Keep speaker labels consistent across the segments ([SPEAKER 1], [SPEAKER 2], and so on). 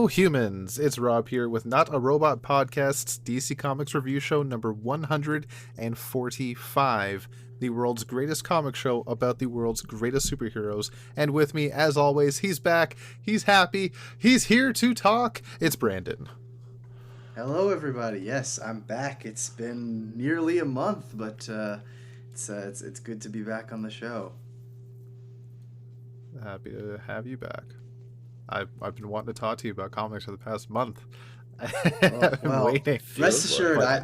[SPEAKER 1] humans, it's Rob here with Not a Robot Podcast's DC Comics review show number 145, the world's greatest comic show about the world's greatest superheroes. And with me, as always, he's back, he's happy, he's here to talk. It's Brandon.
[SPEAKER 2] Hello, everybody. Yes, I'm back. It's been nearly a month, but it's good to be back on the show.
[SPEAKER 1] Happy to have you back. I've been wanting to talk to you about comics for the past month. I've been waiting.
[SPEAKER 2] Rest assured, I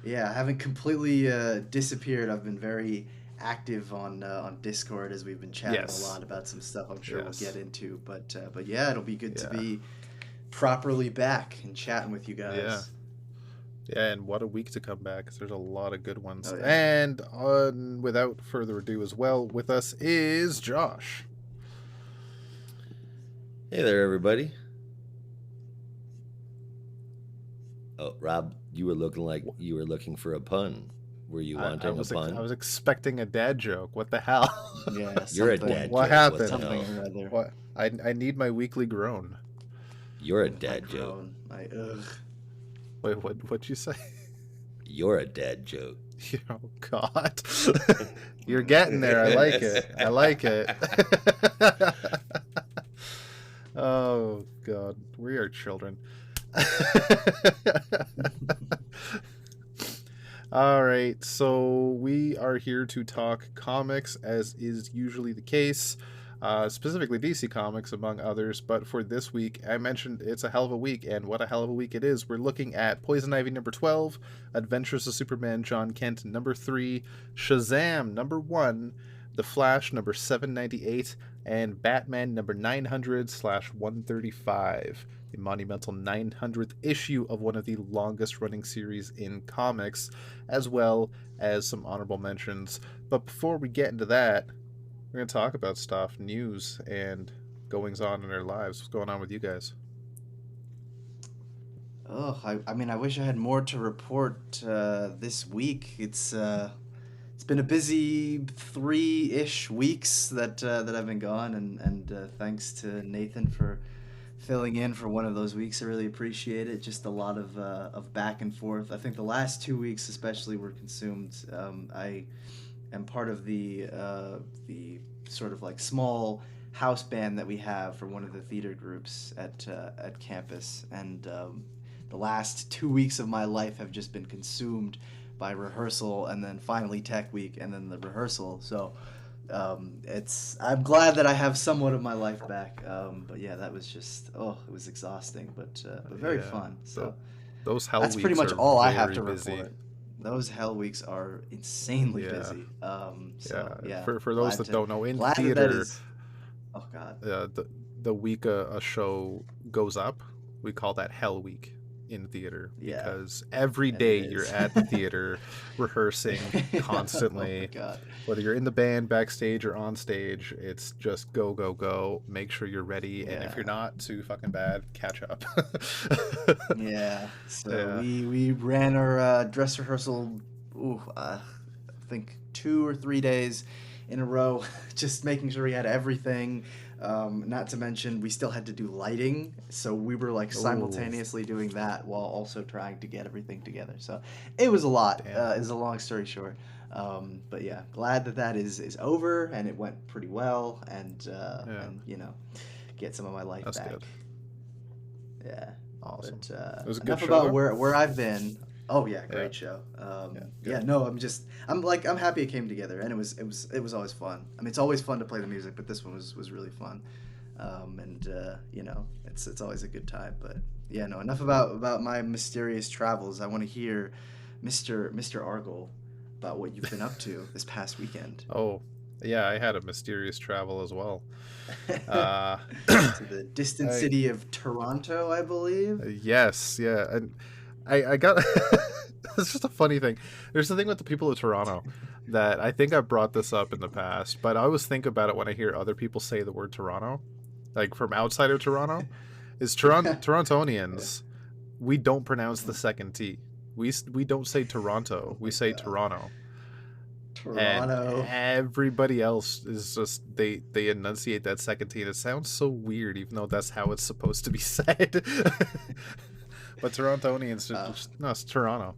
[SPEAKER 2] haven't completely disappeared. I've been very active on Discord as we've been chatting a lot about some stuff I'm sure we'll get into. But yeah, it'll be good to be properly back and chatting with you guys.
[SPEAKER 1] Yeah, and what a week to come back, because there's a lot of good ones. And without further ado as well, with us is Josh.
[SPEAKER 3] Hey there, everybody. Oh, Rob, you were looking like you were looking for a pun. Were you wanting a pun?
[SPEAKER 1] I was expecting a dad joke. What the hell?
[SPEAKER 2] Yeah,
[SPEAKER 3] you're a dad joke.
[SPEAKER 1] What happened?
[SPEAKER 2] Something or other.
[SPEAKER 1] What? I need my weekly groan.
[SPEAKER 3] You're a dad joke.
[SPEAKER 1] Wait, what'd you say?
[SPEAKER 3] You're a dad joke.
[SPEAKER 1] Oh, God. You're getting there. I like it. I like it. Oh, God. We are children. All right. So we are here to talk comics, as is usually the case. Specifically DC Comics, among others. But for this week, I mentioned it's a hell of a week, and what a hell of a week it is. We're looking at Poison Ivy number 12, Adventures of Superman Jon Kent number 3, Shazam number 1, The Flash number 798, and Batman number 900/135, the monumental 900th issue of one of the longest running series in comics, as well as some honorable mentions. But before we get into that, we're going to talk about stuff, news, and goings on in our lives. What's going on with you guys?
[SPEAKER 2] Oh, I mean, I wish I had more to report this week. It's been a busy 3-ish weeks that I've been gone, and thanks to Nathan for filling in for one of those weeks. I really appreciate it. Just a lot of back and forth. I think the last 2 weeks especially were consumed. I am part of the sort of like small house band that we have for one of the theater groups at campus, and the last 2 weeks of my life have just been consumed by rehearsal, and then finally tech week, and then the rehearsal. So I'm glad that I have somewhat of my life back. But yeah, that was just it was exhausting, but very fun. So
[SPEAKER 1] those hell
[SPEAKER 2] that's
[SPEAKER 1] weeks
[SPEAKER 2] pretty much all I have to
[SPEAKER 1] busy.
[SPEAKER 2] report. Those hell weeks are insanely busy.
[SPEAKER 1] For those that don't know, in theater,
[SPEAKER 2] oh God,
[SPEAKER 1] the week a show goes up, we call that Hell Week in theater, because every day you're at the theater rehearsing constantly.
[SPEAKER 2] Oh my God.
[SPEAKER 1] Whether you're in the band, backstage, or on stage, it's just go, go, go. Make sure you're ready, and if you're not too fucking bad, catch up.
[SPEAKER 2] We ran our dress rehearsal, I think 2 or 3 days in a row, just making sure we had everything. Not to mention, we still had to do lighting, so we were like simultaneously doing that while also trying to get everything together. So it was a lot. Is a long story short. But yeah, glad that is over, and it went pretty well, and get some of my life back.
[SPEAKER 1] Good.
[SPEAKER 2] Yeah,
[SPEAKER 1] awesome.
[SPEAKER 2] But,
[SPEAKER 1] it was a good
[SPEAKER 2] enough
[SPEAKER 1] show,
[SPEAKER 2] about
[SPEAKER 1] though?
[SPEAKER 2] where I've been. Oh yeah, great show. I'm happy it came together, and it was always fun. I mean, it's always fun to play the music, but this one was really fun. It's always a good time. But yeah, no, enough about my mysterious travels. I want to hear, Mr. Argyle, about what you've been up to this past weekend.
[SPEAKER 1] Oh, yeah, I had a mysterious travel as well.
[SPEAKER 2] To the distant city of Toronto, I believe.
[SPEAKER 1] Yes, yeah, and I got. It's just a funny thing. There's the thing with the people of Toronto that I think I brought this up in the past, but I always think about it when I hear other people say the word Toronto, like from outside of Toronto. Is Torontonians? We don't pronounce the second T. We don't say Toronto. We say Toronto. and
[SPEAKER 2] Toronto.
[SPEAKER 1] everybody else is just they enunciate that second T, and it sounds so weird, even though that's how it's supposed to be said. But Torontonians, no, it's Toronto.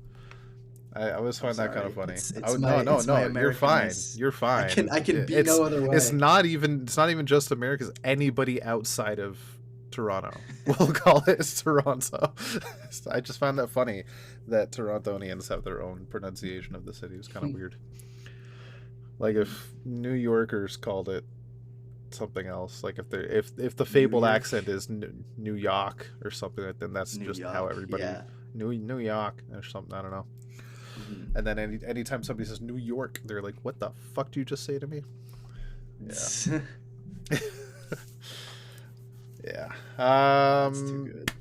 [SPEAKER 1] I always
[SPEAKER 2] I'm
[SPEAKER 1] find that kind of
[SPEAKER 2] sorry.
[SPEAKER 1] funny.
[SPEAKER 2] It's
[SPEAKER 1] No,
[SPEAKER 2] my
[SPEAKER 1] no,
[SPEAKER 2] it's my
[SPEAKER 1] no. You're fine.
[SPEAKER 2] Americanness.
[SPEAKER 1] You're fine.
[SPEAKER 2] I can be
[SPEAKER 1] It's
[SPEAKER 2] no other way.
[SPEAKER 1] it's not even just Americans. Anybody outside of Toronto will call it Toronto. I just found that funny that Torontonians have their own pronunciation of the city. It's kind of weird. Like if New Yorkers called it something else, like if the fabled accent is New York or something, then that's
[SPEAKER 2] New
[SPEAKER 1] just
[SPEAKER 2] York,
[SPEAKER 1] how everybody
[SPEAKER 2] yeah.
[SPEAKER 1] New York or something. I don't know. And then anytime somebody says New York, they're like, "What the fuck did you just say to me?" Yeah. Yeah.
[SPEAKER 2] That's too good.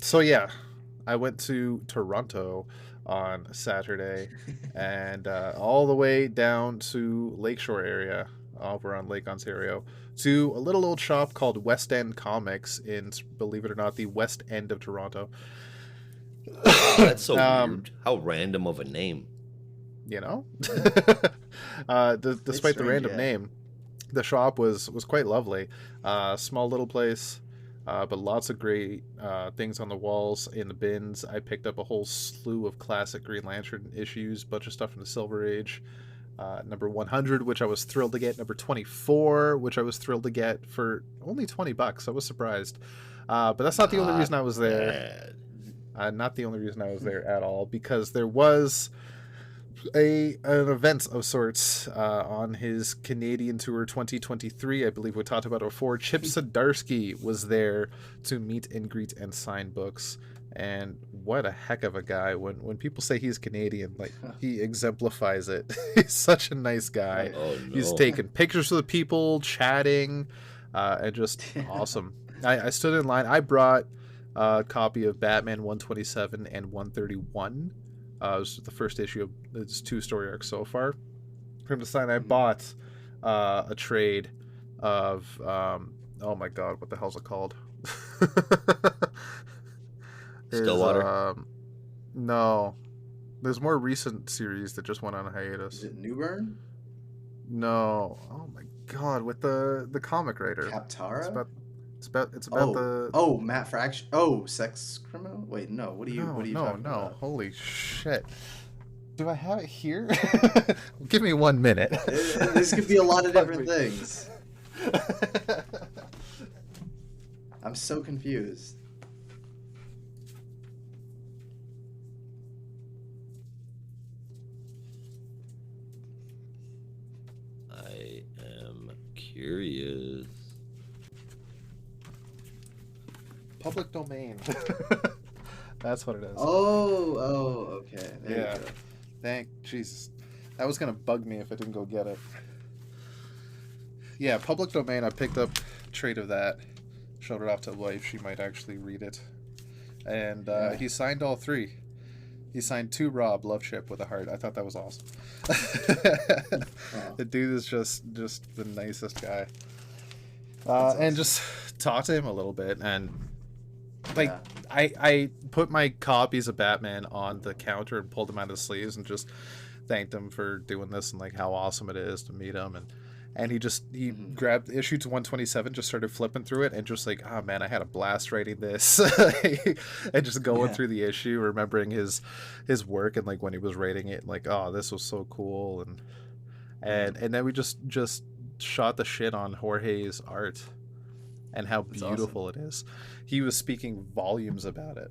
[SPEAKER 1] So yeah, I went to Toronto on Saturday, and all the way down to Lakeshore area, over on Lake Ontario, to a little old shop called West End Comics in, believe it or not, the West End of Toronto.
[SPEAKER 3] Wow, that's so weird. How random of a name.
[SPEAKER 1] You know? Despite the
[SPEAKER 2] strange,
[SPEAKER 1] random name, the shop was quite lovely. Small little place, but lots of great things on the walls, in the bins. I picked up a whole slew of classic Green Lantern issues, bunch of stuff from the Silver Age. Number 100, which I was thrilled to get. Number 24, which I was thrilled to get for only $20. I was surprised. But that's not the only reason I was there. Not the only reason I was there at all, because there was an event of sorts on his Canadian tour 2023. I believe we talked about it before. Chip Zdarsky was there to meet and greet and sign books. And what a heck of a guy. When people say he's Canadian, like, he exemplifies it. He's such a nice guy.
[SPEAKER 3] Oh, no.
[SPEAKER 1] He's taking pictures with people, chatting, and just awesome. I stood in line. I brought a copy of Batman 127 and 131. It was the first issue of its 2-story arc so far. For him to sign, I bought a trade of oh my god, what the hell's it called?
[SPEAKER 3] Stillwater?
[SPEAKER 1] No. There's more recent series that just went on hiatus.
[SPEAKER 2] Is it Newburn?
[SPEAKER 1] No. Oh my god, with the comic writer.
[SPEAKER 2] Kaptara?
[SPEAKER 1] It's about the
[SPEAKER 2] Matt Fraction. Oh, Sex Criminal? Wait, no. What are you talking about?
[SPEAKER 1] Holy shit. Do I have it here? Give me 1 minute.
[SPEAKER 2] This could be a lot of different things. I'm so confused.
[SPEAKER 3] I am curious.
[SPEAKER 1] Public domain. That's what it is.
[SPEAKER 2] Oh, okay. There you go.
[SPEAKER 1] Thank Jesus. That was gonna bug me if I didn't go get it. Yeah, public domain. I picked up a trade of that, showed it off to wife. She might actually read it. And he signed all 3. He signed 2 Rob Love Chip with a heart. I thought that was awesome. The dude is just the nicest guy. Awesome. And just talk to him a little bit, and like I put my copies of Batman on the counter and pulled them out of the sleeves and just thanked him for doing this and like how awesome it is to meet him. And he grabbed issue to 127, just started flipping through it, and just like, oh man, I had a blast writing this. And just going through the issue, remembering his work and like when he was writing it, like, oh, this was so cool. And then we just shot the shit on Jorge's art and how beautiful it is. He was speaking volumes about it.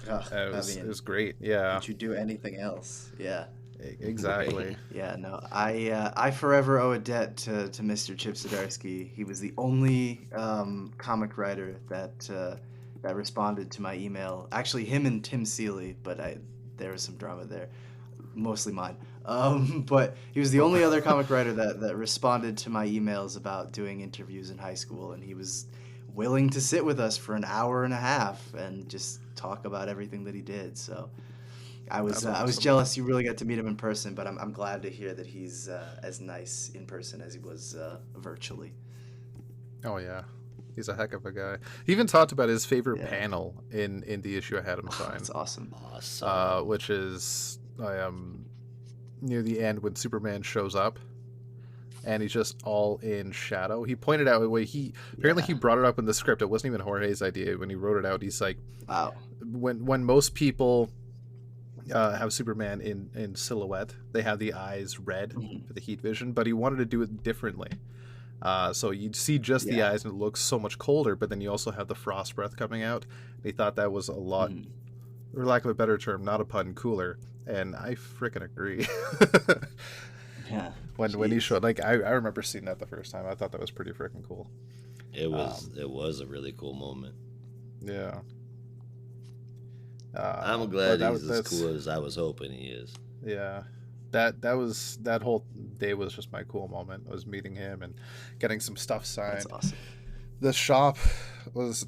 [SPEAKER 1] It was great. Yeah.
[SPEAKER 2] Did you do anything else? Yeah.
[SPEAKER 1] Exactly.
[SPEAKER 2] Right. Yeah, no. I forever owe a debt to Mr. Chip Zdarsky. He was the only comic writer that responded to my email. Actually, him and Tim Seeley, but there was some drama there. Mostly mine. But he was the only other comic writer that responded to my emails about doing interviews in high school, and he was willing to sit with us for an hour and a half and just talk about everything that he did. So I was jealous you really got to meet him in person, but I'm glad to hear that he's as nice in person as he was virtually.
[SPEAKER 1] Oh yeah, he's a heck of a guy. He even talked about his favorite panel in the issue I had him sign.
[SPEAKER 2] That's awesome.
[SPEAKER 1] Which is near the end when Superman shows up and he's just all in shadow. He pointed out apparently he brought it up in the script. It wasn't even Jorge's idea when he wrote it out. He's like,
[SPEAKER 2] Wow.
[SPEAKER 1] when most people have Superman in silhouette, they have the eyes red for the heat vision, but he wanted to do it differently. So you'd see just the eyes and it looks so much colder, but then you also have the frost breath coming out. He thought that was a lot, for lack of a better term, not a pun, cooler. And I freaking agree.
[SPEAKER 2] Yeah.
[SPEAKER 1] When he showed, like, I remember seeing that the first time. I thought that was pretty freaking cool.
[SPEAKER 3] It was a really cool moment.
[SPEAKER 1] Yeah.
[SPEAKER 3] I'm glad he's as cool as I was hoping he is.
[SPEAKER 1] Yeah. That whole day was just my cool moment. I was meeting him and getting some stuff signed.
[SPEAKER 2] That's awesome.
[SPEAKER 1] The shop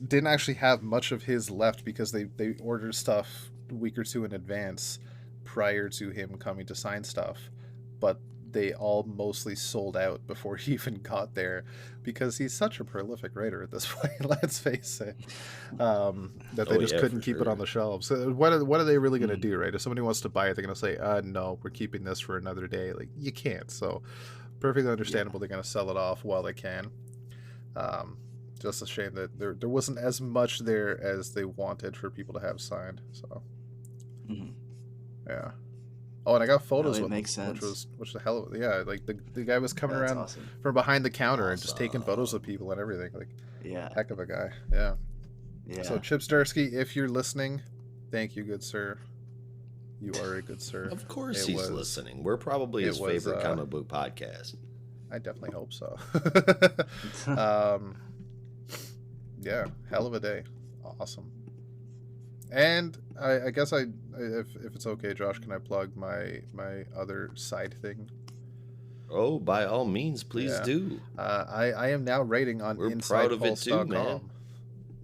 [SPEAKER 1] didn't actually have much of his left because they ordered stuff a week or two in advance prior to him coming to sign stuff, but they all mostly sold out before he even got there because he's such a prolific writer at this point. Let's face it, that they just couldn't keep it on the shelves. So what are they really going to do, right? If somebody wants to buy it, they're going to say, no, we're keeping this for another day. Like, you can't. So perfectly understandable. They're going to sell it off while they can. Just a shame that there wasn't as much there as they wanted for people to have signed. So yeah. Oh, and I got photos with him, which was the hell of it. Yeah, like the guy was coming around from behind the counter and just taking photos of people and everything. Like, heck of a guy. Yeah. So Chip Zdarsky, if you're listening, thank you, good sir. You are a good sir.
[SPEAKER 3] Of course he's listening. We're probably his favorite comic book podcast.
[SPEAKER 1] I definitely hope so. Yeah, hell of a day. Awesome. And I guess if it's okay, Josh, can I plug my other side thing?
[SPEAKER 3] Oh, by all means, please do.
[SPEAKER 1] I am now writing on InsidePulse.com.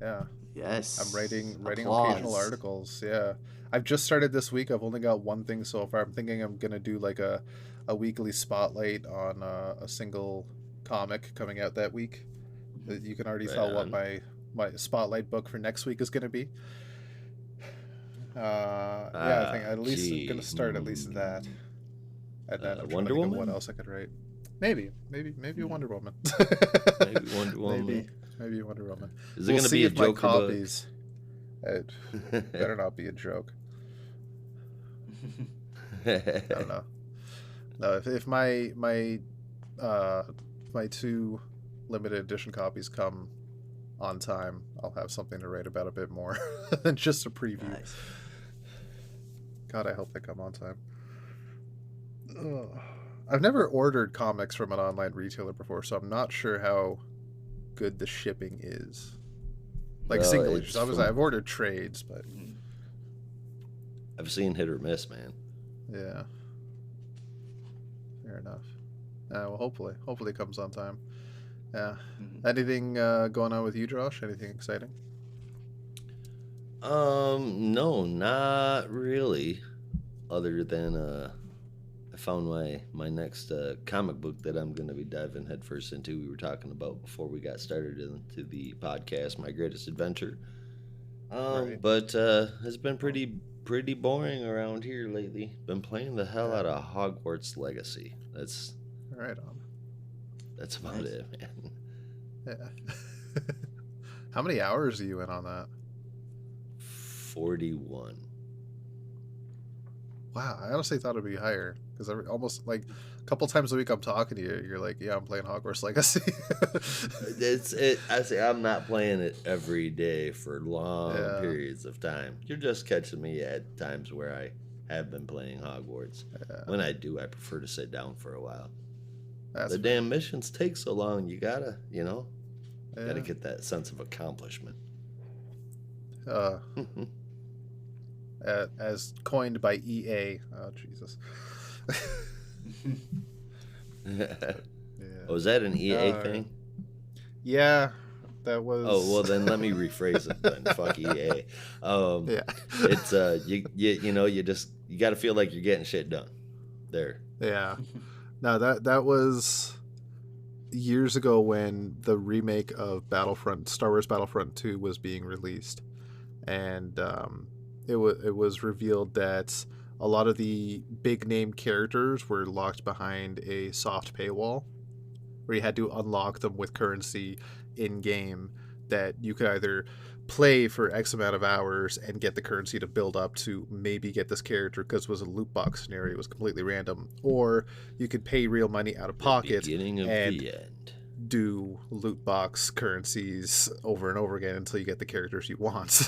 [SPEAKER 1] Yeah.
[SPEAKER 2] Yes.
[SPEAKER 1] I'm writing occasional articles. Yeah. I've just started this week. I've only got one thing so far. I'm thinking I'm gonna do like a weekly spotlight on a single comic coming out that week. You can already tell what my spotlight book for next week is gonna be. I think at least I'm gonna start at least that, and then
[SPEAKER 3] Wonder Woman.
[SPEAKER 1] What else I could write? Maybe Wonder Woman.
[SPEAKER 3] Maybe Wonder Woman.
[SPEAKER 1] Maybe Wonder Woman.
[SPEAKER 3] Is it gonna be a joke?
[SPEAKER 1] Copies. It better not be a joke. I don't know. No, if my 2 limited edition copies come on time, I'll have something to write about a bit more than just a preview.
[SPEAKER 2] Nice.
[SPEAKER 1] God, I hope they come on time. Ugh. I've never ordered comics from an online retailer before, so I'm not sure how good the shipping is. Like single issues. Obviously, I've ordered trades, but
[SPEAKER 3] I've seen hit or miss, man.
[SPEAKER 1] Yeah. Fair enough. Well, hopefully it comes on time. Yeah. Anything going on with you, Josh? Anything exciting?
[SPEAKER 3] No, not really. Other than I found my next comic book that I'm going to be diving headfirst into. We were talking about before we got started into the podcast, My Greatest Adventure. But it's been pretty boring around here lately. Been playing the hell out of Hogwarts Legacy. That's
[SPEAKER 1] right on.
[SPEAKER 3] That's about it, man.
[SPEAKER 1] Yeah. How many hours are you in on that?
[SPEAKER 3] 41.
[SPEAKER 1] Wow, I honestly thought it'd be higher because almost like a couple times a week I'm talking to you, you're like, "Yeah, I'm playing Hogwarts Legacy."
[SPEAKER 3] I say I'm not playing it every day for long periods of time. You're just catching me at times where I have been playing Hogwarts. Yeah. When I do, I prefer to sit down for a while. The damn missions take so long. You gotta, gotta get that sense of accomplishment.
[SPEAKER 1] As coined by EA. Oh, Jesus.
[SPEAKER 3] Yeah. Oh, is that an EA thing?
[SPEAKER 1] Yeah, that was.
[SPEAKER 3] Oh, well, then let me rephrase it then. Fuck EA. It's you got to feel like you're getting shit done. There.
[SPEAKER 1] Yeah. No, that was years ago when the remake of Star Wars Battlefront 2 was being released, and it was revealed that a lot of the big name characters were locked behind a soft paywall where you had to unlock them with currency in game that you could either play for X amount of hours and get the currency to build up to maybe get this character because it was a loot box scenario, it was completely random, or you could pay real money out of pocket
[SPEAKER 3] Beginning of
[SPEAKER 1] and
[SPEAKER 3] the end.
[SPEAKER 1] do loot box currencies over and over again until you get the characters you want.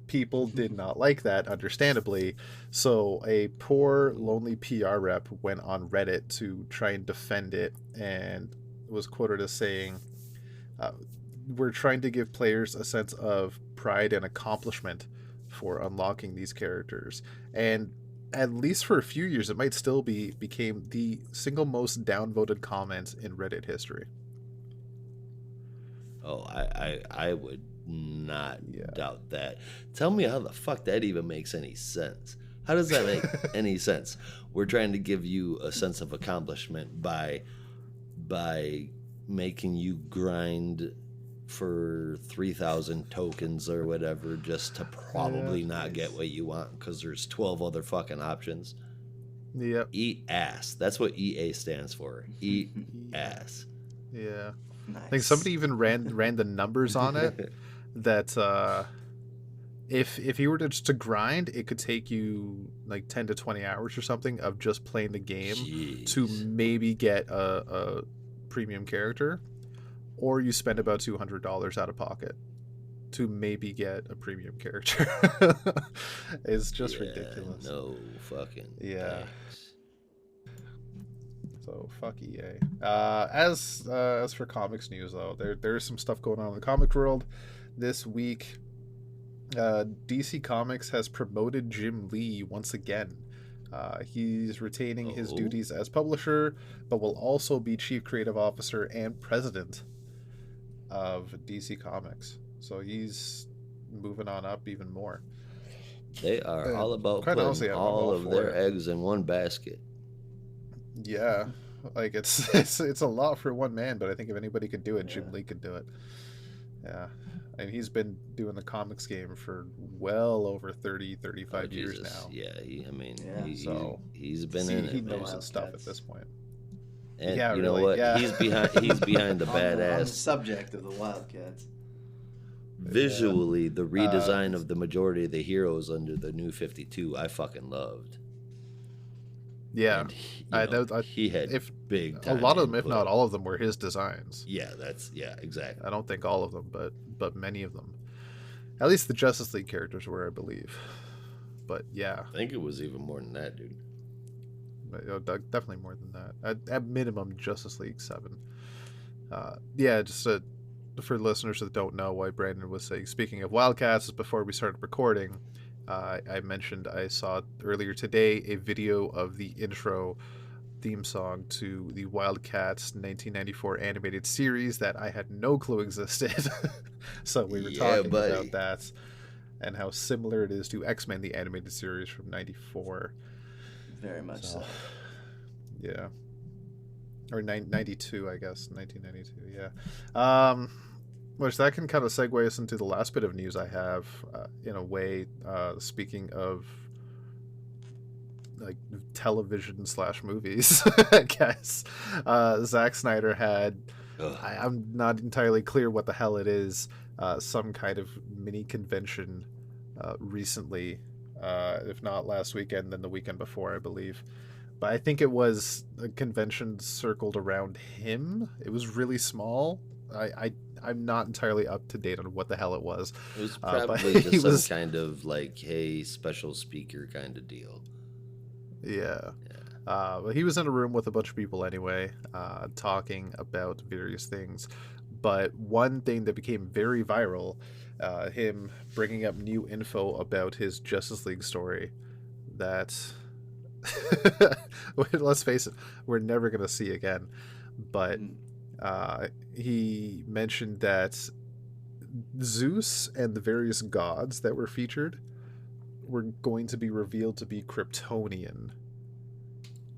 [SPEAKER 1] People did not like that, understandably. So a poor, lonely PR rep went on Reddit to try and defend it and was quoted as saying, uh, we're trying to give players a sense of pride and accomplishment for unlocking these characters. And at least for a few years, it might still became the single most downvoted comment in Reddit history.
[SPEAKER 3] Oh, I would not
[SPEAKER 1] Yeah.
[SPEAKER 3] doubt that. Tell me how the fuck that even makes any sense. How does that make any sense? We're trying to give you a sense of accomplishment by making you grind for 3,000 tokens or whatever just to probably not get what you want because there's 12 other fucking options.
[SPEAKER 1] Yep.
[SPEAKER 3] Eat ass. That's what EA stands for. Eat ass.
[SPEAKER 1] Yeah.
[SPEAKER 2] Nice.
[SPEAKER 1] I think somebody even ran the numbers on it that if you were to just to grind, it could take you like 10 to 20 hours or something of just playing the game to
[SPEAKER 3] Jeez.
[SPEAKER 1] maybe get a premium character, or you spend about $200 out of pocket to maybe get a premium character. It's just ridiculous.
[SPEAKER 3] No fucking
[SPEAKER 1] Yeah.
[SPEAKER 3] thanks.
[SPEAKER 1] So fuck EA. As for comics news though, there's some stuff going on in the comic world this week. DC Comics has promoted Jim Lee once again. He's retaining his duties as publisher, but will also be chief creative officer and president of DC Comics. So he's moving on up even more.
[SPEAKER 3] They are all about
[SPEAKER 1] quite
[SPEAKER 3] putting
[SPEAKER 1] honestly, I'm
[SPEAKER 3] all
[SPEAKER 1] all
[SPEAKER 3] of
[SPEAKER 1] for
[SPEAKER 3] their
[SPEAKER 1] it.
[SPEAKER 3] eggs in one basket.
[SPEAKER 1] Yeah, like it's a lot for one man, but I think if anybody could do it, Jim Lee could do it. Yeah, and he's been doing the comics game for well over 35 years
[SPEAKER 3] Jesus.
[SPEAKER 1] now.
[SPEAKER 3] Yeah,
[SPEAKER 1] So
[SPEAKER 3] he's been
[SPEAKER 1] he
[SPEAKER 3] in it,
[SPEAKER 1] knows
[SPEAKER 3] man.
[SPEAKER 1] his stuff at this point.
[SPEAKER 3] And
[SPEAKER 1] Yeah,
[SPEAKER 3] you know
[SPEAKER 1] really,
[SPEAKER 3] what?
[SPEAKER 1] yeah.
[SPEAKER 3] He's behind the
[SPEAKER 2] On the
[SPEAKER 3] badass.
[SPEAKER 2] subject of the Wildcats.
[SPEAKER 3] Visually, the redesign of the majority of the heroes under the new 52, I fucking loved.
[SPEAKER 1] Yeah,
[SPEAKER 3] And he had big
[SPEAKER 1] a
[SPEAKER 3] time
[SPEAKER 1] lot of them, if
[SPEAKER 3] input.
[SPEAKER 1] not all of them, were his designs.
[SPEAKER 3] Yeah, exactly.
[SPEAKER 1] I don't think all of them, but many of them. At least the Justice League characters were, I believe. But yeah,
[SPEAKER 3] I think it was even more than that, dude.
[SPEAKER 1] definitely more than that. At minimum, Justice League 7. Yeah, just for listeners that don't know why Brandon was saying, speaking of Wildcats, before we started recording, I mentioned I saw earlier today a video of the intro theme song to the Wildcats 1994 animated series that I had no clue existed. So we were talking about that and how similar it is to X-Men, the animated series from 94.
[SPEAKER 2] Very much so.
[SPEAKER 1] Yeah. Or 92, I guess. 1992, yeah. Which that can kind of segue us into the last bit of news I have, in a way, speaking of like television / movies, I guess. Zack Snyder had, I'm not entirely clear what the hell it is, some kind of mini convention recently, if not last weekend, then the weekend before, I believe. But I think it was a convention circled around him. It was really small. I'm not entirely up to date on what the hell it was.
[SPEAKER 3] It was
[SPEAKER 1] but
[SPEAKER 3] probably
[SPEAKER 1] he
[SPEAKER 3] just some kind of like, hey, special speaker kind of deal.
[SPEAKER 1] Yeah. But he was in a room with a bunch of people anyway, talking about various things. But one thing that became very viral, him bringing up new info about his Justice League story that, let's face it, we're never going to see again. But he mentioned that Zeus and the various gods that were featured were going to be revealed to be Kryptonian.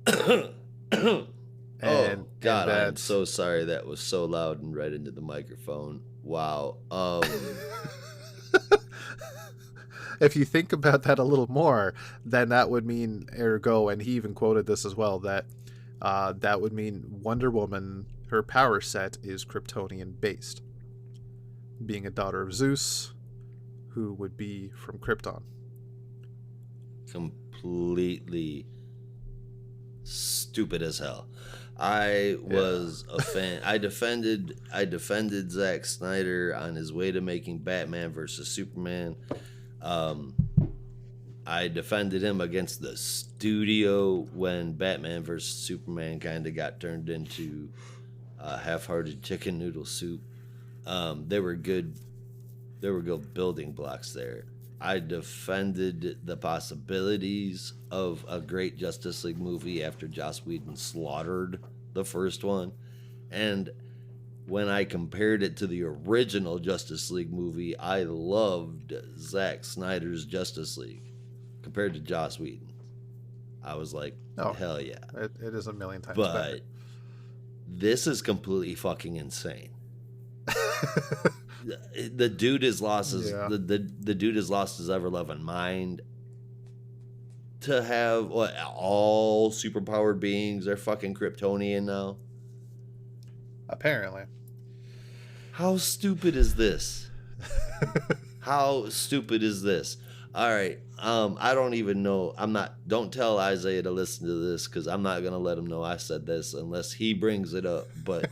[SPEAKER 3] God, I'm so sorry that was so loud and right into the microphone. Wow.
[SPEAKER 1] if you think about that a little more, then that would mean, ergo, and he even quoted this as well, that that would mean Wonder Woman, her power set is Kryptonian based, being a daughter of Zeus, who would be from Krypton.
[SPEAKER 3] Completely stupid as hell. I was a fan. I defended Zack Snyder on his way to making Batman versus Superman. I defended him against the studio when Batman versus Superman kind of got turned into half-hearted chicken noodle soup. They were good building blocks there. I defended the possibilities of a great Justice League movie after Joss Whedon slaughtered the first one. And when I compared it to the original Justice League movie, I loved Zack Snyder's Justice League compared to Joss Whedon. I was like, hell yeah.
[SPEAKER 1] It is a million times
[SPEAKER 3] but
[SPEAKER 1] better.
[SPEAKER 3] This is completely fucking insane. The dude has lost his the dude has lost his ever-loving mind. To have all superpowered beings are fucking Kryptonian now.
[SPEAKER 1] Apparently.
[SPEAKER 3] How stupid is this? How stupid is this? All right. I don't even know. Don't tell Isaiah to listen to this, because I'm not gonna let him know I said this unless he brings it up. But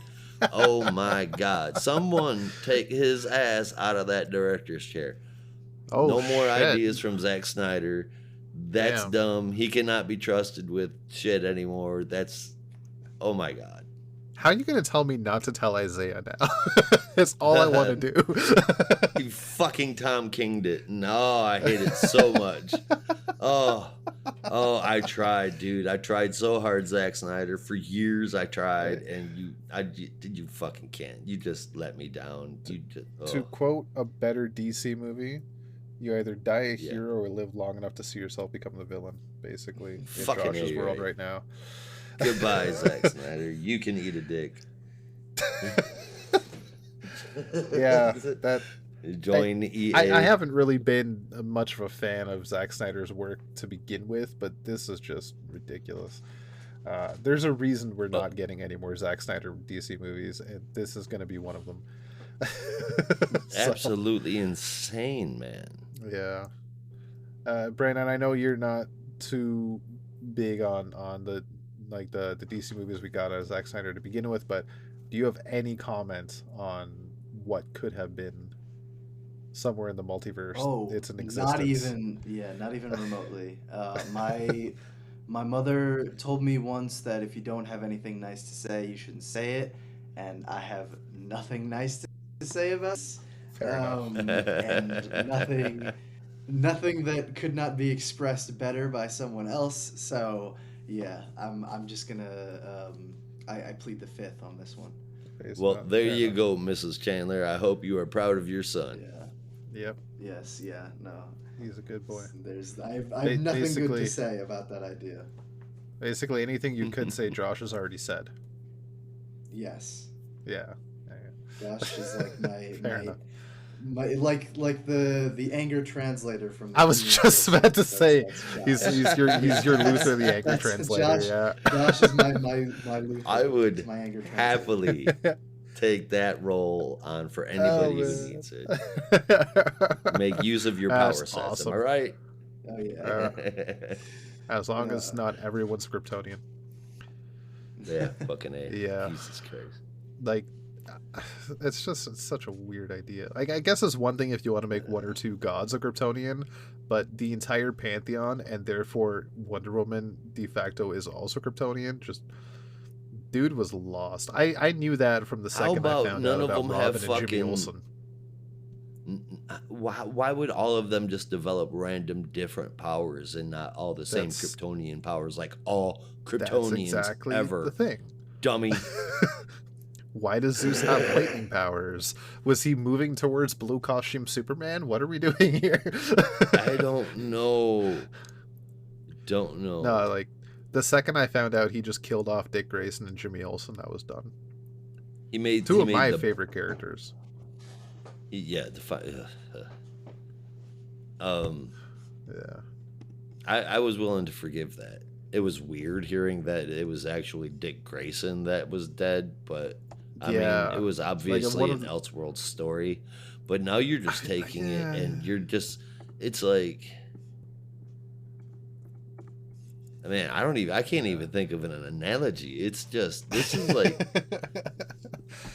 [SPEAKER 3] oh my God. Someone take his ass out of that director's chair.
[SPEAKER 1] Oh,
[SPEAKER 3] no more
[SPEAKER 1] shit.
[SPEAKER 3] ideas from Zack Snyder. That's dumb. He cannot be trusted with shit anymore. Oh my God.
[SPEAKER 1] How are you going to tell me not to tell Isaiah now? It's all I want to do.
[SPEAKER 3] You fucking Tom King'd it. No, I hate it so much. Oh, I tried, dude. I tried so hard, Zack Snyder. For years I tried, and you fucking can't. You just let me down.
[SPEAKER 1] To quote a better DC movie, you either die a hero or live long enough to see yourself become the villain, basically, in
[SPEAKER 3] fucking
[SPEAKER 1] Josh's world right now.
[SPEAKER 3] Goodbye, Zack Snyder. You can eat a dick.
[SPEAKER 1] Yeah, that...
[SPEAKER 3] Join EA.
[SPEAKER 1] I haven't really been much of a fan of Zack Snyder's work to begin with, but this is just ridiculous. There's a reason we're not getting any more Zack Snyder DC movies, and this is going to be one of them.
[SPEAKER 3] Absolutely insane, man.
[SPEAKER 1] Yeah. Brandon, I know you're not too big on the DC movies we got out of Zack Snyder to begin with, but do you have any comment on what could have been somewhere in the multiverse? It's an existence.
[SPEAKER 2] Not even remotely. My mother told me once that if you don't have anything nice to say, you shouldn't say it, and I have nothing nice to say about this.
[SPEAKER 1] Fair enough.
[SPEAKER 2] And nothing that could not be expressed better by someone else. So yeah, I'm just gonna I plead the fifth on this one.
[SPEAKER 3] Well, there you go, Mrs. Chandler. I hope you are proud of your son.
[SPEAKER 2] Yeah.
[SPEAKER 1] Yep.
[SPEAKER 2] Yes. Yeah. No.
[SPEAKER 1] He's a good boy.
[SPEAKER 2] I have nothing good to say about that idea.
[SPEAKER 1] Basically, anything you could say, Josh has already said.
[SPEAKER 2] Yes.
[SPEAKER 1] Yeah.
[SPEAKER 2] Josh is like my
[SPEAKER 1] enough.
[SPEAKER 2] the anger translator from.
[SPEAKER 1] I was just about to say he's your Luther the anger translator.
[SPEAKER 2] Josh is my Luther.
[SPEAKER 3] I would
[SPEAKER 2] my anger translator.
[SPEAKER 3] happily take that role on for anybody who needs it. Make use of your power sets.
[SPEAKER 1] Awesome.
[SPEAKER 3] Am I right?
[SPEAKER 2] Oh yeah.
[SPEAKER 1] As long as not everyone's Kryptonian.
[SPEAKER 3] Yeah, fucking A.
[SPEAKER 1] Yeah.
[SPEAKER 3] Jesus Christ.
[SPEAKER 1] Like, it's such a weird idea. Like, I guess it's one thing if you want to make one or two gods a Kryptonian, but the entire pantheon, and therefore Wonder Woman de facto is also Kryptonian. Just, dude was lost. I knew that from the second I found out about Robin and Jimmy Olsen.
[SPEAKER 3] Why would all of them just develop random different powers and not all the same Kryptonian powers, like all Kryptonians
[SPEAKER 1] that's exactly
[SPEAKER 3] ever?
[SPEAKER 1] The thing.
[SPEAKER 3] Dummy.
[SPEAKER 1] Why does Zeus have lightning powers? Was he moving towards blue costume Superman? What are we doing here?
[SPEAKER 3] I don't know. No,
[SPEAKER 1] like, the second I found out he just killed off Dick Grayson and Jimmy Olsen, that was done.
[SPEAKER 3] He made
[SPEAKER 1] two of my favorite characters.
[SPEAKER 3] Yeah, Um,
[SPEAKER 1] Yeah.
[SPEAKER 3] I was willing to forgive that. It was weird hearing that it was actually Dick Grayson that was dead, but I mean, it
[SPEAKER 1] Yeah.
[SPEAKER 3] was
[SPEAKER 1] Like one
[SPEAKER 3] obviously an
[SPEAKER 1] of
[SPEAKER 3] Elseworld story. But now you're just taking it
[SPEAKER 1] yeah.
[SPEAKER 3] and you're just, it's like, I mean, I can't
[SPEAKER 1] Yeah.
[SPEAKER 3] even think of an analogy. It's just, this is like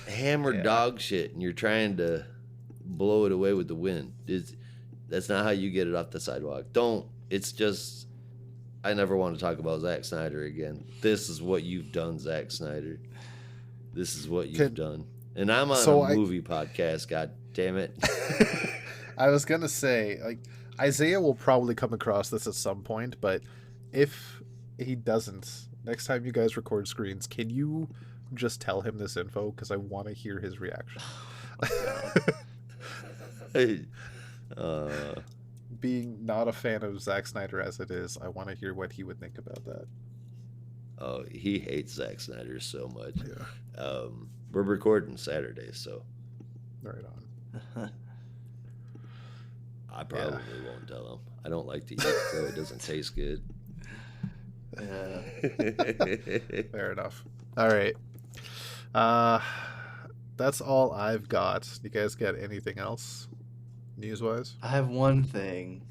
[SPEAKER 3] hammered
[SPEAKER 1] Yeah.
[SPEAKER 3] dog shit and you're trying to blow it away with the wind. That's not how you get it off the sidewalk. Don't. It's just, I never want to talk about Zack Snyder again. This is what you've done, Zack Snyder. This is what you've
[SPEAKER 1] Can,
[SPEAKER 3] done. And I'm on a
[SPEAKER 1] so I
[SPEAKER 3] movie podcast, god damn it.
[SPEAKER 1] I was gonna say, like, Isaiah will probably come across this at some point, but if he doesn't, next time you guys record screens, can you just tell him this info? Because I want to hear his reaction.
[SPEAKER 2] Oh my god.
[SPEAKER 3] uh,
[SPEAKER 1] Being not a fan of Zack Snyder as it is, I want to hear what he would think about that.
[SPEAKER 3] oh, he hates Zack Snyder so much.
[SPEAKER 1] Yeah,
[SPEAKER 3] We're recording Saturday, so
[SPEAKER 1] right on.
[SPEAKER 3] I probably won't tell him. I don't like to eat, so it doesn't taste good.
[SPEAKER 2] Yeah.
[SPEAKER 1] Fair enough. All right. Uh, that's all I've got. You guys got anything else, news-wise?
[SPEAKER 2] I have one thing,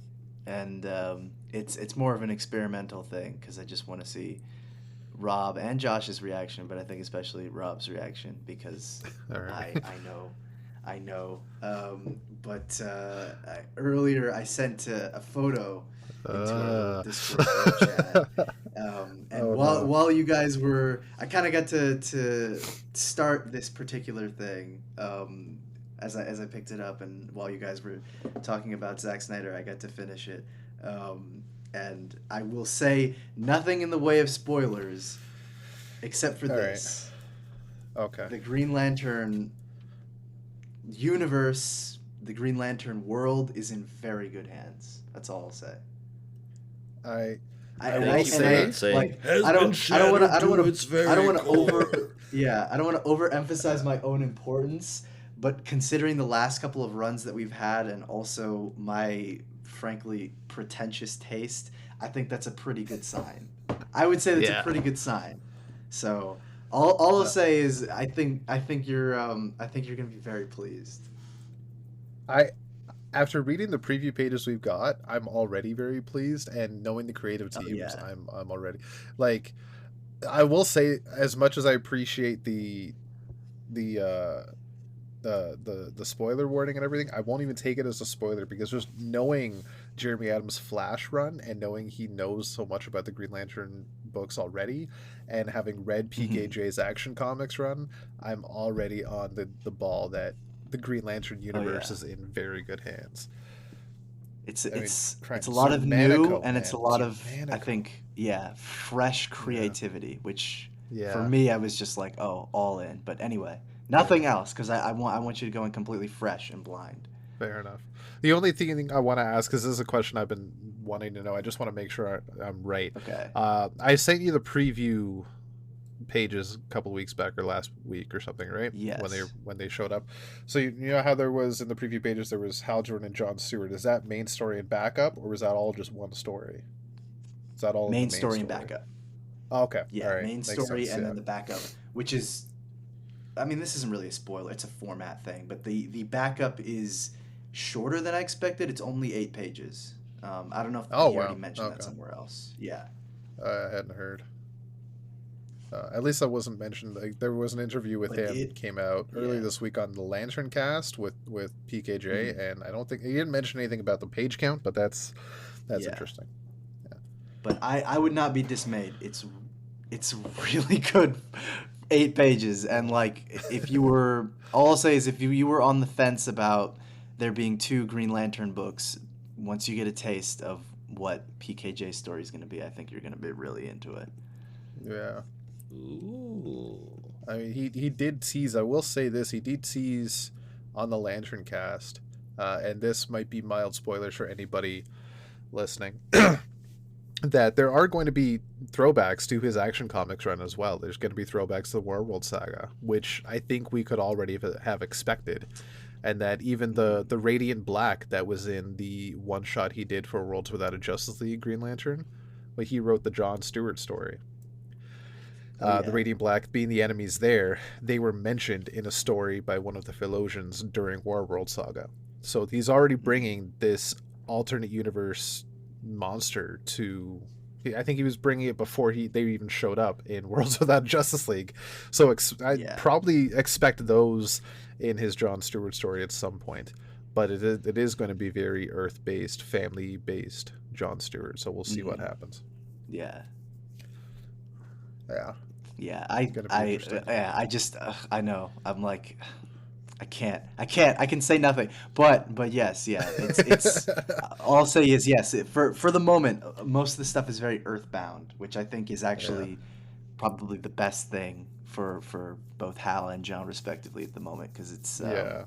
[SPEAKER 2] and it's more of an experimental thing because I just want to see Rob and Josh's reaction, but I think especially Rob's reaction because
[SPEAKER 1] All right.
[SPEAKER 2] I know. But earlier I sent a photo into our Discord group chat, and
[SPEAKER 1] Oh,
[SPEAKER 2] while
[SPEAKER 1] no.
[SPEAKER 2] while you guys were, I kind of got to start this particular thing. As I picked it up, and while you guys were talking about Zack Snyder, I got to finish it. And I will say nothing in the way of spoilers, except for
[SPEAKER 1] All right.
[SPEAKER 2] this:
[SPEAKER 1] Okay.
[SPEAKER 2] the Green Lantern universe, the Green Lantern world is in very good hands. That's all I'll say.
[SPEAKER 1] I
[SPEAKER 2] I,
[SPEAKER 1] I
[SPEAKER 2] and
[SPEAKER 1] will
[SPEAKER 2] I, and
[SPEAKER 1] say-
[SPEAKER 2] I
[SPEAKER 3] saying,
[SPEAKER 2] like
[SPEAKER 3] "Has
[SPEAKER 2] I
[SPEAKER 3] been
[SPEAKER 2] don't I don't want to I don't
[SPEAKER 3] shattered
[SPEAKER 2] want
[SPEAKER 3] to its
[SPEAKER 2] to
[SPEAKER 3] very
[SPEAKER 2] I don't want to
[SPEAKER 3] core."
[SPEAKER 2] over yeah I don't want to overemphasize my own importance, but considering the last couple of runs that we've had and also my frankly pretentious taste, I think that's a pretty good sign. I would say that's
[SPEAKER 3] Yeah.
[SPEAKER 2] a pretty good sign. So all I'll say is I think you're gonna be very pleased.
[SPEAKER 1] I after reading the preview pages we've got, I'm already very pleased, and knowing the creative
[SPEAKER 2] Oh
[SPEAKER 1] teams,
[SPEAKER 2] yeah.
[SPEAKER 1] I'm already like. I will say, as much as I appreciate the the spoiler warning and everything, I won't even take it as a spoiler because just knowing Jeremy Adams' Flash run and knowing he knows so much about the Green Lantern books already, and having read PKJ's Action Comics run, I'm already on the ball that the Green Lantern universe
[SPEAKER 2] yeah.
[SPEAKER 1] is in very good hands.
[SPEAKER 2] It's
[SPEAKER 1] I mean,
[SPEAKER 2] it's
[SPEAKER 1] Frank-
[SPEAKER 2] it's a lot
[SPEAKER 1] Sir
[SPEAKER 2] of new
[SPEAKER 1] Manico,
[SPEAKER 2] and it's a
[SPEAKER 1] man.
[SPEAKER 2] lot
[SPEAKER 1] Sir
[SPEAKER 2] of I
[SPEAKER 1] Manico.
[SPEAKER 2] think fresh creativity, which for
[SPEAKER 1] Yeah,
[SPEAKER 2] me I was just like, oh, all in. But anyway, nothing else because I want you to go in completely fresh and blind.
[SPEAKER 1] fair enough. The only thing I want to ask, because this is a question I've been wanting to know, I just want to make sure I'm right.
[SPEAKER 2] Okay.
[SPEAKER 1] I sent you the preview pages a couple weeks back or last week or something, right?
[SPEAKER 2] Yes.
[SPEAKER 1] When they showed up. So you know how there was in the preview pages there was Hal Jordan and John Stewart. Is that main story and backup, or was that all just one story? Is that all in the
[SPEAKER 2] Main story and backup.
[SPEAKER 1] Oh, okay.
[SPEAKER 2] Yeah,
[SPEAKER 1] All right.
[SPEAKER 2] main
[SPEAKER 1] Makes
[SPEAKER 2] story
[SPEAKER 1] sense,
[SPEAKER 2] and
[SPEAKER 1] yeah.
[SPEAKER 2] then the backup, which is, I mean, this isn't really a spoiler. It's a format thing, but the backup is shorter than I expected. It's only 8 pages. I don't know if
[SPEAKER 1] Oh,
[SPEAKER 2] he already
[SPEAKER 1] wow.
[SPEAKER 2] mentioned that
[SPEAKER 1] Okay.
[SPEAKER 2] somewhere else. Yeah.
[SPEAKER 1] I hadn't heard. At least that wasn't mentioned. Like, there was an interview with
[SPEAKER 2] But
[SPEAKER 1] him
[SPEAKER 2] it-
[SPEAKER 1] came out earlier
[SPEAKER 2] yeah.
[SPEAKER 1] this week on the Lantern Cast with PKJ,
[SPEAKER 2] Mhm.
[SPEAKER 1] and I don't think he didn't mention anything about the page count, but that's
[SPEAKER 2] Yeah.
[SPEAKER 1] interesting.
[SPEAKER 2] But I would not be dismayed. It's really good, 8 pages, and like if you were, all I'll say is if you were on the fence about there being 2 Green Lantern books, once you get a taste of what PKJ's story is going to be, I think you're going to be really into it.
[SPEAKER 1] Yeah.
[SPEAKER 3] Ooh.
[SPEAKER 1] I mean, he did tease. I will say this: he did tease on the Lantern Cast, and this might be mild spoilers for anybody listening. That there are going to be throwbacks to his Action Comics run as well. There's going to be throwbacks to the Warworld saga, which I think we could already have expected. and that even
[SPEAKER 2] Mhm.
[SPEAKER 1] the Radiant Black that was in the one shot he did for Worlds Without a Justice League Green Lantern, like he wrote the John Stewart story.
[SPEAKER 2] Oh
[SPEAKER 1] The
[SPEAKER 2] yeah.
[SPEAKER 1] Radiant Black being the enemies there, they were mentioned in a story by one of the Philosians during Warworld Saga. So he's already
[SPEAKER 2] Mhm.
[SPEAKER 1] bringing this alternate universe monster to. I think he was bringing it before they even showed up in Worlds Without Justice League. So I'd
[SPEAKER 2] Yeah.
[SPEAKER 1] probably expect those in his John Stewart story at some point. But it is going to be very Earth based, family based John Stewart. So we'll see what
[SPEAKER 2] Mhm.
[SPEAKER 1] happens.
[SPEAKER 2] Yeah.
[SPEAKER 1] Yeah,
[SPEAKER 2] Yeah.
[SPEAKER 1] going to be interesting.
[SPEAKER 2] Yeah, I just I know. I'm like I can say nothing. But yes, yeah. It's all I'll say is yes. For the moment, most of the stuff is very earthbound, which I think is
[SPEAKER 1] Yeah.
[SPEAKER 2] actually probably the best thing for both Hal and John respectively at the moment because
[SPEAKER 1] Yeah.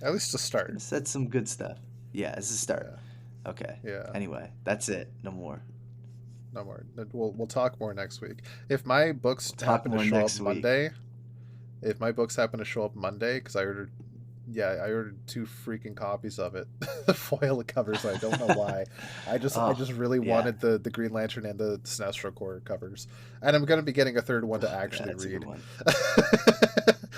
[SPEAKER 1] At least to
[SPEAKER 2] it's
[SPEAKER 1] start.
[SPEAKER 2] gonna set some good stuff. Yeah, as a start.
[SPEAKER 1] Yeah.
[SPEAKER 2] Okay.
[SPEAKER 1] Yeah.
[SPEAKER 2] Anyway, that's it. No more.
[SPEAKER 1] No more. We'll talk more next week. If my books
[SPEAKER 2] We'll talk
[SPEAKER 1] happen to
[SPEAKER 2] more
[SPEAKER 1] show up
[SPEAKER 2] next week.
[SPEAKER 1] Monday, if my books happen to show up Monday, because I ordered two freaking copies of it, the foil covers. I don't know why. I
[SPEAKER 2] Oh,
[SPEAKER 1] just really
[SPEAKER 2] yeah.
[SPEAKER 1] wanted the Green Lantern and the Sinestro Corps covers, and I'm gonna be getting a third one to
[SPEAKER 2] Yeah,
[SPEAKER 1] actually
[SPEAKER 2] that's a good
[SPEAKER 1] read.
[SPEAKER 2] one.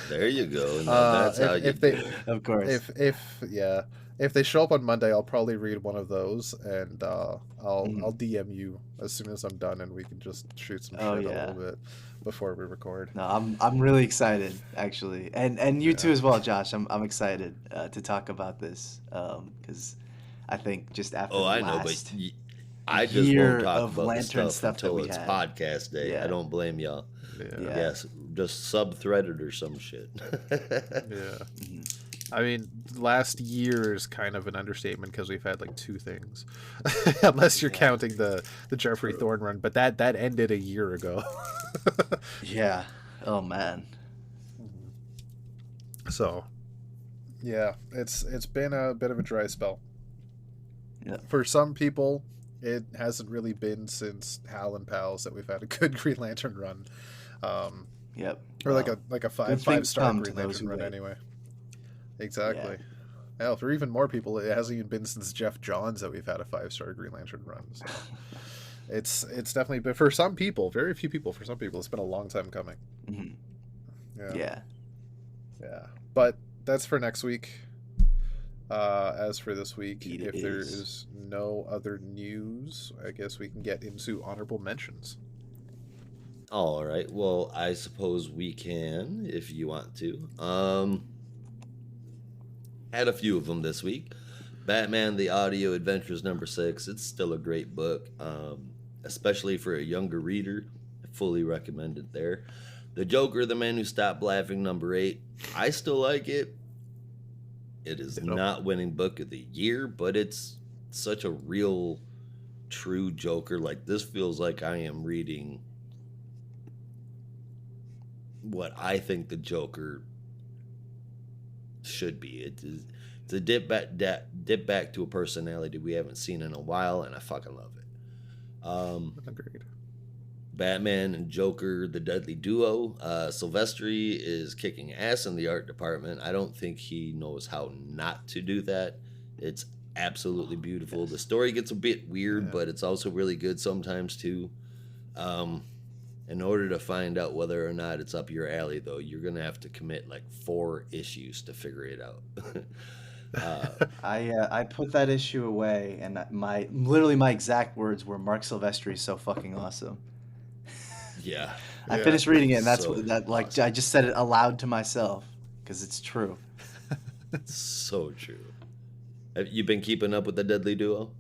[SPEAKER 3] There you go. Now that's how you
[SPEAKER 1] If they
[SPEAKER 3] do it.
[SPEAKER 2] Of course.
[SPEAKER 1] if yeah, if they show up on Monday, I'll probably read one of those, and I'll
[SPEAKER 2] Mhm.
[SPEAKER 1] DM you as soon as I'm done, and we can just shoot some
[SPEAKER 2] Oh
[SPEAKER 1] shit a little
[SPEAKER 2] yeah.
[SPEAKER 1] bit before we record.
[SPEAKER 2] No, I'm really excited actually, and you
[SPEAKER 1] Yeah,
[SPEAKER 2] too as well, Josh. I'm excited to talk about this because I think just after
[SPEAKER 3] Oh,
[SPEAKER 2] the
[SPEAKER 3] I know, but
[SPEAKER 2] last
[SPEAKER 3] I just won't
[SPEAKER 2] year
[SPEAKER 3] talk
[SPEAKER 2] of
[SPEAKER 3] about this
[SPEAKER 2] Lantern
[SPEAKER 3] stuff
[SPEAKER 2] stuff that
[SPEAKER 3] until
[SPEAKER 2] we
[SPEAKER 3] it's
[SPEAKER 2] had,
[SPEAKER 3] podcast day. I
[SPEAKER 2] yeah,
[SPEAKER 3] don't blame y'all.
[SPEAKER 1] yeah,
[SPEAKER 2] yeah,
[SPEAKER 3] Yes, just sub-thread it or some shit.
[SPEAKER 1] yeah.
[SPEAKER 2] mhm,
[SPEAKER 1] I mean, last year is kind of an understatement because we've had like two things, unless you're
[SPEAKER 2] yeah,
[SPEAKER 1] counting the Jeffrey
[SPEAKER 3] True.
[SPEAKER 1] Thorne run, but that ended a year ago.
[SPEAKER 2] yeah. Oh man,
[SPEAKER 1] So yeah, it's been a bit of a dry spell.
[SPEAKER 2] yeah,
[SPEAKER 1] For some people, it hasn't really been since Hal and Pals that we've had a good Green Lantern run, um,
[SPEAKER 2] yep.
[SPEAKER 1] or
[SPEAKER 2] Well,
[SPEAKER 1] like a
[SPEAKER 2] good
[SPEAKER 1] five
[SPEAKER 2] things
[SPEAKER 1] star
[SPEAKER 2] come to
[SPEAKER 1] Green
[SPEAKER 2] those
[SPEAKER 1] Lantern
[SPEAKER 2] who
[SPEAKER 1] run
[SPEAKER 2] wait.
[SPEAKER 1] anyway.
[SPEAKER 2] Yeah,
[SPEAKER 1] Exactly. Hell, for even more people, it hasn't even been since Jeff Johns that we've had a 5 star Green Lantern run. So it's definitely been for some people, very few people. For some people, it's been a long time coming.
[SPEAKER 2] mhm,
[SPEAKER 1] Yeah,
[SPEAKER 2] yeah.
[SPEAKER 1] yeah. But that's for next week. As for this week,
[SPEAKER 2] Indeed, it
[SPEAKER 1] if there
[SPEAKER 2] is.
[SPEAKER 1] is no other news, I guess we can get into honorable mentions.
[SPEAKER 3] All right. Well, I suppose we can if you want to. Had a few of them this week. Batman: The Audio Adventures #6. It's still a great book, especially for a younger reader. I fully recommend it there. The Joker: The Man Who Stopped Laughing #8. I still like it. It is
[SPEAKER 1] Ditto.
[SPEAKER 3] not winning book of the year, but it's such a real, true Joker. Like this feels like I am reading what I think the Joker should be. It's a dip back to a personality we haven't seen in a while, and I fucking love it.
[SPEAKER 1] Agreed.
[SPEAKER 3] Batman and Joker, the deadly duo. Silvestri is kicking ass in the art department. I don't think he knows how not to do that. It's absolutely beautiful. The
[SPEAKER 2] Yes.
[SPEAKER 3] story gets a bit weird,
[SPEAKER 1] Yeah.
[SPEAKER 3] but it's also really good sometimes too. Um, in order to find out whether or not it's up your alley, though, you're gonna have to commit like 4 issues to figure it out. uh,
[SPEAKER 2] I put that issue away, and my literally my exact words were Mark Silvestri is so fucking awesome.
[SPEAKER 3] yeah,
[SPEAKER 2] I
[SPEAKER 1] Yeah.
[SPEAKER 2] finished reading it, and that's what
[SPEAKER 3] so
[SPEAKER 2] that like I
[SPEAKER 3] awesome,
[SPEAKER 2] just said it aloud to myself because it's true.
[SPEAKER 3] so true. Have you been keeping up with the deadly duo?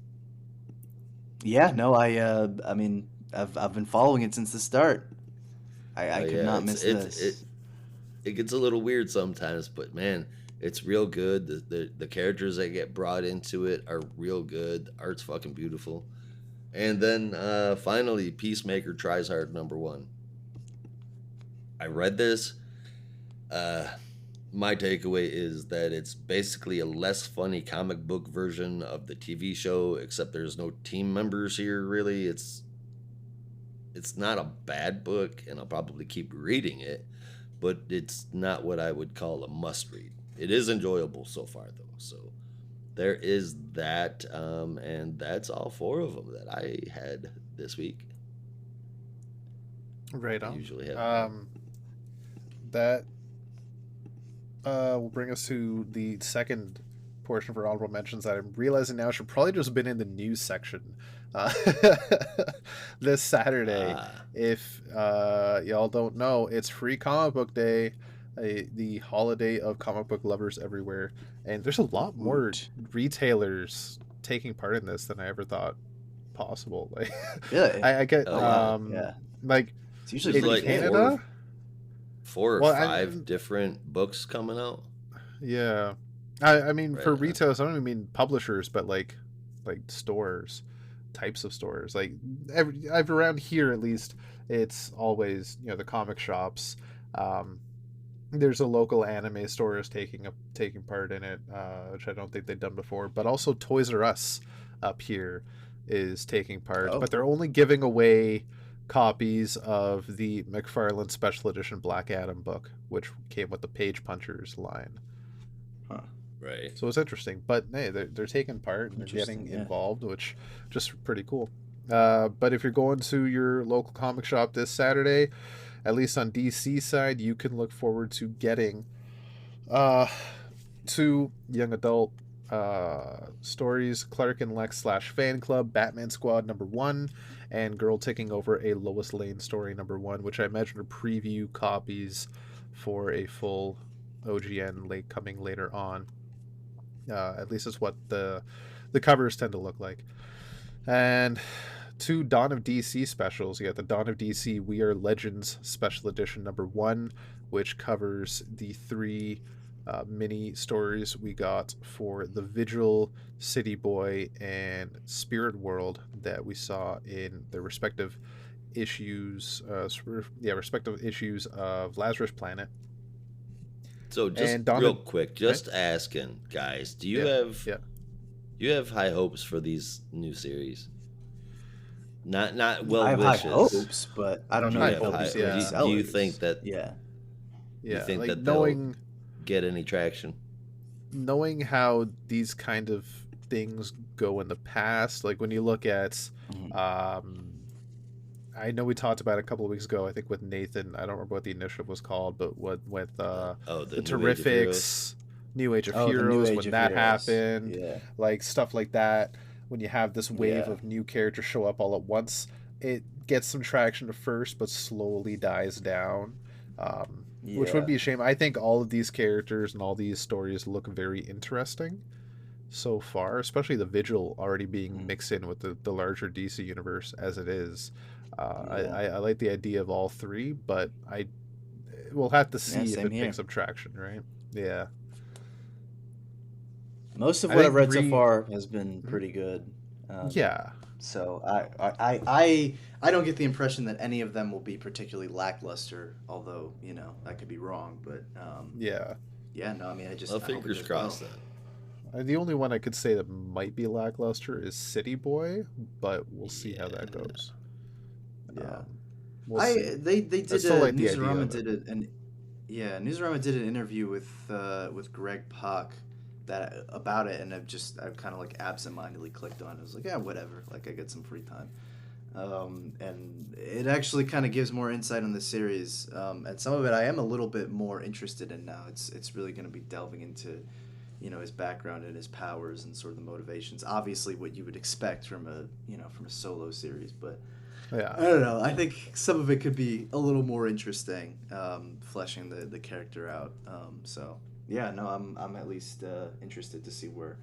[SPEAKER 2] Yeah, no, I mean I've been following it since the start. I could
[SPEAKER 3] Yeah,
[SPEAKER 2] not miss this.
[SPEAKER 3] it gets a little weird sometimes, but man, it's real good. The characters that get brought into it are real good. The art's fucking beautiful. And then finally, Peacemaker tries hard #1. I read this. Uh, my takeaway is that it's basically a less funny comic book version of the TV show, except there's no team members here. Really, it's not a bad book, and I'll probably keep reading it, but it's not what I would call a must read. It is enjoyable so far, though. So there is that, and that's all 4 of them that I had this week.
[SPEAKER 1] Right
[SPEAKER 3] I
[SPEAKER 1] on.
[SPEAKER 3] usually have more.
[SPEAKER 1] That will bring us to the second portion for honorable mentions that I'm realizing now should probably just been in the news section. Uh, this Saturday,
[SPEAKER 3] Ah,
[SPEAKER 1] if y'all don't know, it's Free Comic Book Day, the holiday of comic book lovers everywhere, and there's a
[SPEAKER 2] Woot
[SPEAKER 1] lot more
[SPEAKER 2] woot.
[SPEAKER 1] retailers taking part in this than I ever thought possible. Like,
[SPEAKER 2] Really?
[SPEAKER 1] I get
[SPEAKER 3] oh
[SPEAKER 2] Oh
[SPEAKER 3] yeah.
[SPEAKER 2] wow. Yeah.
[SPEAKER 1] like
[SPEAKER 2] It's usually
[SPEAKER 3] There's
[SPEAKER 1] in
[SPEAKER 2] pretty
[SPEAKER 3] like
[SPEAKER 2] tame.
[SPEAKER 1] Canada.
[SPEAKER 3] four or
[SPEAKER 1] Well,
[SPEAKER 3] five different books coming out.
[SPEAKER 1] yeah. I mean,
[SPEAKER 3] Right
[SPEAKER 1] for
[SPEAKER 3] on.
[SPEAKER 1] retailers, I don't even mean publishers, but like stores, types of stores. Like around here, at least, it's always the comic shops. Um, there's a local anime stores taking part in it, which I don't think they've done before. But also Toys R Us up here is taking part,
[SPEAKER 2] Oh.
[SPEAKER 1] but they're only giving away copies of the McFarlane Special Edition Black Adam book, which came with the Page Punchers line.
[SPEAKER 2] Huh.
[SPEAKER 3] Right.
[SPEAKER 1] So it's interesting, but hey, they're taking part and they're getting
[SPEAKER 2] Interesting. Yeah.
[SPEAKER 1] involved, which just pretty cool. But if you're going to your local comic shop this Saturday, at least on DC side, you can look forward to getting uh, two young adult stories: Clark and Lex slash Fan Club, Batman Squad #1, and Girl Taking Over a Lois Lane story #1, which I imagine are preview copies for a full OGN coming later on. At least it's what the covers tend to look like. And two Dawn of DC specials. You got the Dawn of DC We Are Legends Special Edition #1, which covers the 3 mini stories we got for the Vigil, City Boy, and Spirit World that we saw in their respective issues. Respective issues of Lazarus Planet.
[SPEAKER 3] So just
[SPEAKER 1] And Dawn
[SPEAKER 3] real
[SPEAKER 1] of
[SPEAKER 3] quick,
[SPEAKER 1] right?
[SPEAKER 3] just asking, guys,
[SPEAKER 1] Yeah, yeah.
[SPEAKER 3] do you have high hopes for these new series? Not well
[SPEAKER 2] I have high
[SPEAKER 3] wishes.
[SPEAKER 2] hopes, but I don't
[SPEAKER 3] Do
[SPEAKER 2] know
[SPEAKER 3] you
[SPEAKER 1] High
[SPEAKER 2] that
[SPEAKER 3] have
[SPEAKER 2] they'll be
[SPEAKER 3] high?
[SPEAKER 1] hopes,
[SPEAKER 2] great
[SPEAKER 1] yeah.
[SPEAKER 3] Do you think
[SPEAKER 2] sellers.
[SPEAKER 3] that
[SPEAKER 2] Yeah.
[SPEAKER 3] you
[SPEAKER 1] Yeah,
[SPEAKER 3] think
[SPEAKER 1] like
[SPEAKER 3] that they'll get any traction?
[SPEAKER 1] knowing how these kind of things go in the past, like when you look at
[SPEAKER 2] Mhm.
[SPEAKER 1] um I know we talked about it a couple of weeks ago, I think with Nathan, I don't remember what the initiative was called, but what with
[SPEAKER 3] The
[SPEAKER 1] the
[SPEAKER 3] New Age of Heroes.
[SPEAKER 1] Terrifics, New Age of
[SPEAKER 2] Oh, the New
[SPEAKER 1] Heroes,
[SPEAKER 2] Age
[SPEAKER 1] when
[SPEAKER 2] of
[SPEAKER 1] that
[SPEAKER 2] Heroes.
[SPEAKER 1] happened,
[SPEAKER 2] Yeah.
[SPEAKER 1] like stuff like that, when you have this wave
[SPEAKER 2] Yeah.
[SPEAKER 1] of new characters show up all at once, it gets some traction at first, but slowly dies down. Which would
[SPEAKER 2] Yeah.
[SPEAKER 1] be a shame. I think all of these characters and all these stories look very interesting so far, especially the Vigil already being
[SPEAKER 2] Mhm.
[SPEAKER 1] mixed in with the larger DC universe as it is.
[SPEAKER 2] Yeah.
[SPEAKER 1] I like the idea of all 3, but we'll have to
[SPEAKER 2] Yeah,
[SPEAKER 1] see if
[SPEAKER 2] same
[SPEAKER 1] it
[SPEAKER 2] here.
[SPEAKER 1] picks up traction, right? Yeah,
[SPEAKER 2] Most of
[SPEAKER 1] I
[SPEAKER 2] what I've
[SPEAKER 1] think
[SPEAKER 2] read so far has been
[SPEAKER 1] Mhm.
[SPEAKER 2] pretty good. Um,
[SPEAKER 1] Yeah,
[SPEAKER 2] so I don't get the impression that any of them will be particularly lackluster, although, I could be wrong, but
[SPEAKER 1] yeah.
[SPEAKER 2] yeah, no, I mean,
[SPEAKER 3] Well,
[SPEAKER 2] I hope it
[SPEAKER 3] fingers
[SPEAKER 2] does well.
[SPEAKER 3] crossed then.
[SPEAKER 1] The only one I could say that might be lackluster is City Boy, but we'll see how that
[SPEAKER 3] Yeah.
[SPEAKER 1] goes.
[SPEAKER 2] Yeah.
[SPEAKER 1] We'll see.
[SPEAKER 2] They
[SPEAKER 1] I
[SPEAKER 2] did
[SPEAKER 1] still
[SPEAKER 2] a
[SPEAKER 1] like the idea
[SPEAKER 2] Newsarama
[SPEAKER 1] of it.
[SPEAKER 2] did it and yeah, Newsarama did an interview with Greg Pak that about it, and I've kind of like absentmindedly clicked on it. I was like, yeah, whatever. Like I get some free time. And it actually kind of gives more insight on the series, and some of it I am a little bit more interested in now. It's really going to be delving into, his background and his powers and sort of the motivations. Obviously, what you would expect from a solo series, but
[SPEAKER 1] Yeah.
[SPEAKER 2] I don't know. I think some of it could be a little more interesting, fleshing the character out. So yeah, no, I'm at least interested to see where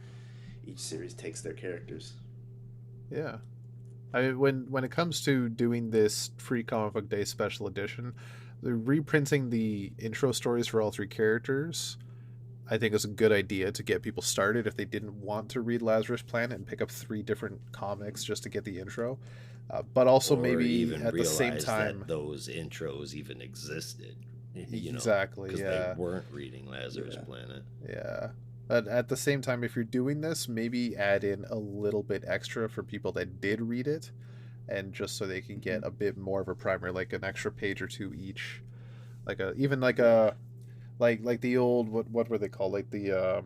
[SPEAKER 2] each series takes their characters.
[SPEAKER 1] Yeah. I mean, when it comes to doing this free comic book day special edition, the reprinting the intro stories for all 3 characters, I think is a good idea to get people started if they didn't want to read Lazarus Planet and pick up 3 different comics just to get the intro. But also
[SPEAKER 3] Or
[SPEAKER 1] maybe
[SPEAKER 3] even
[SPEAKER 1] at the same
[SPEAKER 3] realize
[SPEAKER 1] time,
[SPEAKER 3] that those intros even existed,
[SPEAKER 1] exactly,
[SPEAKER 3] because they
[SPEAKER 1] yeah,
[SPEAKER 3] weren't reading Lazarus
[SPEAKER 2] Yeah.
[SPEAKER 3] Planet.
[SPEAKER 1] yeah. But at the same time, if you're doing this, maybe add in a little bit extra for people that did read it, and just so they can
[SPEAKER 2] Mhm.
[SPEAKER 1] get a bit more of a primer, like an extra page or 2 each, like a even
[SPEAKER 2] Yeah.
[SPEAKER 1] like the old what were they called? Like the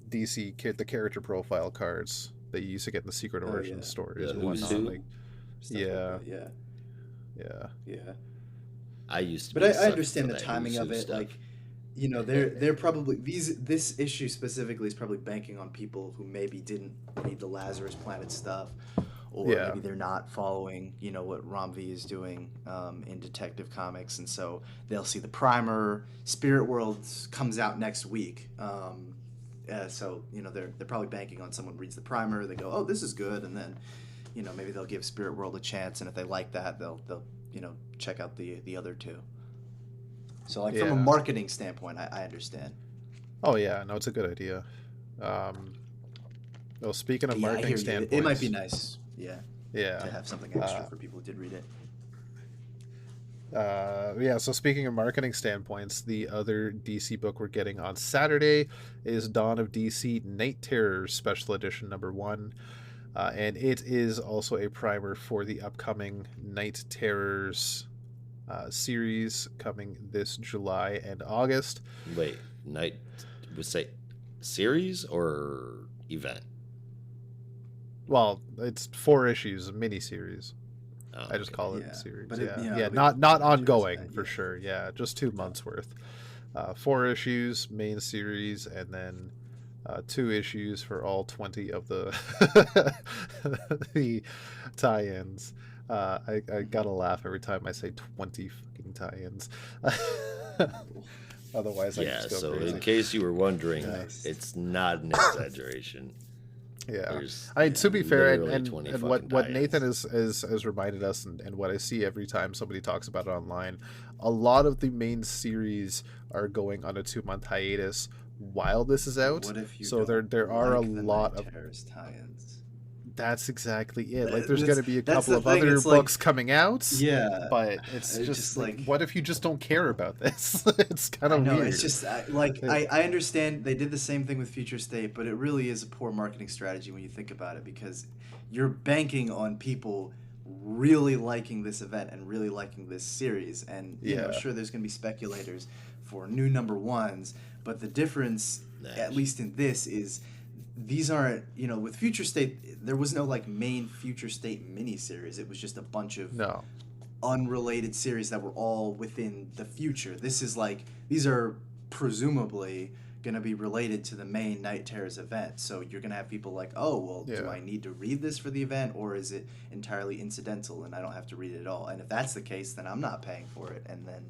[SPEAKER 1] the character profile cards that you used to get in the Secret
[SPEAKER 2] Oh
[SPEAKER 1] Origin
[SPEAKER 2] yeah,
[SPEAKER 1] stories
[SPEAKER 3] The
[SPEAKER 1] and
[SPEAKER 3] Who's
[SPEAKER 1] whatnot.
[SPEAKER 3] Who.
[SPEAKER 1] Like,
[SPEAKER 2] stuff like
[SPEAKER 1] yeah,
[SPEAKER 2] that. Yeah,
[SPEAKER 1] yeah,
[SPEAKER 2] yeah.
[SPEAKER 3] I used to
[SPEAKER 2] But
[SPEAKER 3] be a
[SPEAKER 2] I
[SPEAKER 3] sucker for
[SPEAKER 2] understand the
[SPEAKER 3] that Who's
[SPEAKER 2] timing of
[SPEAKER 3] Who
[SPEAKER 2] it.
[SPEAKER 3] stuff.
[SPEAKER 2] Like, they're probably this issue specifically is probably banking on people who maybe didn't read the Lazarus Planet stuff, or
[SPEAKER 1] yeah,
[SPEAKER 2] maybe they're not following what Ramvi is doing in Detective Comics, and so they'll see the primer. Spirit World comes out next week. So they're probably banking on someone reads the primer, they go, oh, this is good, and then maybe they'll give Spirit World a chance, and if they like that, they'll check out the other two. So like from a
[SPEAKER 1] yeah.
[SPEAKER 2] marketing standpoint, I understand.
[SPEAKER 1] Oh yeah, no, it's a good idea. Um, well, speaking of
[SPEAKER 2] But yeah, I
[SPEAKER 1] marketing
[SPEAKER 2] hear you. It might be
[SPEAKER 1] standpoints,
[SPEAKER 2] nice, yeah,
[SPEAKER 1] yeah.
[SPEAKER 2] to have something extra
[SPEAKER 1] Uh,
[SPEAKER 2] for people who did read it.
[SPEAKER 1] yeah, so speaking of marketing standpoints, the other DC book we're getting on Saturday is Dawn of DC Night Terrors Special Edition #1. And it is also a primer for the upcoming Night Terrors series coming this July and August.
[SPEAKER 3] Wait, night was say series or event?
[SPEAKER 1] Well, it's 4 issues, a mini series.
[SPEAKER 3] Oh,
[SPEAKER 1] I just
[SPEAKER 3] okay.
[SPEAKER 1] call it
[SPEAKER 2] Yeah,
[SPEAKER 1] series.
[SPEAKER 2] but
[SPEAKER 1] Yeah, yeah,
[SPEAKER 2] it'll be
[SPEAKER 1] not
[SPEAKER 2] Night Terror's
[SPEAKER 1] ongoing
[SPEAKER 2] event.
[SPEAKER 1] for
[SPEAKER 2] Yeah,
[SPEAKER 1] sure. Yeah, just 2 months worth. 4 issues, main series, and then 2 issues for all 20 of the the tie-ins. I gotta laugh every time I say 20 fucking tie-ins. Otherwise, I
[SPEAKER 3] Yeah,
[SPEAKER 1] just go
[SPEAKER 3] so
[SPEAKER 1] crazy.
[SPEAKER 3] in case you were wondering,
[SPEAKER 2] Nice.
[SPEAKER 3] it's not an exaggeration.
[SPEAKER 1] Yeah,
[SPEAKER 3] There's
[SPEAKER 1] I mean, to be fair,
[SPEAKER 3] literally 20
[SPEAKER 1] and
[SPEAKER 3] fucking
[SPEAKER 1] what Nathan
[SPEAKER 3] tie-ins.
[SPEAKER 1] has reminded us, and what I see every time somebody talks about it online, a lot of the main series are going on a 2 month hiatus while this is
[SPEAKER 2] But
[SPEAKER 1] out.
[SPEAKER 2] what if you
[SPEAKER 1] So
[SPEAKER 2] don't
[SPEAKER 1] there are a
[SPEAKER 2] like the
[SPEAKER 1] lot
[SPEAKER 2] Night
[SPEAKER 1] of.
[SPEAKER 2] Terror's tie-ins?
[SPEAKER 1] That's exactly it. Like, there's going
[SPEAKER 2] That's
[SPEAKER 1] to be a
[SPEAKER 2] that's
[SPEAKER 1] couple
[SPEAKER 2] the
[SPEAKER 1] of
[SPEAKER 2] thing.
[SPEAKER 1] other
[SPEAKER 2] It's like,
[SPEAKER 1] books coming out,
[SPEAKER 2] yeah,
[SPEAKER 1] but it's
[SPEAKER 2] it's
[SPEAKER 1] just
[SPEAKER 2] just
[SPEAKER 1] like,
[SPEAKER 2] like
[SPEAKER 1] what if you just don't care about this? It's kind
[SPEAKER 2] I
[SPEAKER 1] of
[SPEAKER 2] know it's
[SPEAKER 1] weird.
[SPEAKER 2] just
[SPEAKER 1] It-
[SPEAKER 2] I understand they did the same thing with Future State, but it really is a poor marketing strategy when you think about it because you're banking on people really liking this event and really liking this series, and
[SPEAKER 1] yeah,
[SPEAKER 2] sure there's going to be speculators for new number ones, but the difference, at
[SPEAKER 3] Nash.
[SPEAKER 2] least in this, is these aren't with Future State there was no like main Future State miniseries. It was just a bunch of
[SPEAKER 1] no,
[SPEAKER 2] unrelated series that were all within the future. This is like these are presumably going to be related to the main Night Terrors event. So you're going to have people like, oh, well, do
[SPEAKER 1] yeah,
[SPEAKER 2] I need to read this for the event or is it entirely incidental and I don't have to read it at all? And if that's the case, then I'm not paying for it. And then,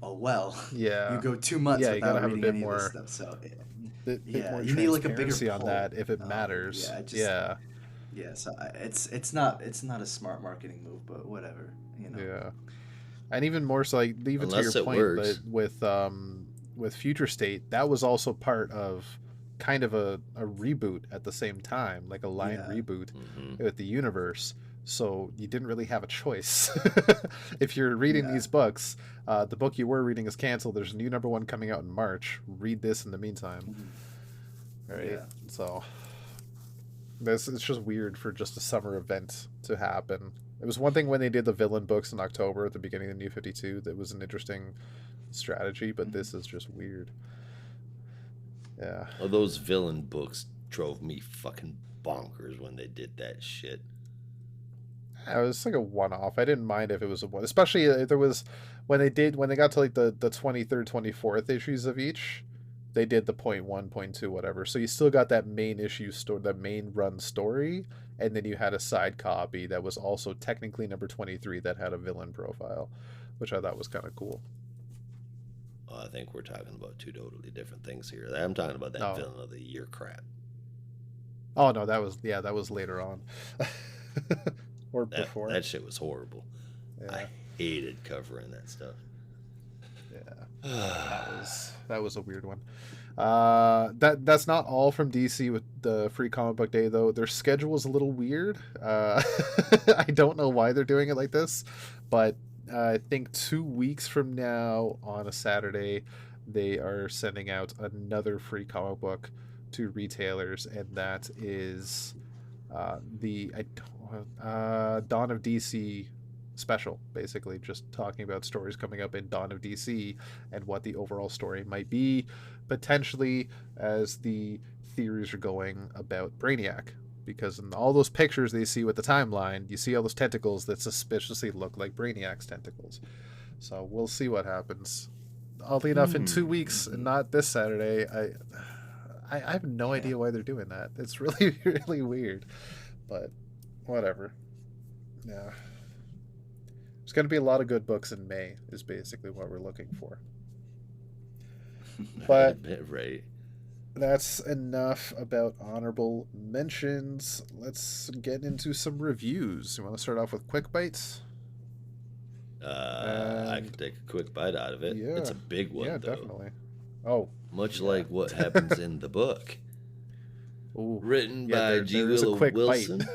[SPEAKER 2] oh, well, you
[SPEAKER 1] yeah,
[SPEAKER 2] go 2 months
[SPEAKER 1] yeah. You got to
[SPEAKER 2] without
[SPEAKER 1] have a
[SPEAKER 2] reading
[SPEAKER 1] bit
[SPEAKER 2] any of this
[SPEAKER 1] more.
[SPEAKER 2] stuff. So,
[SPEAKER 1] Bit
[SPEAKER 2] yeah,
[SPEAKER 1] more
[SPEAKER 2] you need like a bigger
[SPEAKER 1] transparency on
[SPEAKER 2] pull.
[SPEAKER 1] that if it matters.
[SPEAKER 2] Yeah, just
[SPEAKER 1] Yeah,
[SPEAKER 2] yeah. So it's not a smart marketing move, but whatever.
[SPEAKER 1] yeah, and even more so, like even to your
[SPEAKER 3] Unless it
[SPEAKER 1] point,
[SPEAKER 3] works.
[SPEAKER 1] with Future State, that was also part of kind of a reboot at the same time, like a line
[SPEAKER 2] Yeah.
[SPEAKER 1] reboot
[SPEAKER 3] Hmm.
[SPEAKER 1] with the universe. So you didn't really have a choice. If you're reading
[SPEAKER 2] Yeah.
[SPEAKER 1] these books, the book you were reading is canceled. There's a new #1 coming out in March. Read this in the meantime,
[SPEAKER 2] Mhm.
[SPEAKER 1] right?
[SPEAKER 2] Yeah.
[SPEAKER 1] So this it's just weird for just a summer event to happen. It was one thing when they did the villain books in October at the beginning of the New 52. That was an interesting strategy, but
[SPEAKER 2] Mhm.
[SPEAKER 1] this is just weird. Yeah.
[SPEAKER 3] Oh, those villain books drove me fucking bonkers when they did that shit.
[SPEAKER 1] It was like a one-off. I didn't mind if it was a one, especially if there was when they got to like the 23rd, 24th issues of each, they did the point one, point two, whatever. So you still got that main issue story, that main run story, and then you had a side copy that was also technically number 23 that had a villain profile, which I thought was kind of cool.
[SPEAKER 3] Oh, I think we're talking about two totally different things here. I'm talking about that
[SPEAKER 1] No.
[SPEAKER 3] villain of the year crap.
[SPEAKER 1] Oh no, that was later on. Or
[SPEAKER 3] That
[SPEAKER 1] before.
[SPEAKER 3] that shit was horrible.
[SPEAKER 1] Yeah.
[SPEAKER 3] I hated covering that stuff.
[SPEAKER 1] Yeah. That was a weird one. That's not all from DC with the Free Comic Book Day though. Their schedule is a little weird. I don't know why they're doing it like this, but I think 2 weeks from now on a Saturday, they are sending out another free comic book to retailers, and that is the Dawn of DC special, basically, just talking about stories coming up in Dawn of DC and what the overall story might be, potentially, as the theories are going about Brainiac. Because in all those pictures they see with the timeline, you see all those tentacles that suspiciously look like Brainiac's tentacles. So we'll see what happens. Oddly enough, in 2 weeks,
[SPEAKER 2] Mm-hmm.
[SPEAKER 1] not this Saturday, I have no
[SPEAKER 2] Yeah.
[SPEAKER 1] idea why they're doing that. It's really really weird, but whatever. Yeah, there's going to be a lot of good books in May. Is basically what we're looking for. But
[SPEAKER 3] Right.
[SPEAKER 1] that's enough about honorable mentions. Let's get into some reviews. You want to start off with quick bites?
[SPEAKER 3] I
[SPEAKER 1] And
[SPEAKER 3] could take a quick bite out of it. It's
[SPEAKER 1] yeah,
[SPEAKER 3] a big
[SPEAKER 1] yeah,
[SPEAKER 3] one, though.
[SPEAKER 1] definitely. Oh,
[SPEAKER 3] Much
[SPEAKER 1] yeah.
[SPEAKER 3] like what happens in the book.
[SPEAKER 1] Ooh,
[SPEAKER 3] Written
[SPEAKER 1] yeah.
[SPEAKER 3] by G.
[SPEAKER 1] There is a
[SPEAKER 3] Willow
[SPEAKER 1] quick bite.
[SPEAKER 3] Wilson.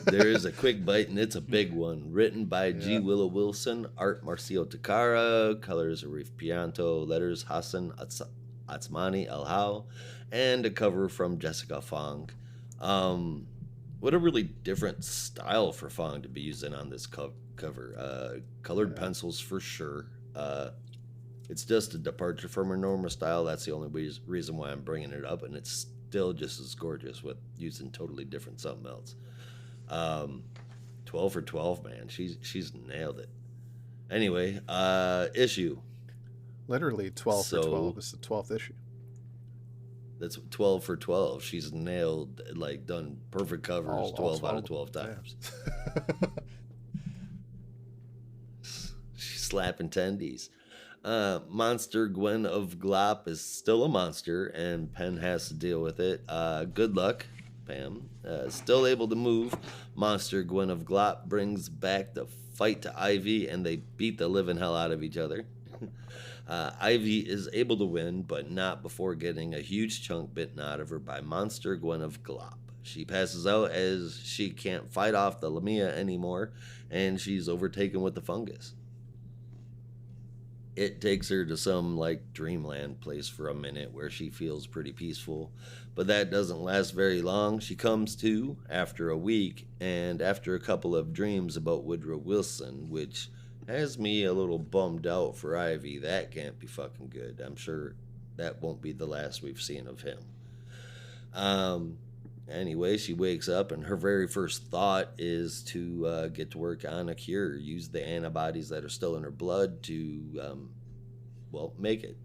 [SPEAKER 3] There is a quick bite, and it's a big one. Written by G.
[SPEAKER 1] Yeah.
[SPEAKER 3] Willow Wilson, art Marcio Takara, colors Arif Pianto, letters Hassan Atzmani El Hao, and a cover from Jessica Fong. What a really different style for Fong to be using on this cover. Colored
[SPEAKER 1] Yeah.
[SPEAKER 3] pencils for sure. It's just a departure from her normal style. That's the only reason why I'm bringing it up, and it's still just as gorgeous with using totally different something else. 12 for 12, man. She's nailed it. Anyway, issue.
[SPEAKER 1] Literally 12 for 12.
[SPEAKER 3] So
[SPEAKER 1] This is the 12th issue.
[SPEAKER 3] that's 12 for 12. She's nailed, like, done perfect covers
[SPEAKER 1] All
[SPEAKER 3] 12 out
[SPEAKER 1] 12
[SPEAKER 3] of
[SPEAKER 1] of
[SPEAKER 3] 12
[SPEAKER 1] them.
[SPEAKER 3] times. She's slapping tendies. Monster Gwen of Glop is still a monster, and Penn has to deal with it. Good luck, Pam. Still able to move. Monster Gwen of Glop brings back the fight to Ivy, and they beat the living hell out of each other. Ivy is able to win, but not before getting a huge chunk bitten out of her by Monster Gwen of Glop. She passes out as she can't fight off the Lamia anymore, and she's overtaken with the fungus. It takes her to some like dreamland place for a minute where she feels pretty peaceful, but that doesn't last very long. She comes to after a week and after a couple of dreams about Woodrow Wilson, which has me a little bummed out for Ivy. That can't be fucking good. I'm sure that won't be the last we've seen of him. Anyway, she wakes up and her very first thought is to get to work on a cure, use the antibodies that are still in her blood to, make it.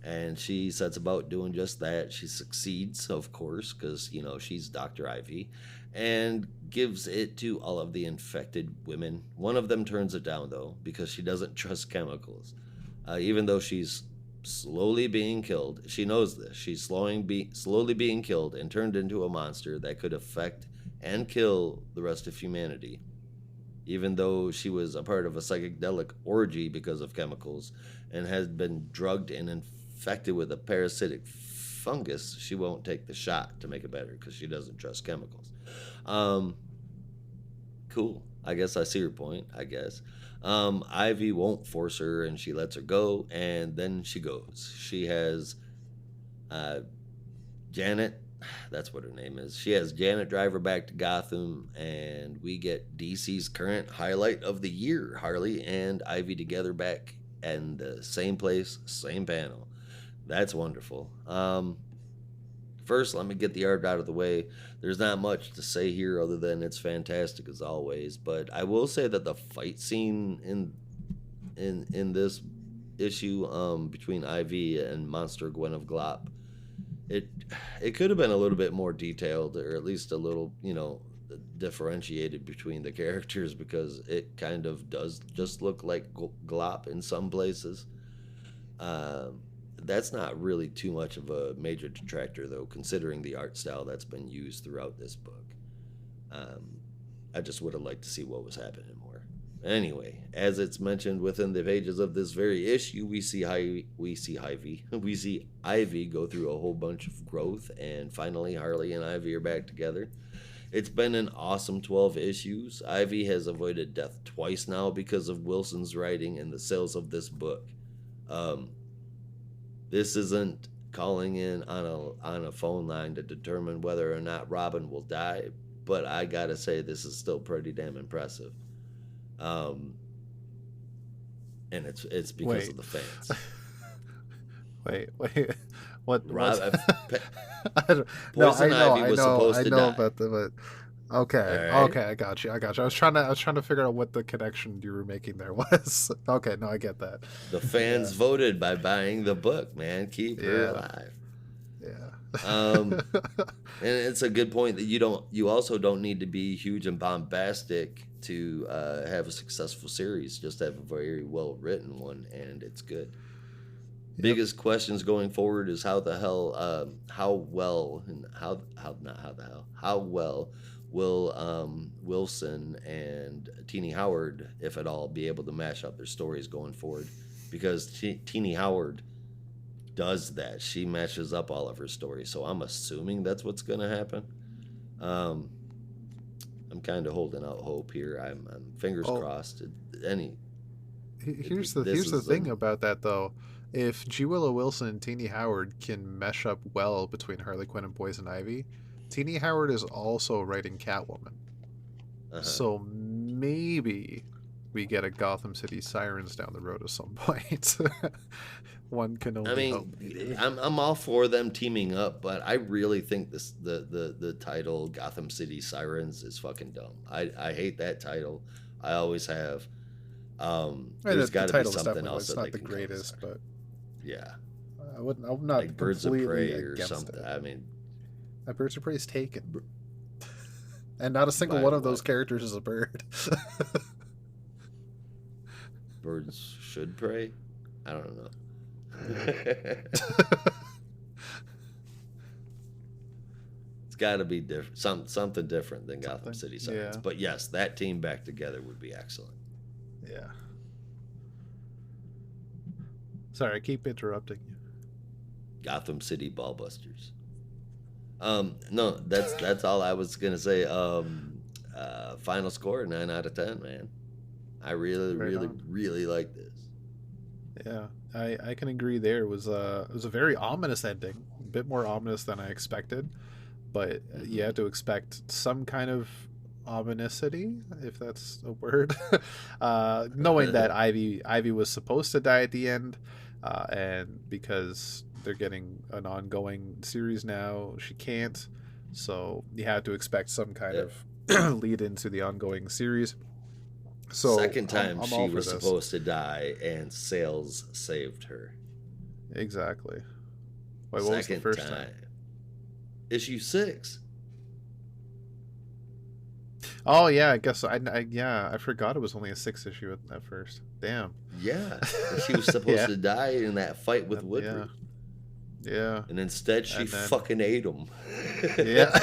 [SPEAKER 3] And she sets about doing just that. She succeeds, of course, because, she's Dr. Ivy, and gives it to all of the infected women. One of them turns it down, though, because she doesn't trust chemicals. Even though she's slowly being killed. She knows this. She's slowly being killed and turned into a monster that could affect and kill the rest of humanity. Even though she was a part of a psychedelic orgy because of chemicals and has been drugged and infected with a parasitic fungus, she won't take the shot to make it better because she doesn't trust chemicals. Cool. I guess I see your point, I guess. Ivy won't force her and she lets her go, and then she goes. She has Janet, that's what her name is. She has Janet drive her back to Gotham, and we get DC's current highlight of the year, Harley and Ivy together back in the same place, same panel. That's wonderful. First, let me get the art out of the way. There's not much to say here other than it's fantastic as always, but I will say that the fight scene in this issue between Ivy and Monster Gwen of Glop, it could have been a little bit more detailed, or at least a little, differentiated between the characters, because it kind of does just look like Glop in some places. That's not really too much of a major detractor, though, considering the art style that's been used throughout this book. I just would have liked to see what was happening more. Anyway, as it's mentioned within the pages of this very issue, we see Ivy go through a whole bunch of growth, and finally Harley and Ivy are back together. It's been an awesome 12 issues. Ivy has avoided death twice now because of Wilson's writing and the sales of this book. This isn't calling in on a phone line to determine whether or not Robin will die, but I gotta say this is still pretty damn impressive. um, and it's because
[SPEAKER 1] Wait.
[SPEAKER 3] of the fans.
[SPEAKER 1] Wait. What was?
[SPEAKER 3] Rob,
[SPEAKER 1] No,
[SPEAKER 3] Poison Ivy was supposed
[SPEAKER 1] I
[SPEAKER 3] to
[SPEAKER 1] know
[SPEAKER 3] die.
[SPEAKER 1] about the. But
[SPEAKER 3] All
[SPEAKER 1] okay,
[SPEAKER 3] right.
[SPEAKER 1] okay, I got you. I was trying to figure out what the connection you were making there was. Okay, no, I get that.
[SPEAKER 3] The fans
[SPEAKER 1] Yeah,
[SPEAKER 3] voted by buying the book, man. Keep her
[SPEAKER 1] yeah,
[SPEAKER 3] alive.
[SPEAKER 1] yeah.
[SPEAKER 3] Um, and it's a good point that you also don't need to be huge and bombastic to have a successful series. Just have a very well written one, and it's good.
[SPEAKER 1] Yep.
[SPEAKER 3] Biggest questions going forward is how the hell, how well, and how not how the hell, how well will Wilson and Teenie Howard, if at all, be able to mash up their stories going forward? Because Teenie Howard does that. She matches up all of her stories, so I'm assuming that's what's going to happen. Um, I'm kind of holding out hope here. I'm fingers
[SPEAKER 1] Oh,
[SPEAKER 3] crossed. Any this
[SPEAKER 1] here's the
[SPEAKER 3] is
[SPEAKER 1] thing about that though. If G. Willow Wilson and Teenie Howard can mesh up well between Harley Quinn and Poison Ivy, Teenie Howard is also writing Catwoman.
[SPEAKER 3] uh-huh.
[SPEAKER 1] So maybe we get a Gotham City Sirens down the road at some point. One can
[SPEAKER 3] I
[SPEAKER 1] only hope.
[SPEAKER 3] mean, I'm all for them teaming up, but I really think this the title Gotham City Sirens is fucking dumb. I hate that title. I always have.
[SPEAKER 1] I mean,
[SPEAKER 3] There's
[SPEAKER 1] the
[SPEAKER 3] got to be
[SPEAKER 1] title is
[SPEAKER 3] something
[SPEAKER 1] definitely
[SPEAKER 3] else
[SPEAKER 1] it's
[SPEAKER 3] that they
[SPEAKER 1] not the
[SPEAKER 3] can call the
[SPEAKER 1] greatest,
[SPEAKER 3] Sirens.
[SPEAKER 1] but
[SPEAKER 3] Yeah,
[SPEAKER 1] I'm not
[SPEAKER 3] like Birds of
[SPEAKER 1] completely
[SPEAKER 3] Prey or
[SPEAKER 1] against
[SPEAKER 3] something.
[SPEAKER 1] it.
[SPEAKER 3] I mean,
[SPEAKER 1] Birds of Prey is taken, and not a single
[SPEAKER 3] by
[SPEAKER 1] one of those
[SPEAKER 3] what?
[SPEAKER 1] characters is a bird.
[SPEAKER 3] Birds should pray? I don't know. It's got to be different, something different than Gotham
[SPEAKER 1] Something,
[SPEAKER 3] City Sirens.
[SPEAKER 1] yeah,
[SPEAKER 3] But yes, that team back together would be excellent.
[SPEAKER 1] yeah. Sorry, I keep interrupting you.
[SPEAKER 3] Gotham City Ballbusters. No, that's all I was gonna say. Final score 9 out of 10, man. I really,
[SPEAKER 1] Right
[SPEAKER 3] really,
[SPEAKER 1] on.
[SPEAKER 3] really like this.
[SPEAKER 1] Yeah, I can agree. There it was a very ominous ending, a bit more ominous than I expected. But you
[SPEAKER 3] Hmm.
[SPEAKER 1] had to expect some kind of ominousity, if that's a word. Knowing that Ivy was supposed to die at the end, and because they're getting an ongoing series now, she can't. So you had to expect some kind
[SPEAKER 3] Yeah.
[SPEAKER 1] of lead into the ongoing series. So
[SPEAKER 3] Second time
[SPEAKER 1] I'm
[SPEAKER 3] she
[SPEAKER 1] all for
[SPEAKER 3] was
[SPEAKER 1] this.
[SPEAKER 3] supposed to die, and Sales saved her.
[SPEAKER 1] Exactly. Wait, what was the
[SPEAKER 3] Second
[SPEAKER 1] first time?
[SPEAKER 3] time, issue 6.
[SPEAKER 1] Oh yeah, I guess yeah, I forgot it was only a 6 issue at first. Damn.
[SPEAKER 3] Yeah, and she was supposed
[SPEAKER 1] Yeah.
[SPEAKER 3] to die in that fight with
[SPEAKER 1] Yeah.
[SPEAKER 3] Woodruff,
[SPEAKER 1] Yeah.
[SPEAKER 3] and instead she
[SPEAKER 1] And then
[SPEAKER 3] fucking ate him.
[SPEAKER 1] yeah.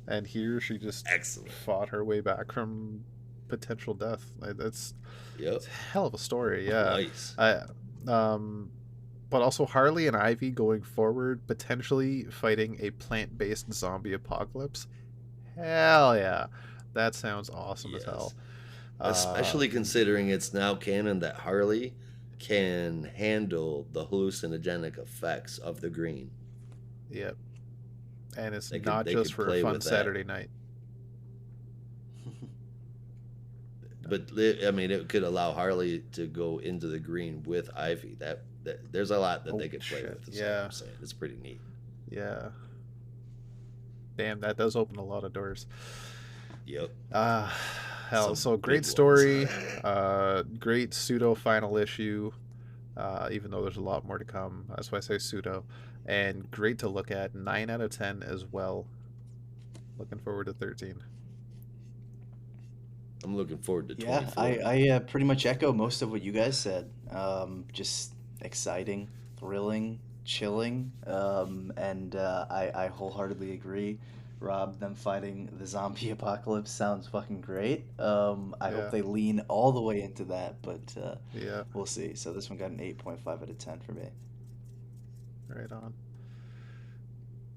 [SPEAKER 1] And here she just
[SPEAKER 3] Excellent.
[SPEAKER 1] fought her way back from potential death. That's
[SPEAKER 3] Yep.
[SPEAKER 1] it's a hell of a story. Yeah.
[SPEAKER 3] Twice.
[SPEAKER 1] I but also Harley and Ivy going forward, potentially fighting a plant-based zombie apocalypse. Hell yeah. That sounds awesome as hell.
[SPEAKER 3] Yes. Especially considering it's now canon that Harley can handle the hallucinogenic effects of the green.
[SPEAKER 1] Yep. And it's
[SPEAKER 3] They could
[SPEAKER 1] not
[SPEAKER 3] they
[SPEAKER 1] just
[SPEAKER 3] could
[SPEAKER 1] for a
[SPEAKER 3] play
[SPEAKER 1] fun
[SPEAKER 3] with that.
[SPEAKER 1] Saturday night.
[SPEAKER 3] But I mean, it could allow Harley to go into the green with Ivy. That there's a lot that
[SPEAKER 1] Oh
[SPEAKER 3] they could play
[SPEAKER 1] shit.
[SPEAKER 3] with. Is all
[SPEAKER 1] Yeah.
[SPEAKER 3] I'm saying. It's pretty neat.
[SPEAKER 1] Yeah. Damn, that does open a lot of doors.
[SPEAKER 3] Yep.
[SPEAKER 1] Hell,
[SPEAKER 3] Some
[SPEAKER 1] so great
[SPEAKER 3] big
[SPEAKER 1] story,
[SPEAKER 3] ones.
[SPEAKER 1] great pseudo final issue, even though there's a lot more to come. That's why I say pseudo. And great to look at. 9 out of 10 as well. Looking forward to 13.
[SPEAKER 3] I'm looking forward to
[SPEAKER 2] Yeah,
[SPEAKER 3] 24.
[SPEAKER 2] I pretty much echo most of what you guys said. Just exciting, thrilling, chilling, and I wholeheartedly agree. Rob, them fighting the zombie apocalypse sounds fucking great. I hope
[SPEAKER 1] Yeah.
[SPEAKER 2] they lean all the way into that, but
[SPEAKER 1] Yeah.
[SPEAKER 2] we'll see. So this one got an 8.5 out of 10 for me.
[SPEAKER 1] Right on.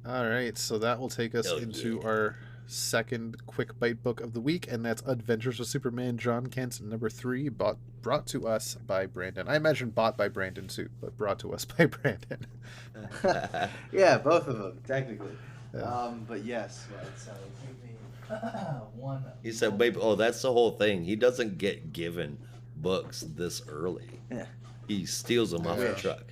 [SPEAKER 1] All right, so that will take us
[SPEAKER 3] Hell
[SPEAKER 1] into
[SPEAKER 3] yeah.
[SPEAKER 1] our second quick bite book of the week, and that's Adventures of Superman Jon Kent number 3, brought to us by Brandon. I imagine bought by Brandon too, but brought to us by Brandon.
[SPEAKER 2] Yeah, both of them technically.
[SPEAKER 1] Yeah.
[SPEAKER 2] But yes, right. So give me One.
[SPEAKER 3] He said, "Baby, oh, that's the whole thing. He doesn't get given books this early.
[SPEAKER 2] Yeah.
[SPEAKER 3] He steals them off the
[SPEAKER 1] Yeah.
[SPEAKER 3] truck."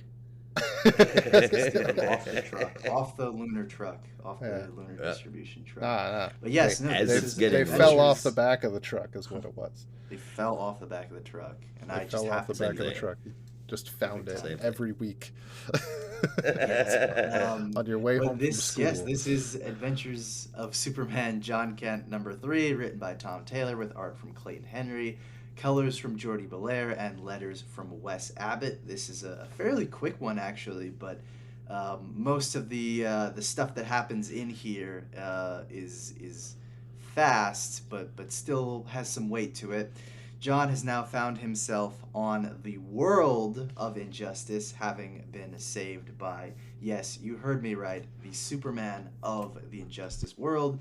[SPEAKER 2] Steal them off the truck, off the lunar truck, off
[SPEAKER 1] Yeah.
[SPEAKER 2] the lunar
[SPEAKER 3] Yeah.
[SPEAKER 2] distribution truck.
[SPEAKER 1] Nah.
[SPEAKER 2] But yes,
[SPEAKER 1] They,
[SPEAKER 2] no,
[SPEAKER 3] As
[SPEAKER 2] this
[SPEAKER 3] it's
[SPEAKER 2] is
[SPEAKER 3] getting
[SPEAKER 1] they
[SPEAKER 3] low.
[SPEAKER 1] fell off the
[SPEAKER 2] adventures.
[SPEAKER 1] back of the truck, is what it was.
[SPEAKER 2] They fell off the back of the truck, and
[SPEAKER 1] They
[SPEAKER 2] I just
[SPEAKER 1] fell off
[SPEAKER 2] happened
[SPEAKER 1] the back
[SPEAKER 2] to
[SPEAKER 1] of the
[SPEAKER 3] thing.
[SPEAKER 1] truck. You just found it
[SPEAKER 3] Same thing.
[SPEAKER 1] every week.
[SPEAKER 2] Yes.
[SPEAKER 1] On your way
[SPEAKER 2] But
[SPEAKER 1] home
[SPEAKER 2] this,
[SPEAKER 1] from
[SPEAKER 2] yes,
[SPEAKER 1] school.
[SPEAKER 2] this is Adventures of Superman Jon Kent #3, written by Tom Taylor with art from Clayton Henry, colors from Jordi Belair, and letters from Wes Abbott. This is a fairly quick one, actually, but most of the stuff that happens in here is fast, but still has some weight to it. John has now found himself on the world of injustice, having been saved by, yes, you heard me right, the Superman of the injustice world.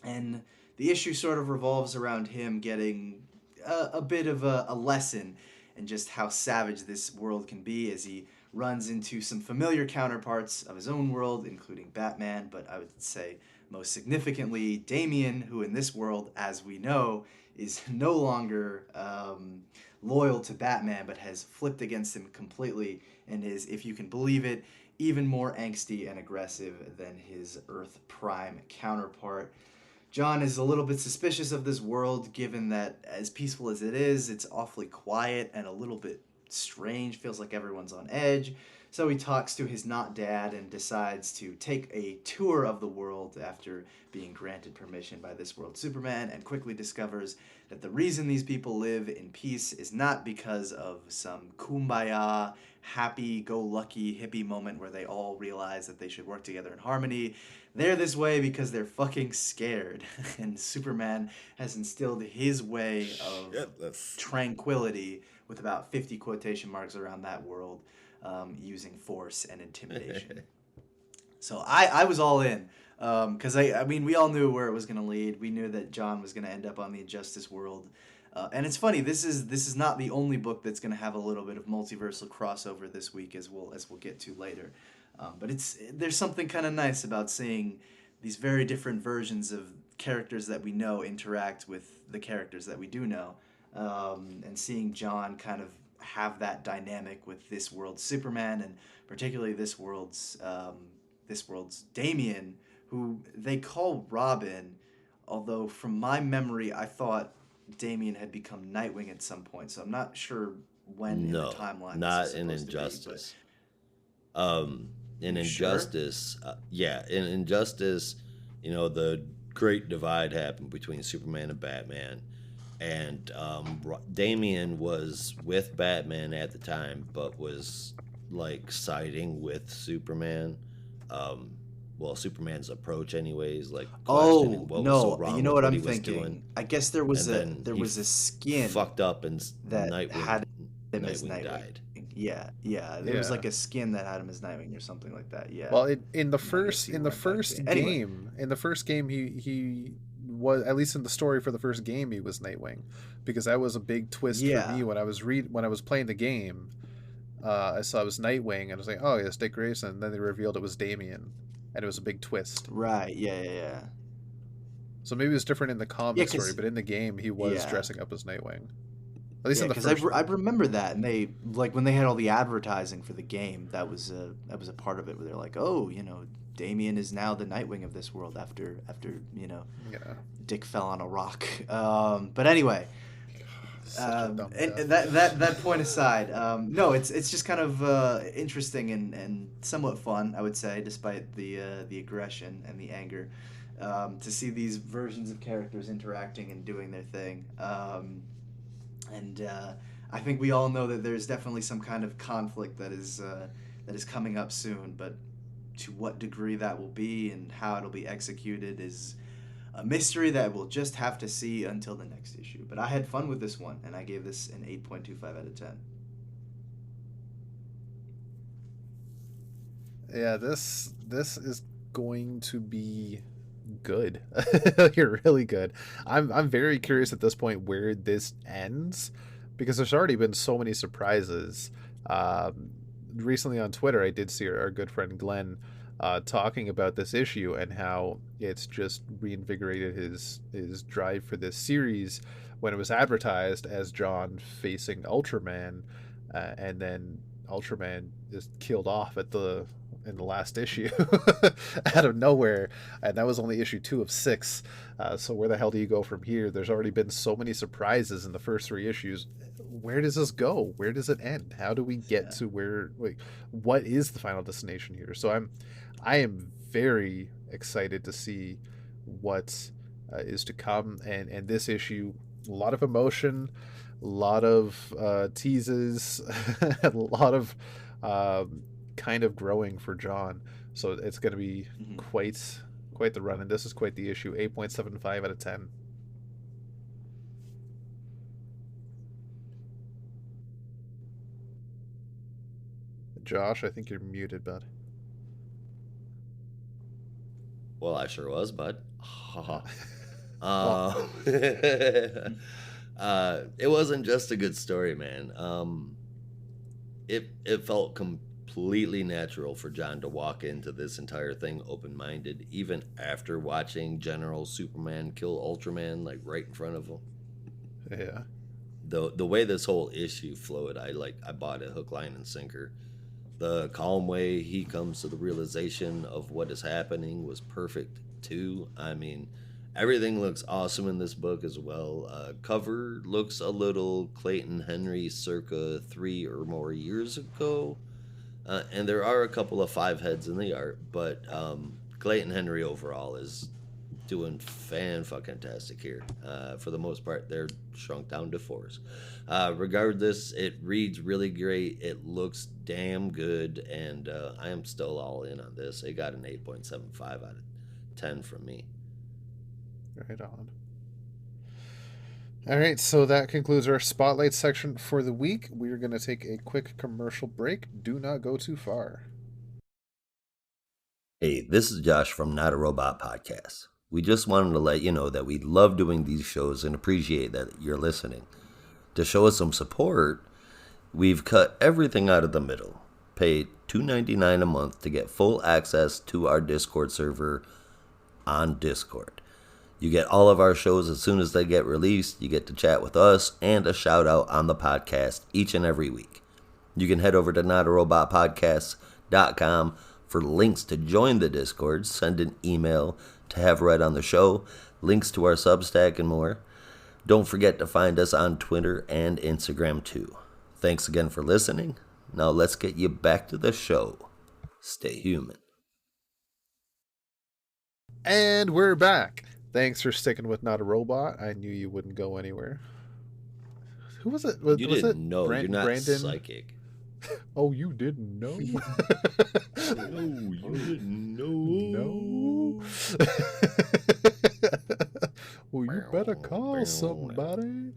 [SPEAKER 2] And the issue sort of revolves around him getting a bit of a lesson in just how savage this world can be as he runs into some familiar counterparts of his own world, including Batman, but I would say most significantly Damian, who in this world, as we know, is no longer loyal to Batman, but has flipped against him completely and is, if you can believe it, even more angsty and aggressive than his Earth Prime counterpart. John is a little bit suspicious of this world, given that, as peaceful as it is, it's awfully quiet and a little bit strange, feels like everyone's on edge. So he talks to his not dad and decides to take a tour of the world after being granted permission by this world Superman, and quickly discovers that the reason these people live in peace is not because of some kumbaya, happy-go-lucky hippie moment where they all realize that they should work together in harmony. They're this way because they're fucking scared, and Superman has instilled his way of tranquility with about 50 quotation marks around that world, using force and intimidation. So I was all in, because I mean, we all knew where it was going to lead. We knew that John was going to end up on the Injustice world. And it's funny, this is not the only book that's going to have a little bit of multiversal crossover this week, as we'll get to later. But there's something kind of nice about seeing these very different versions of characters that we know interact with the characters that we do know, and seeing John kind of have that dynamic with this world's Superman, and particularly this world's Damian, who they call Robin, although from my memory I thought Damian had become Nightwing at some point, so I'm not sure when in the
[SPEAKER 3] No,
[SPEAKER 2] timeline
[SPEAKER 3] not
[SPEAKER 2] this is
[SPEAKER 3] in
[SPEAKER 2] supposed to be,
[SPEAKER 3] Injustice. In
[SPEAKER 2] You sure?
[SPEAKER 3] Injustice, yeah, in Injustice, the great divide happened between Superman and Batman, and Damian was with Batman at the time, but was like siding with Superman. Um, well, Superman's approach, anyways, like questioning
[SPEAKER 2] Oh
[SPEAKER 3] what was so
[SPEAKER 2] no,
[SPEAKER 3] wrong
[SPEAKER 2] you know
[SPEAKER 3] with
[SPEAKER 2] what
[SPEAKER 3] what
[SPEAKER 2] I'm
[SPEAKER 3] he was
[SPEAKER 2] thinking?
[SPEAKER 3] doing,
[SPEAKER 2] I guess there was
[SPEAKER 3] and
[SPEAKER 2] a
[SPEAKER 3] then
[SPEAKER 2] there
[SPEAKER 3] he
[SPEAKER 2] was a skin
[SPEAKER 3] fucked up, and
[SPEAKER 2] that had him as
[SPEAKER 3] Nightwing
[SPEAKER 2] Nightwing.
[SPEAKER 3] died.
[SPEAKER 2] Yeah. There was
[SPEAKER 1] Yeah.
[SPEAKER 2] like a skin that had him as Nightwing or something like that. Yeah.
[SPEAKER 1] Well, in the
[SPEAKER 2] I guess
[SPEAKER 1] first
[SPEAKER 2] you
[SPEAKER 1] in the
[SPEAKER 2] weren't back
[SPEAKER 1] first
[SPEAKER 2] then. Anyway.
[SPEAKER 1] game, he was, at least in the story for the first game, he was Nightwing, because that was a big twist for
[SPEAKER 2] Yeah.
[SPEAKER 1] me when I was playing the game. I saw it was Nightwing, and I was like, oh, it's Dick Grayson. And then they revealed it was Damian, and it was a big twist.
[SPEAKER 2] Right. Yeah.
[SPEAKER 1] So maybe it was different in the
[SPEAKER 2] Yeah,
[SPEAKER 1] comic story,
[SPEAKER 2] 'cause
[SPEAKER 1] but in the game, he was
[SPEAKER 2] yeah.
[SPEAKER 1] dressing up as Nightwing. At least
[SPEAKER 2] Yeah,
[SPEAKER 1] in the
[SPEAKER 2] because
[SPEAKER 1] first
[SPEAKER 2] I
[SPEAKER 1] one.
[SPEAKER 2] remember that, and they, like, when they had all the advertising for the game, that was a part of it where they're like, oh, Damian is now the Nightwing of this world after
[SPEAKER 1] Yeah.
[SPEAKER 2] Dick fell on a rock. But anyway,
[SPEAKER 1] Such a dumb
[SPEAKER 2] and
[SPEAKER 1] death.
[SPEAKER 2] that point aside, no, it's just kind of interesting and somewhat fun, I would say, despite the aggression and the anger, to see these versions of characters interacting and doing their thing. And I think we all know that there's definitely some kind of conflict that is coming up soon, but to what degree that will be and how it'll be executed is a mystery that we'll just have to see until the next issue. But I had fun with this one, and I gave this an 8.25 out of 10.
[SPEAKER 1] Yeah, this is going to be good. You're really good. I'm very curious at this point where this ends, because there's already been so many surprises. Recently on Twitter, I did see our good friend Glenn talking about this issue and how it's just reinvigorated his drive for this series when it was advertised as Jon facing Ultraman, and then Ultraman is killed off in the last issue out of nowhere, and that was only issue 2 of 6. So where the hell do you go from here? There's already been so many surprises in the first 3 issues. Where does this go? Where does it end? How do we get to where? Like, what is the final destination here? So I am very excited to see what is to come, and this issue, a lot of emotion, a lot of teases, a lot of kind of growing for Jon. So it's going to be quite the run, and this is quite the issue. 8.75 out of 10. Josh, I think you're muted, bud.
[SPEAKER 3] Well, I sure was, bud. It wasn't just a good story, man. It felt completely natural for Jon to walk into this entire thing open-minded, even after watching General Superman kill Ultraman like right in front of him.
[SPEAKER 1] Yeah.
[SPEAKER 3] The way this whole issue flowed, I bought it hook, line, and sinker. The calm way he comes to the realization of what is happening was perfect too. I mean, everything looks awesome in this book as well. Cover looks a little Clayton Henry circa 3 or more years ago. And there are a couple of 5 heads in the art, but Clayton Henry overall is doing fan-fucking-tastic here. For the most part, they're shrunk down to 4s. Regardless, it reads really great. It looks damn good, and I am still all in on this. It got an 8.75 out of 10 from me.
[SPEAKER 1] Right on. All right, so that concludes our spotlight section for the week. We're going to take a quick commercial break. Do not go too far.
[SPEAKER 3] Hey, this is Josh from Not a Robot Podcast. We just wanted to let you know that we love doing these shows and appreciate that you're listening. To show us some support, we've cut everything out of the middle. Pay $2.99 a month to get full access to our Discord server on Discord. You get all of our shows as soon as they get released. You get to chat with us and a shout out on the podcast each and every week. You can head over to notarobotpodcast.com for links to join the Discord, send an email to have read on the show, links to our Substack, and more. Don't forget to find us on Twitter and Instagram too. Thanks again for listening. Now let's get you back to the show. Stay human.
[SPEAKER 1] And we're back. Thanks for sticking with Not a Robot. I knew you wouldn't go anywhere. Who was it?
[SPEAKER 3] You didn't know. You're not
[SPEAKER 1] Brandon?
[SPEAKER 3] Psychic.
[SPEAKER 1] Oh, you didn't know?
[SPEAKER 3] No, you didn't know.
[SPEAKER 1] No. Well, you better call somebody.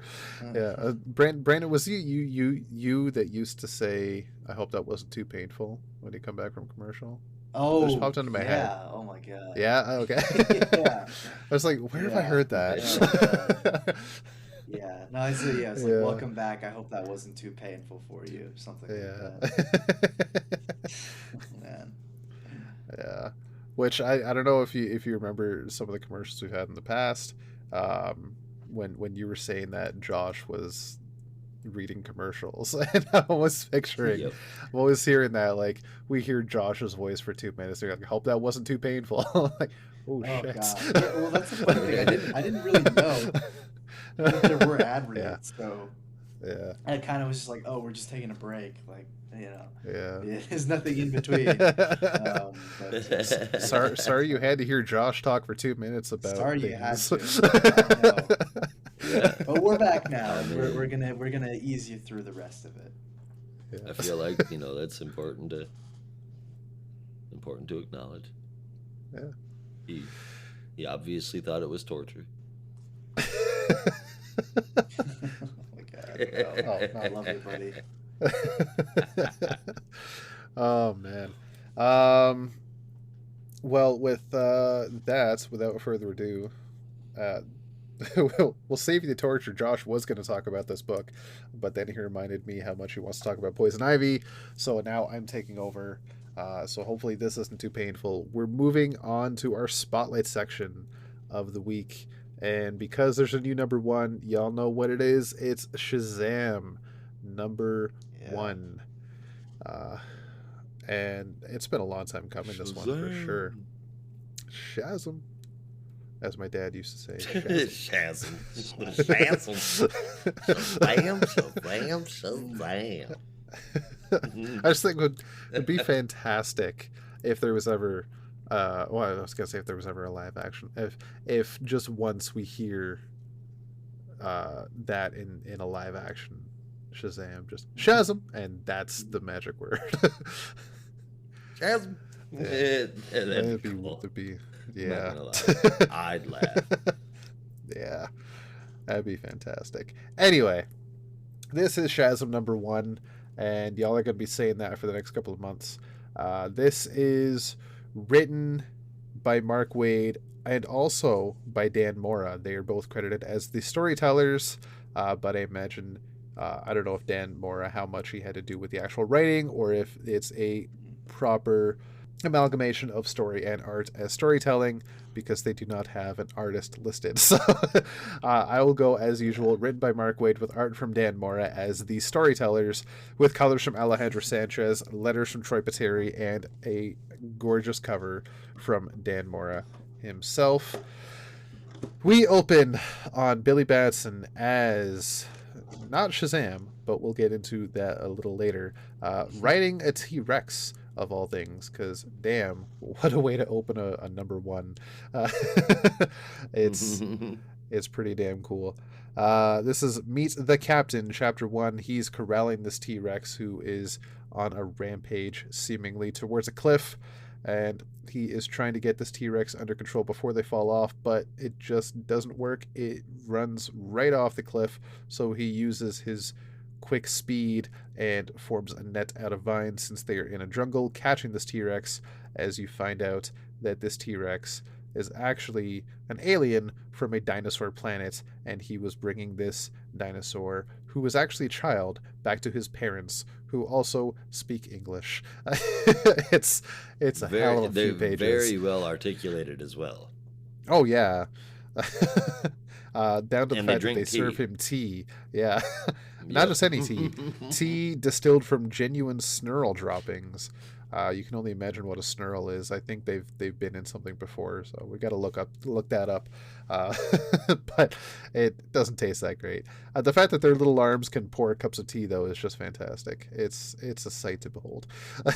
[SPEAKER 1] Yeah, Brandon, was you that used to say, "I hope that wasn't too painful" when you come back from commercial?
[SPEAKER 2] Oh,
[SPEAKER 1] Just popped into my head.
[SPEAKER 2] yeah. Oh my god.
[SPEAKER 1] Yeah. Okay.
[SPEAKER 2] Yeah.
[SPEAKER 1] I was like, where have I heard that?
[SPEAKER 2] Yeah. No, I said, yeah, it's like, welcome back. I hope that wasn't too painful for you, or something like that. Man.
[SPEAKER 1] Yeah. Which I don't know if you remember some of the commercials we've had in the past, when you were saying that Josh was reading commercials, and I was picturing,
[SPEAKER 3] Yep.
[SPEAKER 1] I'm always hearing that, like, we hear Josh's voice for 2 minutes, they're like, I hope that wasn't too painful. Like, oh shit.
[SPEAKER 2] God. Yeah, well, that's the funny thing. I didn't really know that there were ad reads, so
[SPEAKER 1] Yeah.
[SPEAKER 2] I kind of was just like, oh, we're just taking a break, like, you know.
[SPEAKER 1] Yeah.
[SPEAKER 2] There's nothing in between.
[SPEAKER 1] Sorry you had to hear Josh talk for 2 minutes about
[SPEAKER 2] Sorry
[SPEAKER 1] things.
[SPEAKER 2] you had to.
[SPEAKER 3] Yeah.
[SPEAKER 2] But we're back now, and we're gonna ease you through the rest of it.
[SPEAKER 1] Yeah.
[SPEAKER 3] I feel like that's important to acknowledge.
[SPEAKER 1] Yeah.
[SPEAKER 3] He obviously thought it was torture.
[SPEAKER 2] Oh my god! I love you, buddy.
[SPEAKER 1] Oh man. Well, with that, without further ado, we'll save you the torture. Josh was going to talk about this book, but then he reminded me how much he wants to talk about Poison Ivy, so now I'm taking over. So hopefully this isn't too painful. We're moving on to our spotlight section of the week. And because there's a new number one, y'all know what it is. It's Shazam number
[SPEAKER 2] Yeah.
[SPEAKER 1] one. Uh, and it's been a long time coming, this one for sure. Shazam, as my dad used to say.
[SPEAKER 3] Shazam. Shazam. Shazam. Shazam. Shazam.
[SPEAKER 1] I just think it'd be fantastic if there was ever well, I was gonna say if there was ever a live action, if just once we hear that in a live action Shazam, just Shazam, and that's the magic word.
[SPEAKER 3] Shazam.
[SPEAKER 1] Yeah.
[SPEAKER 3] That'd be cool.
[SPEAKER 1] That'd be,
[SPEAKER 3] I'm
[SPEAKER 1] yeah.
[SPEAKER 3] not gonna lie. I'd laugh.
[SPEAKER 1] Yeah, that'd be fantastic. Anyway, this is Shazam number one, and y'all are going to be saying that for the next couple of months. This is written by Mark Waid and also by Dan Mora. They are both credited as the storytellers, but I imagine, I don't know if Dan Mora, how much he had to do with the actual writing, or if it's a proper amalgamation of story and art as storytelling, because they do not have an artist listed. So I will go as usual, written by Mark Waid with art from Dan Mora as the storytellers, with colors from Alejandro Sanchez, letters from Troy Pateri, and a gorgeous cover from Dan Mora himself. We open on Billy Batson as not Shazam, but we'll get into that a little later, riding a T-Rex of all things, because damn, what a way to open a number one. It's pretty damn cool. This is Meet the Captain, chapter 1. He's corralling this T-Rex who is on a rampage seemingly towards a cliff, and he is trying to get this T-Rex under control before they fall off, but it just doesn't work. It runs right off the cliff, so he uses his quick speed and forms a net out of vines since they are in a jungle, catching this T-Rex, as you find out that this T-Rex is actually an alien from a dinosaur planet, and he was bringing this dinosaur, who was actually a child, back to his parents, who also speak English. It's a hell of a few pages.
[SPEAKER 3] Very well articulated as well.
[SPEAKER 1] Oh yeah. Down to
[SPEAKER 3] And
[SPEAKER 1] the fact that they serve him tea. Yeah. Not just any tea. Tea distilled from genuine snurl droppings. You can only imagine what a snurl is. I think they've been in something before, so we got to look that up. But it doesn't taste that great. The fact that their little arms can pour cups of tea, though, is just fantastic. It's a sight to behold.
[SPEAKER 3] I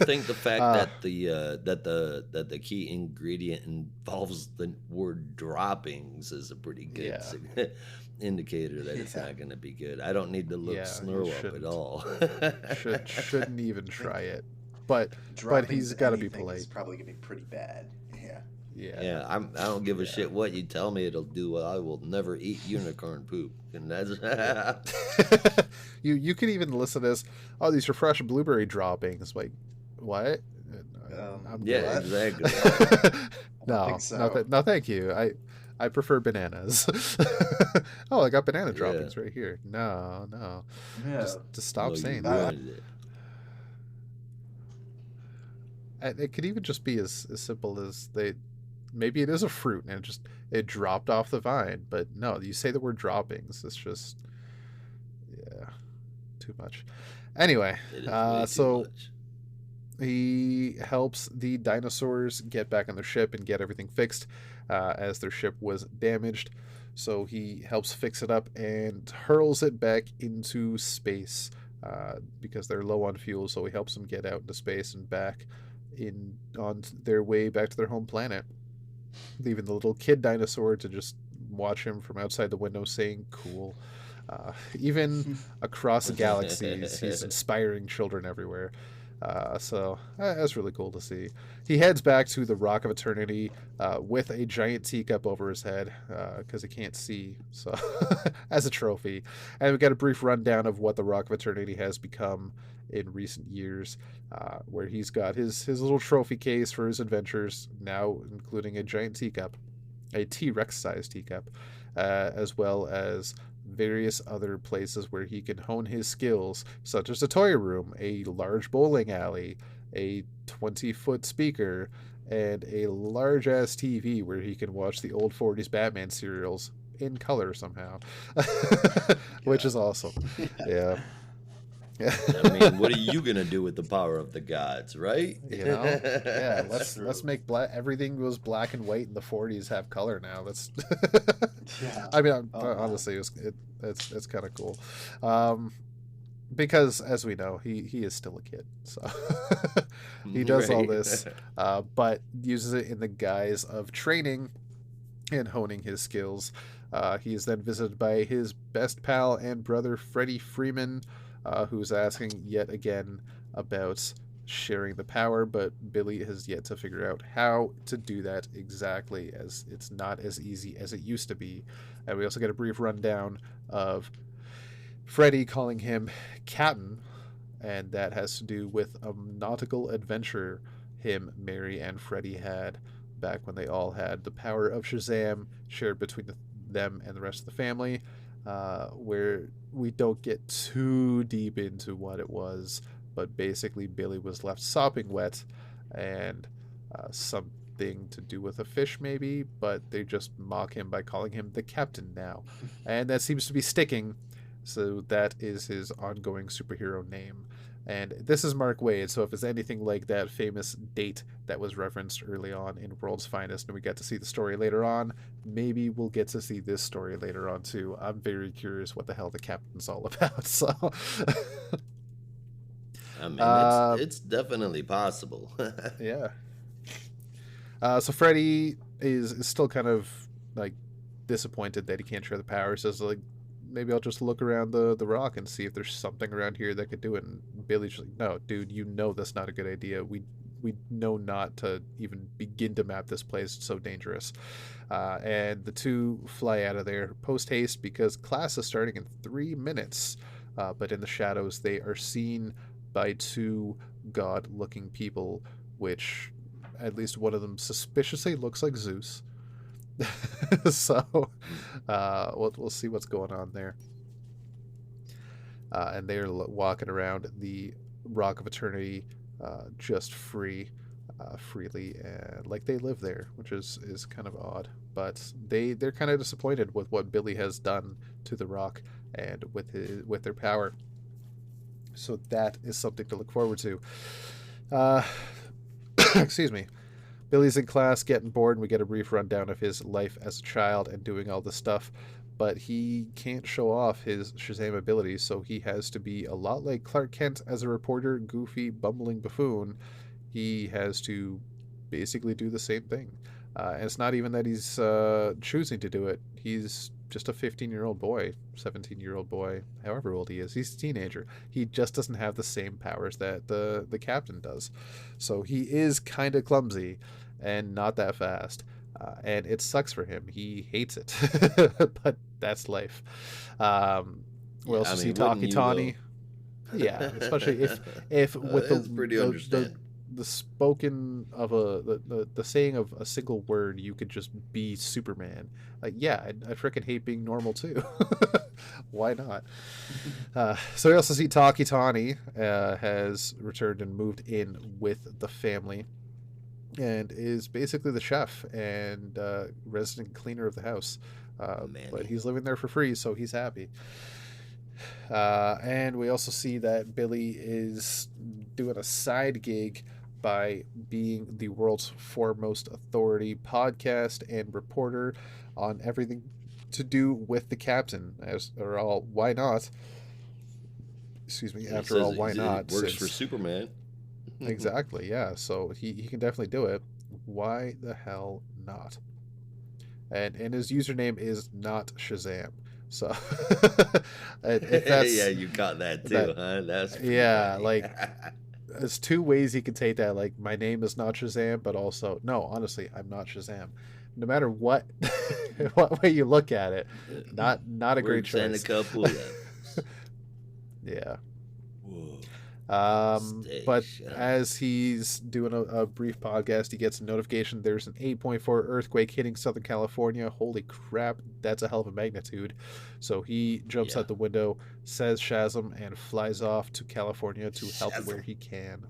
[SPEAKER 3] think the fact that the key ingredient involves the word droppings is a pretty good indicator that it's not going to be good. I don't need to look snurl up at all.
[SPEAKER 1] Shouldn't even try it. But he's got to be polite.
[SPEAKER 2] It's probably gonna be pretty bad.
[SPEAKER 3] Yeah. I don't give a shit what you tell me it'll do. I will never eat unicorn poop. And that's
[SPEAKER 1] you can even listen to this. Oh, these are fresh blueberry droppings. Like, what?
[SPEAKER 3] Exactly.
[SPEAKER 1] No, no, thank you. I prefer bananas. Oh, I got banana droppings right here. No.
[SPEAKER 2] Yeah.
[SPEAKER 1] Just stop saying that. It could even just be as simple as maybe it is a fruit and it dropped off the vine, but no, you say the word droppings. It's just, too much. Anyway, so he helps the dinosaurs get back on their ship and get everything fixed, as their ship was damaged. So he helps fix it up and hurls it back into space, because they're low on fuel. So he helps them get out into space and back on their way back to their home planet, leaving the little kid dinosaur to just watch him from outside the window, saying cool. Even across galaxies, he's inspiring children everywhere. So that's really cool to see. He heads back to the Rock of Eternity with a giant teacup over his head, because he can't see, so as a trophy. And we got a brief rundown of what the Rock of Eternity has become in recent years, where he's got his little trophy case for his adventures, now including a giant teacup, a T-Rex sized teacup, as well as various other places where he can hone his skills, such as a toy room, a large bowling alley, a 20-foot speaker, and a large ass TV where he can watch the old 40s Batman serials in color somehow, which is
[SPEAKER 2] God.
[SPEAKER 1] awesome. Yeah.
[SPEAKER 3] I mean, what are you gonna do with the power of the gods, right?
[SPEAKER 1] You know, yeah,
[SPEAKER 2] That's
[SPEAKER 1] let's
[SPEAKER 2] true.
[SPEAKER 1] make black, everything was black and white in the 40s have color now. That's
[SPEAKER 2] Yeah.
[SPEAKER 1] I mean,
[SPEAKER 2] Oh man.
[SPEAKER 1] honestly, it's kind of cool. um because as we know, he is still a kid, so he does all
[SPEAKER 3] Right.
[SPEAKER 1] this, but uses it in the guise of training and honing his skills. He is then visited by his best pal and brother, Freddie Freeman, who's asking yet again about sharing the power, but Billy has yet to figure out how to do that exactly, as it's not as easy as it used to be. And we also get a brief rundown of Freddie calling him Captain, and that has to do with a nautical adventure him, Mary, and Freddie had back when they all had the power of Shazam shared between them and the rest of the family, where we don't get too deep into what it was, but basically Billy was left sopping wet, and something to do with a fish maybe, but they just mock him by calling him the captain now, and that seems to be sticking. So that is his ongoing superhero name. And this is Mark Waid, so if it's anything like that famous date that was referenced early on in World's Finest, and we get to see the story later on, maybe we'll get to see this story later on too. I'm very curious what the hell the captain's all about. So,
[SPEAKER 3] I mean, it's
[SPEAKER 1] uh,
[SPEAKER 3] it's definitely possible.
[SPEAKER 1] yeah. So Freddy is still kind of like disappointed that he can't share the power. Says like, maybe I'll just look around the rock and see if there's something around here that could do it. And Billy's just like, no, dude, you know that's not a good idea. We know not to even begin to map this place. It's so dangerous. And the two fly out of there post haste because class is starting in 3 minutes. But in the shadows, they are seen by two god-looking people, which at least one of them suspiciously looks like Zeus. So we'll see what's going on there. And they're walking around the Rock of Eternity, just freely, and like they live there, which is kind of odd. But they're kind of disappointed with what Billy has done to the Rock and with their power. So that is something to look forward to. Uh, excuse me. Billy's in class getting bored, and we get a brief rundown of his life as a child and doing all this stuff. But he can't show off his Shazam abilities, so he has to be a lot like Clark Kent as a reporter, goofy, bumbling buffoon. He has to basically do the same thing. And it's not even that he's choosing to do it. He's just a 15-year-old boy, 17-year-old boy, however old he is. He's a teenager. He just doesn't have the same powers that the captain does. So he is kind of clumsy and not that fast. And it sucks for him. He hates it, but that's life. We
[SPEAKER 3] Yeah, I
[SPEAKER 1] also see
[SPEAKER 3] mean, wouldn't
[SPEAKER 1] Taki
[SPEAKER 3] you though?
[SPEAKER 1] Tani. Yeah, especially if with
[SPEAKER 3] It's pretty understandable.
[SPEAKER 1] the spoken of the saying of a single word, you could just be Superman. Like, yeah, I freaking hate being normal too. Why not? So we also see Taki Tani has returned and moved in with the family, and is basically the chef and resident cleaner of the house. But
[SPEAKER 3] Manny.
[SPEAKER 1] he's living there for free, so he's happy. And we also see that Billy is doing a side gig by being the world's foremost authority podcast and reporter on everything to do with the captain. As or all, why not? Excuse me.
[SPEAKER 3] He
[SPEAKER 1] After
[SPEAKER 3] says
[SPEAKER 1] all, why
[SPEAKER 3] it
[SPEAKER 1] not?
[SPEAKER 3] works for
[SPEAKER 1] Since
[SPEAKER 3] Superman.
[SPEAKER 1] exactly, yeah. So he can definitely do it. Why the hell not? And his username is not Shazam. So if
[SPEAKER 3] Yeah,
[SPEAKER 1] that's
[SPEAKER 3] you caught that
[SPEAKER 1] that,
[SPEAKER 3] too, huh? That's pretty
[SPEAKER 1] yeah,
[SPEAKER 3] funny.
[SPEAKER 1] like there's two ways he could take that. Like, my name is not Shazam, but also no, honestly, I'm not Shazam. No matter what what way you look at it, not a great
[SPEAKER 3] Works on a
[SPEAKER 1] choice.
[SPEAKER 3] couple levels.
[SPEAKER 1] Yeah.
[SPEAKER 3] Whoa.
[SPEAKER 1] But
[SPEAKER 3] Steak.
[SPEAKER 1] as he's doing a brief podcast, he gets a notification there's an 8.4 earthquake hitting Southern California. Holy crap, that's a hell of a magnitude. So he jumps
[SPEAKER 3] Yeah.
[SPEAKER 1] out the window, says Shazam, and flies off to California to help where
[SPEAKER 3] Shazam.
[SPEAKER 1] he can.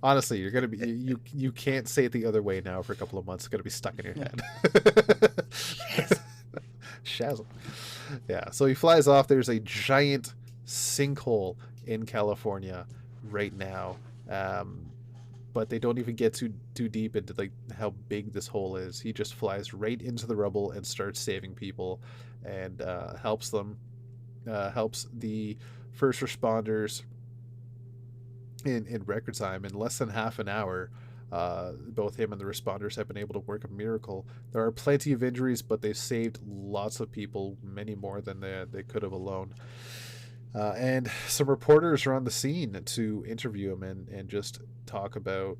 [SPEAKER 1] Honestly, you're gonna be you can't say it the other way now for a couple of months. It's gonna be stuck in your head. Shazzle. Yeah. So he flies off. There's a giant sinkhole in California right now, um, but they don't even get too deep into like how big this hole is. He just flies right into the rubble and starts saving people, and helps them, helps the first responders in record time. In less than half an hour, both him and the responders have been able to work a miracle. There are plenty of injuries, but they've saved lots of people, many more than they could have alone. And some reporters are on the scene to interview him and just talk about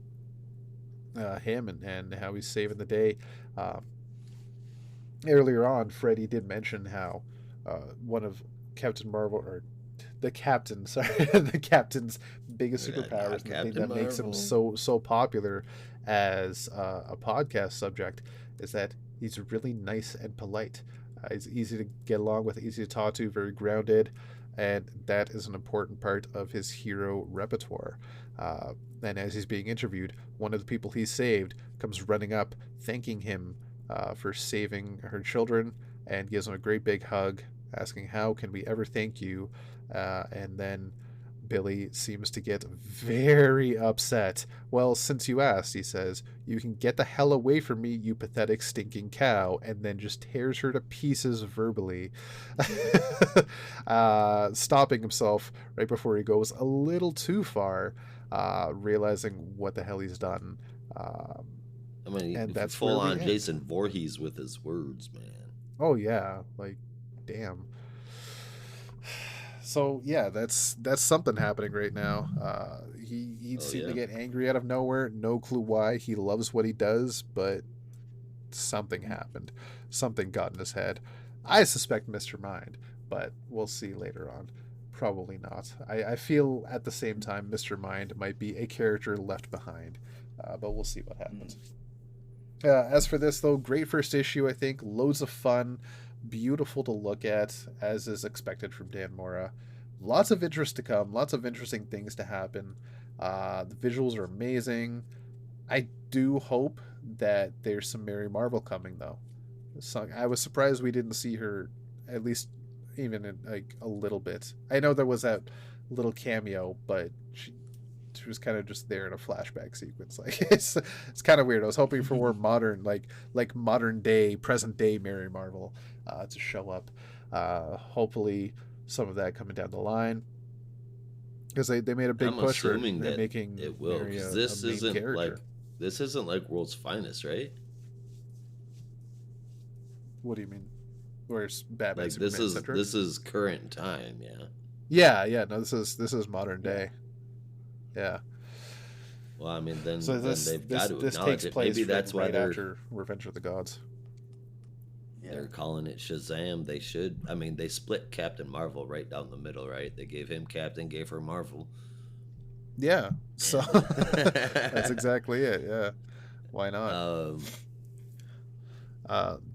[SPEAKER 1] him and how he's saving the day. Uh, Earlier on, Freddie did mention how one of Captain Marvel, or the captain, sorry, the captain's biggest superpowers, and the thing that makes him so popular as a podcast subject, is that he's really nice and polite. He's easy to get along with, easy to talk to, very grounded, and that is an important part of his hero repertoire. And as he's being interviewed, one of the people he saved comes running up, thanking him for saving her children, and gives him a great big hug, asking, "How can we ever thank you?" And then Billy seems to get very upset. "Well, since you asked," he says, "you can get the hell away from me, you pathetic stinking cow," and then just tears her to pieces verbally, stopping himself right before he goes a little too far, realizing what the hell he's done.
[SPEAKER 3] I mean,
[SPEAKER 1] And that's
[SPEAKER 3] full
[SPEAKER 1] where we
[SPEAKER 3] on
[SPEAKER 1] end.
[SPEAKER 3] Jason Voorhees with his words, man.
[SPEAKER 1] Oh yeah, like, damn. So yeah, that's something happening right now. He seemed to get angry out of nowhere. No clue why. He loves what he does, but something happened. Something got in his head. I suspect Mr. Mind, but we'll see later on. Probably not. I feel at the same time Mr. Mind might be a character left behind, but we'll see what happens. As for this, though, great first issue, I think. Loads of fun, beautiful to look at, as is expected from Dan Mora. Lots of interest to come, lots of interesting things to happen. The visuals are amazing. I do hope that there's some Mary Marvel coming, though. So I was surprised we didn't see her, at least even in like a little bit. I know there was that little cameo, but she was kind of just there in a flashback sequence. Like it's kind of weird. I was hoping for more modern, like modern day, present day Mary Marvel to show up. Hopefully, some of that coming down the line, because they made a big push for making
[SPEAKER 3] it will.
[SPEAKER 1] Mary
[SPEAKER 3] This
[SPEAKER 1] a main
[SPEAKER 3] isn't
[SPEAKER 1] character.
[SPEAKER 3] this isn't like World's Finest, right?
[SPEAKER 1] What do you mean? Where's Batman?
[SPEAKER 3] Like
[SPEAKER 1] Superman
[SPEAKER 3] this is current time, yeah.
[SPEAKER 1] Yeah. No, this is modern day. Yeah.
[SPEAKER 3] Well, I mean, then
[SPEAKER 1] So
[SPEAKER 3] they've got to acknowledge it. Maybe that's why they're
[SPEAKER 1] after Revenge of the Gods.
[SPEAKER 3] They're calling it Shazam. They should. I mean, they split Captain Marvel right down the middle, right? They gave him Captain, gave her Marvel.
[SPEAKER 1] Yeah. So that's exactly it. Yeah. Why not?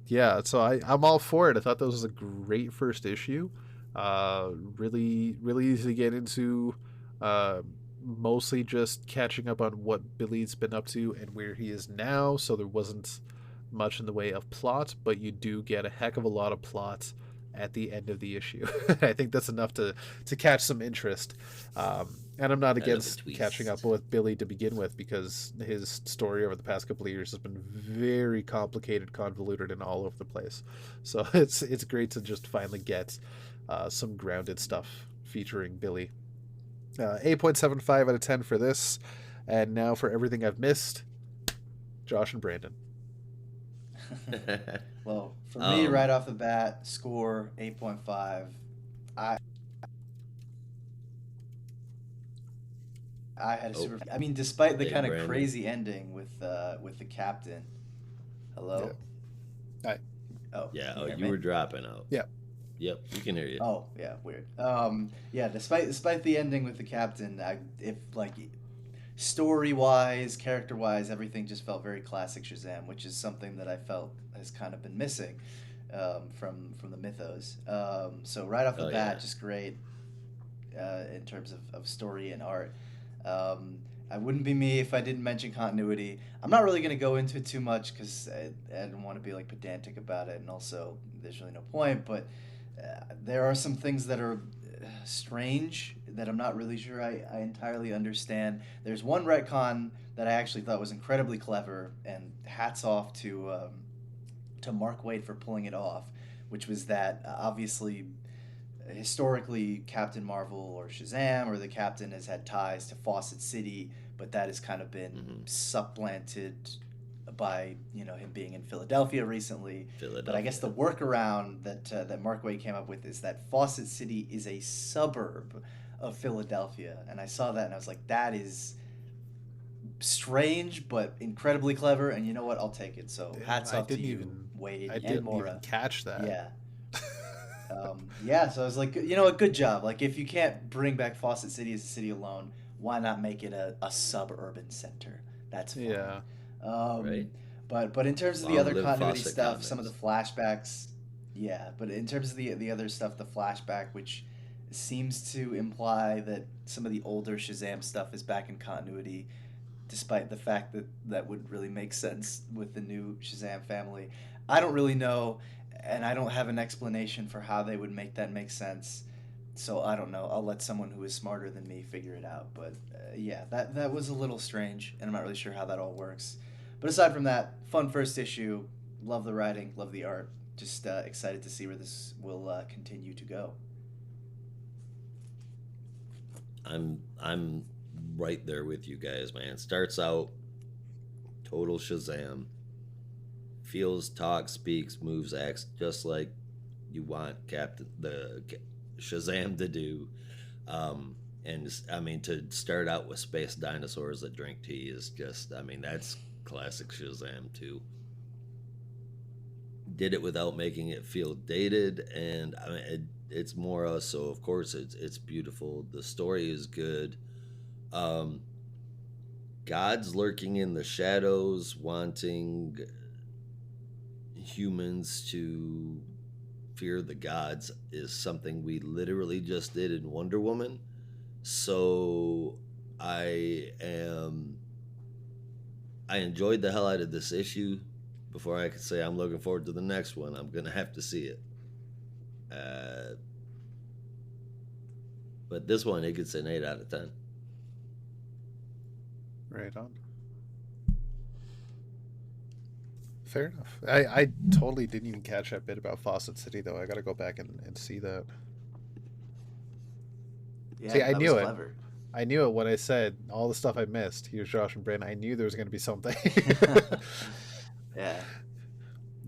[SPEAKER 1] Yeah. So I'm all for it. I thought this was a great first issue. Really easy to get into. Mostly just catching up on what Billy's been up to and where he is now. So there wasn't much in the way of plot, but you do get a heck of a lot of plot at the end of the issue. I think that's enough to catch some interest. And I'm not against catching up with Billy to begin with, because his story over the past couple of years has been very complicated, convoluted, and all over the place. So it's great to just finally get some grounded stuff featuring Billy. 8.75 out of 10 for this. And now for everything I've missed, Josh and Brandon.
[SPEAKER 2] Well, for me, right off the bat, score 8.5. I had a super. I mean, despite the kind of crazy ending with the captain. Hello.
[SPEAKER 1] Yeah. Hi.
[SPEAKER 2] Oh.
[SPEAKER 3] Yeah. Oh, you were dropping out.
[SPEAKER 1] Yeah.
[SPEAKER 3] Yep, we can hear you.
[SPEAKER 2] Oh, yeah, weird. Yeah, despite the ending with the captain, if like story wise, character wise, everything just felt very classic Shazam, which is something that I felt has kind of been missing from the mythos. So right off the bat, just great. in terms of story and art. I wouldn't be me if I didn't mention continuity. I'm not really going to go into it too much because I don't want to be like pedantic about it, and also there's really no point. But there are some things that are strange that I'm not really sure I entirely understand. There's one retcon that I actually thought was incredibly clever, and hats off to Mark Waid for pulling it off, which was that obviously historically Captain Marvel or Shazam or the Captain has had ties to Fawcett City, but that has kind of been supplanted by him being in Philadelphia recently. But I guess the workaround that Mark Waid came up with is that Fawcett City is a suburb of Philadelphia, and I saw that and I was like, that is strange but incredibly clever, and you know what? I'll take it. So hats off to you, Wade and Mora.
[SPEAKER 1] Even catch that.
[SPEAKER 2] Yeah. Yeah, so I was like, a good job. Like, if you can't bring back Fawcett City as a city alone, why not make it a suburban center? That's fun.
[SPEAKER 1] Yeah.
[SPEAKER 3] Right.
[SPEAKER 2] But in terms of the
[SPEAKER 3] Long
[SPEAKER 2] other
[SPEAKER 3] live
[SPEAKER 2] continuity
[SPEAKER 3] Fawcett
[SPEAKER 2] stuff,
[SPEAKER 3] Comics.
[SPEAKER 2] some of the flashbacks, yeah. But in terms of the other stuff, the flashback, which seems to imply that some of the older Shazam stuff is back in continuity, despite the fact that that would really make sense with the new Shazam family. I don't really know, and I don't have an explanation for how they would make that make sense. So I don't know. I'll let someone who is smarter than me figure it out. But yeah, that was a little strange, and I'm not really sure how that all works. But aside from that, fun first issue. Love the writing, love the art. Just excited to see where this will continue to go.
[SPEAKER 3] I'm right there with you guys, man. Starts out total Shazam. Feels, talks, speaks, moves, acts just like you want Shazam to do. And I mean, to start out with space dinosaurs that drink tea is just, I mean, that's classic Shazam too. Did it without making it feel dated, and I mean, it's more so. Of course, it's beautiful. The story is good. Um, God's lurking in the shadows, wanting humans to fear the gods is something we literally just did in Wonder Woman. So I enjoyed the hell out of this issue. Before I could say I'm looking forward to the next one, I'm gonna have to see it. But this one, it gets an 8 out of 10.
[SPEAKER 1] Right on. Fair enough. I totally didn't even catch that bit about Fawcett City, though. I got to go back and see that.
[SPEAKER 2] Yeah,
[SPEAKER 1] See, I
[SPEAKER 2] that
[SPEAKER 1] knew
[SPEAKER 2] was
[SPEAKER 1] it.
[SPEAKER 2] clever.
[SPEAKER 1] I knew it when I said all the stuff I missed. Here's Josh and Brandon. I knew there was going to be something.
[SPEAKER 2] Yeah.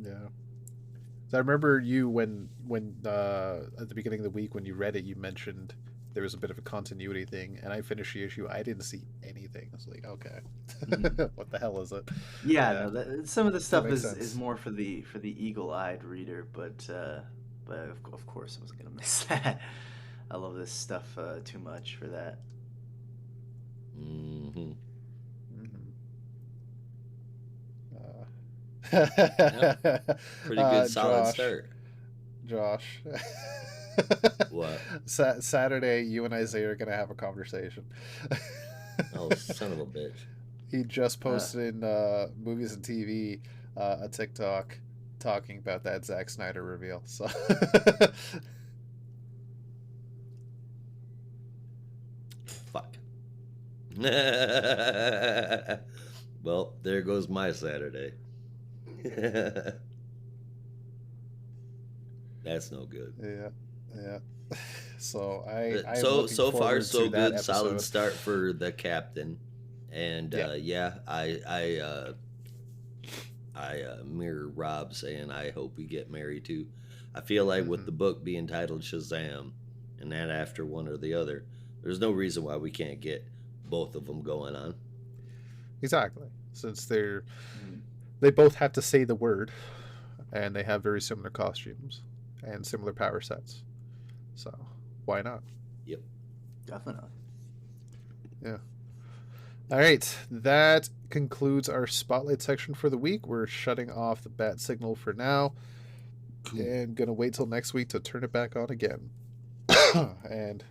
[SPEAKER 1] Yeah. So I remember you when at the beginning of the week when you read it, you mentioned there was a bit of a continuity thing, and I finished the issue. I didn't see anything. I was like, okay, what the hell is it?
[SPEAKER 2] Yeah, no, some of the stuff
[SPEAKER 1] makes
[SPEAKER 2] is
[SPEAKER 1] sense.
[SPEAKER 2] more for the eagle-eyed reader, but of course I wasn't gonna miss that. I love this stuff too much for that.
[SPEAKER 3] Mm-hmm. Pretty good, solid start.
[SPEAKER 1] Josh.
[SPEAKER 3] What?
[SPEAKER 1] Saturday, you and Isaiah are gonna have a conversation.
[SPEAKER 3] Oh, son of a bitch.
[SPEAKER 1] He just posted in Movies and TV a TikTok talking about that Zack Snyder reveal. So
[SPEAKER 3] Fuck. Well, there goes my Saturday. That's no good.
[SPEAKER 1] yeah. So I
[SPEAKER 3] So far so
[SPEAKER 1] that
[SPEAKER 3] good. Solid
[SPEAKER 1] episode.
[SPEAKER 3] start for the captain, and I mirror Rob saying I hope we get married too. I feel like with the book being titled Shazam, and that after one or the other, there's no reason why we can't get both of them going on.
[SPEAKER 1] Exactly, since they both have to say the word, and they have very similar costumes and similar power sets. So why not?
[SPEAKER 3] Yep.
[SPEAKER 2] Definitely.
[SPEAKER 1] Yeah. All right, that concludes our spotlight section for the week. We're shutting off the bat signal for now, and gonna wait till next week to turn it back on again. And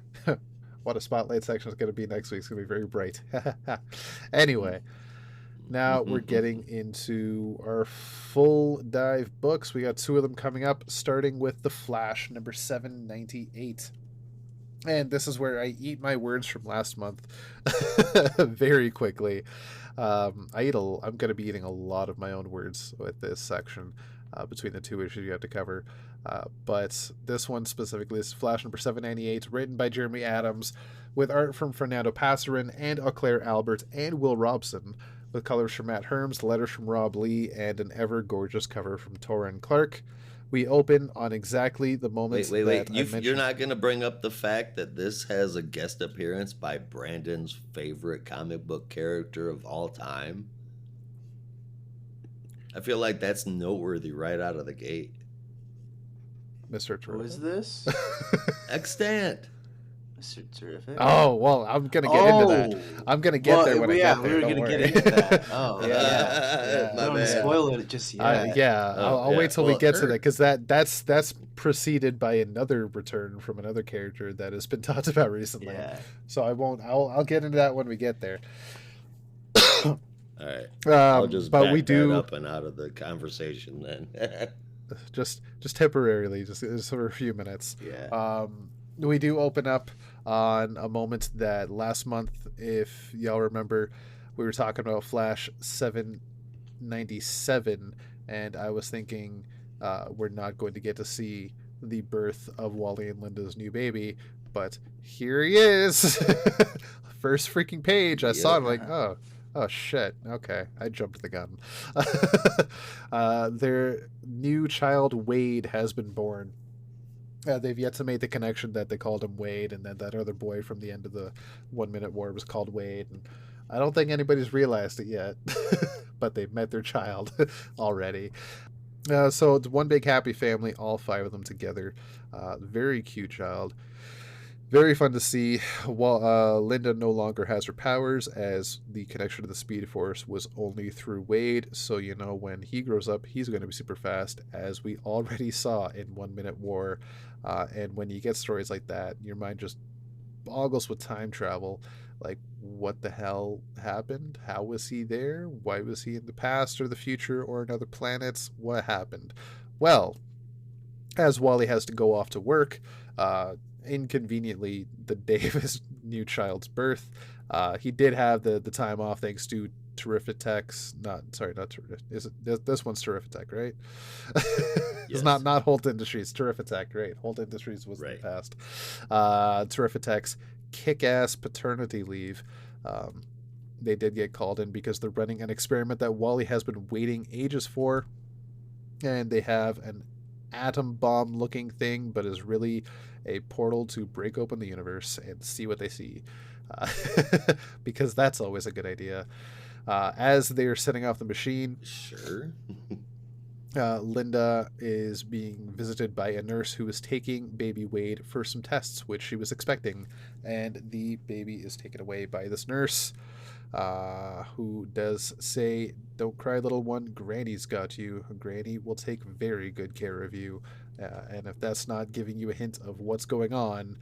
[SPEAKER 1] what a spotlight section is going to be next week. It's going to be very bright. Anyway, now we're getting into our full dive books. We got 2 of them coming up, starting with The Flash, number 798. And this is where I eat my words from last month very quickly. I'm going to be eating a lot of my own words with this section between the 2 issues you have to cover. But this one specifically is Flash number 798, written by Jeremy Adams, with art from Fernando Passarin and Auclair Albert and Will Robson, with colors from Matt Herms, letters from Rob Lee, and an ever gorgeous cover from Torrin Clark. We open on exactly the moment.
[SPEAKER 3] Wait. You're not going to bring up the fact that this has a guest appearance by Brandon's favorite comic book character of all time? I feel like that's noteworthy right out of the gate.
[SPEAKER 1] Mr. Terrific.
[SPEAKER 2] Who is this?
[SPEAKER 3] Extant.
[SPEAKER 2] Mr. Terrific.
[SPEAKER 1] Oh, well, I'm going to get into that. I'm going to get there when I get there.
[SPEAKER 2] We were going to get into that. Oh,
[SPEAKER 1] yeah.
[SPEAKER 2] Don't spoil it just yet.
[SPEAKER 1] I'll wait till we get to that, because that's preceded by another return from another character that has been talked about recently.
[SPEAKER 2] Yeah.
[SPEAKER 1] So I won't. I'll get into that when we get there.
[SPEAKER 3] All right. I'll just
[SPEAKER 1] but
[SPEAKER 3] back
[SPEAKER 1] we do
[SPEAKER 3] that up and out of the conversation then.
[SPEAKER 1] just temporarily, just for a few minutes.
[SPEAKER 3] Yeah.
[SPEAKER 1] We do open up on a moment that last month, if y'all remember, we were talking about Flash 797, and I was thinking we're not going to get to see the birth of Wally and Linda's new baby, but here he is. First freaking page. I saw him like, oh shit, okay, I jumped the gun. Their new child Wade has been born. They've yet to make the connection that they called him Wade, and then that other boy from the end of the 1 Minute War was called Wade. And I don't think anybody's realized it yet, but they've met their child already. So it's one big happy family, all 5 of them together. Very cute child. Very fun to see. While Linda no longer has her powers, as the connection to the Speed Force was only through Wade, so when he grows up, he's going to be super fast, as we already saw in 1 Minute War. And when you get stories like that, your mind just boggles with time travel. Like, what the hell happened? How was he there? Why was he in the past or the future or another planet? What happened? Well, as Wally has to go off to work, inconveniently the day of his new child's birth, he did have the time off thanks to Terrific Tech's not Terrific. Is it this one's Terrific Tech, right? It's
[SPEAKER 3] Yes.
[SPEAKER 1] not Holt Industries, Terrific Tech, right? Holt Industries was in the past. Terrific Tech's kick-ass paternity leave. They did get called in because they're running an experiment that Wally has been waiting ages for, and they have an atom bomb looking thing, but is really a portal to break open the universe and see what they see, because that's always a good idea. As they're setting off the machine,
[SPEAKER 3] Sure.
[SPEAKER 1] Linda is being visited by a nurse who is taking baby Wade for some tests, which she was expecting, and the baby is taken away by this nurse, who does say, "Don't cry, little one, Granny's got you. Granny will take very good care of you." And if that's not giving you a hint of what's going on,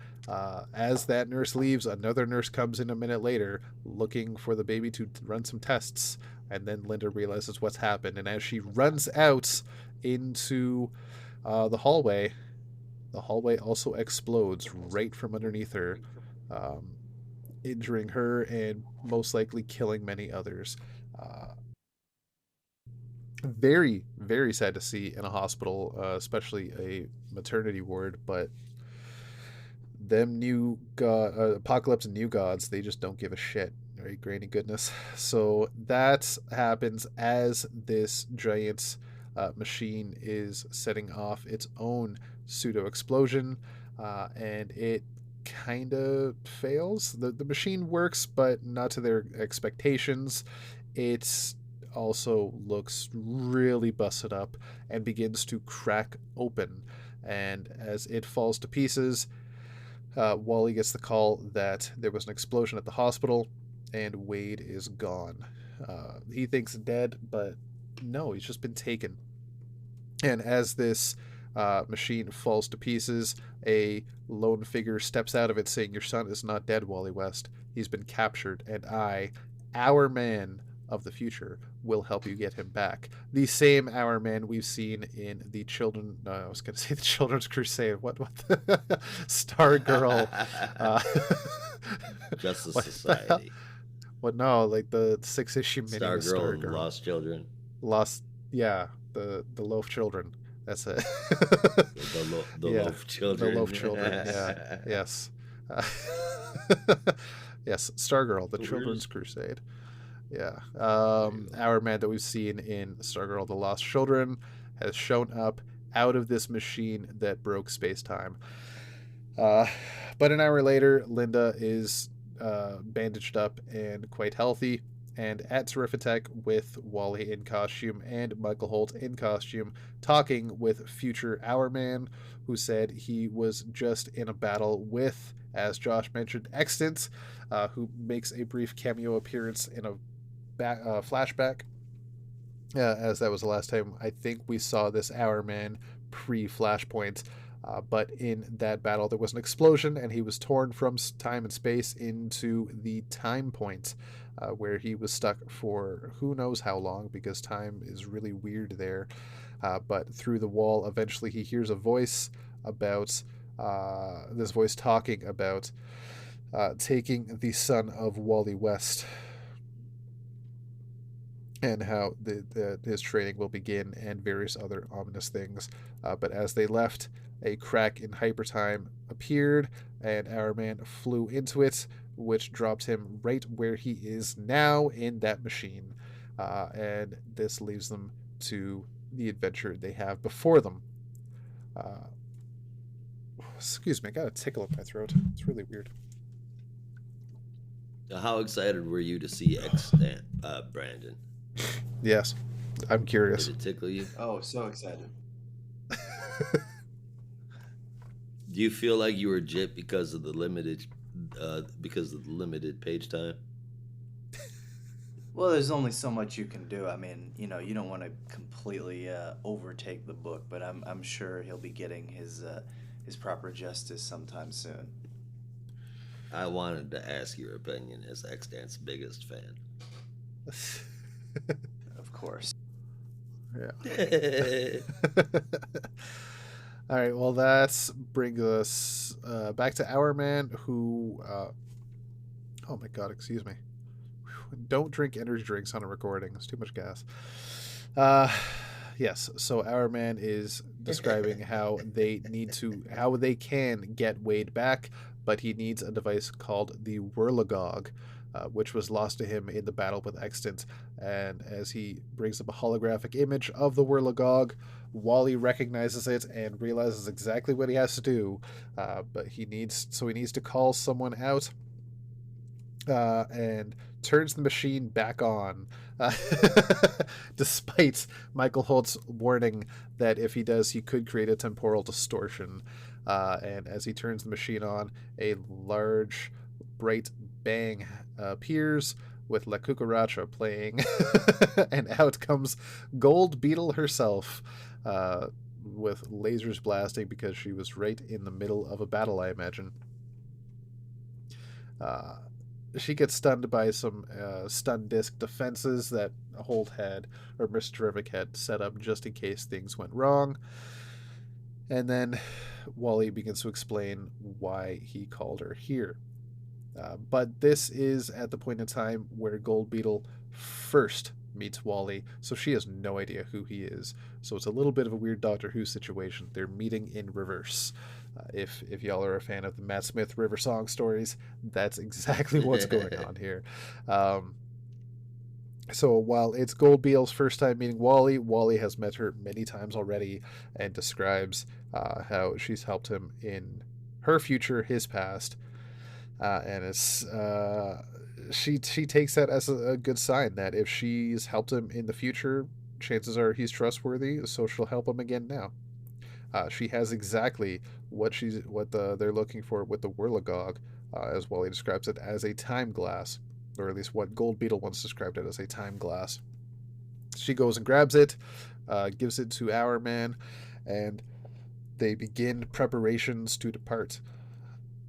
[SPEAKER 1] as that nurse leaves, another nurse comes in a minute later looking for the baby to run some tests, and then Linda realizes what's happened, and as she runs out into the hallway also explodes right from underneath her, injuring her and most likely killing many others. Very, very sad to see in a hospital, especially a maternity ward, but them Apocalypse and New Gods, they just don't give a shit, right? Granny goodness. So that happens as this giant machine is setting off its own pseudo explosion, and it kind of fails. The machine works, but not to their expectations. It's also looks really busted up and begins to crack open. And as it falls to pieces, Wally gets the call that there was an explosion at the hospital and Wade is gone. He thinks dead, but no, he's just been taken. And as this machine falls to pieces. A lone figure steps out of it saying, "Your son is not dead, Wally West. He's been captured, and I, our man of the future, will help you get him back." The same Our Man we've seen in the children. No, I was going to say the Children's Crusade. What the Star Girl?
[SPEAKER 3] Justice
[SPEAKER 1] What the hell?
[SPEAKER 3] Society.
[SPEAKER 1] What? No, like the 6-issue mini
[SPEAKER 3] Star
[SPEAKER 1] with
[SPEAKER 3] Girl
[SPEAKER 1] Star
[SPEAKER 3] and
[SPEAKER 1] Girl.
[SPEAKER 3] Lost Children.
[SPEAKER 1] Lost. Yeah, the Loaf Children. That's it.
[SPEAKER 3] The
[SPEAKER 1] Yeah,
[SPEAKER 3] Loaf Children.
[SPEAKER 1] the Loaf Children. Yeah. Yes. Yes. Stargirl, the Children's Crusade. Yeah. Our Man that we've seen in Stargirl, the Lost Children, has shown up out of this machine that broke space time. But an hour later, Linda is bandaged up and quite healthy, and at Terrifictech with Wally in costume and Michael Holt in costume, talking with future Our Man, who said he was just in a battle with, as Josh mentioned, Extant, who makes a brief cameo appearance in a flashback, as that was the last time I think we saw this Our Man pre-Flashpoint. But in that battle, there was an explosion, and he was torn from time and space into the time point, where he was stuck for who knows how long, because time is really weird there. But through the wall, eventually he hears a voice about this voice talking about taking the son of Wally West, and how his training will begin, and various other ominous things. But as they left, a crack in hypertime appeared, and Our Man flew into it, which dropped him right where he is now in that machine. And this leaves them to the adventure they have before them. Excuse me, I got a tickle in my throat. It's really weird.
[SPEAKER 3] How excited were you to see Extant, Brandon?
[SPEAKER 1] Yes, I'm curious.
[SPEAKER 3] Did it tickle you?
[SPEAKER 2] Oh, so excited.
[SPEAKER 3] Do you feel like you were gypped because of the limited page time?
[SPEAKER 2] Well, there's only so much you can do. I mean, you don't want to completely overtake the book, but I'm sure he'll be getting his proper justice sometime soon.
[SPEAKER 3] I wanted to ask your opinion as Extant's biggest fan.
[SPEAKER 2] Of course.
[SPEAKER 1] Yeah. All right, well, that brings us back to Our Man, who... oh my god, excuse me. Don't drink energy drinks on a recording. It's too much gas. Yes, so Our Man is describing how they can get Wade back, but he needs a device called the Whirligog, which was lost to him in the battle with Extant. And as he brings up a holographic image of the Whirligog, Wally recognizes it and realizes exactly what he has to do. But he needs to call someone out, and turns the machine back on, despite Michael Holt's warning that if he does, he could create a temporal distortion. And as he turns the machine on, a large, bright bang appears with La Cucaracha playing, and out comes Gold Beetle herself, with lasers blasting because she was right in the middle of a battle, I imagine. She gets stunned by some stun disc defenses that Holt had, or Mr. Terrific had set up just in case things went wrong. And then Wally begins to explain why he called her here. But this is at the point in time where Gold Beetle first meets Wally, so she has no idea who he is. So it's a little bit of a weird Doctor Who situation. They're meeting in reverse. If y'all are a fan of the Matt Smith River Song stories, that's exactly what's going on here. So while it's Gold Beetle's first time meeting Wally, Wally has met her many times already and describes how she's helped him in her future, his past, and it's she takes that as a good sign that if she's helped him in the future, chances are he's trustworthy, so she'll help him again now. She has exactly what they're looking for with the Whirligog, as Wally describes it, as a time glass, or at least what Gold Beetle once described it as, a time glass. She goes and grabs it, gives it to Our Man, and They begin preparations to depart.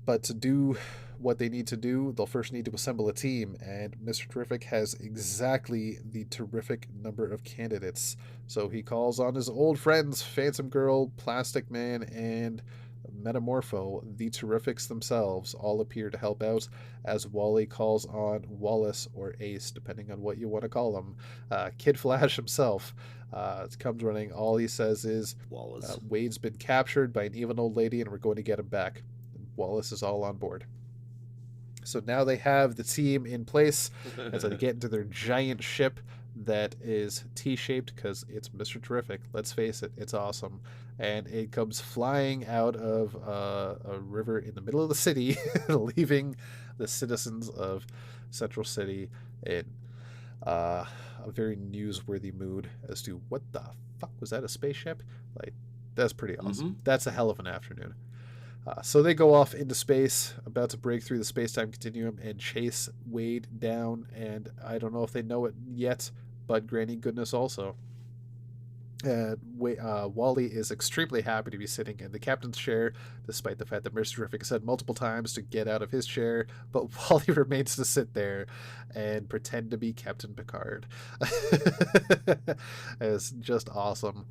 [SPEAKER 1] But to do what they need to do, they'll first need to assemble a team, and Mr. Terrific has exactly the terrific number of candidates. So he calls on his old friends, Phantom Girl, Plastic Man, and Metamorpho. The Terrifics themselves all appear to help out, as Wally calls on Wallace or Ace, depending on what you want to call him. Kid Flash himself comes running. All he says is,
[SPEAKER 3] Wallace.
[SPEAKER 1] Wade's been captured by an evil old lady, and we're going to get him back. Wallace is all on board. So now they have the team in place as they get into their giant ship that is T-shaped because it's Mr. Terrific. Let's face it, it's awesome. And it comes flying out of a river in the middle of the city, leaving the citizens of Central City in a very newsworthy mood as to what the fuck was that, a spaceship? Like, that's pretty awesome.
[SPEAKER 3] Mm-hmm.
[SPEAKER 1] That's a hell of an afternoon. So they go off into space, about to break through the space-time continuum and chase Wade down. And I don't know if they know it yet, but Granny Goodness also. Wally is extremely happy to be sitting in the captain's chair, despite the fact that Mr. Terrific said multiple times to get out of his chair. But Wally remains to sit there and pretend to be Captain Picard. It's just awesome.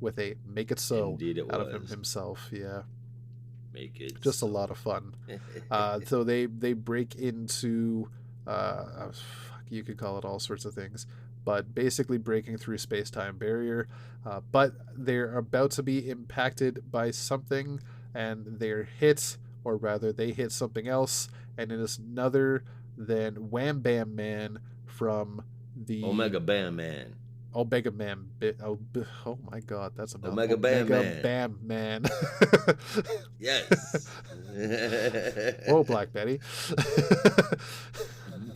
[SPEAKER 1] With a make it so
[SPEAKER 3] Indeed it
[SPEAKER 1] out of
[SPEAKER 3] was.
[SPEAKER 1] him himself. Yeah.
[SPEAKER 3] Make it
[SPEAKER 1] Just
[SPEAKER 3] so.
[SPEAKER 1] a lot of fun. So they break into you could call it all sorts of things, but basically breaking through space-time barrier. But they're about to be impacted by something, and they're hit, or rather they hit something else, and it is none than Wham Bam Man from the
[SPEAKER 3] Omega Bam Man.
[SPEAKER 1] Omega Man. Oh my God, that's a
[SPEAKER 3] Omega Bam Man.
[SPEAKER 1] Bam Man.
[SPEAKER 3] Yes.
[SPEAKER 1] Whoa, Black Betty.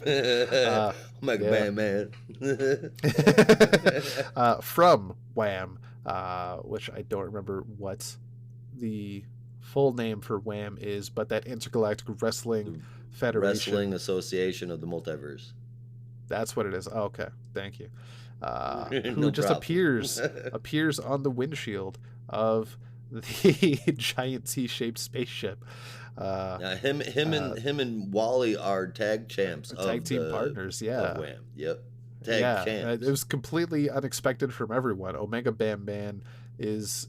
[SPEAKER 3] Omega Bam Man.
[SPEAKER 1] From Wham, which I don't remember what the full name for Wham is, but that Intergalactic Wrestling Federation.
[SPEAKER 3] Wrestling Association of the Multiverse.
[SPEAKER 1] That's what it is. Oh, okay, thank you. Who
[SPEAKER 3] No
[SPEAKER 1] just
[SPEAKER 3] problem.
[SPEAKER 1] appears on the windshield of the giant T-shaped spaceship.
[SPEAKER 3] Him and Wally are tag champs.
[SPEAKER 1] Tag team partners, yeah.
[SPEAKER 3] Of Wham. Yep. Tag champs.
[SPEAKER 1] It was completely unexpected from everyone. Omega Bam Man is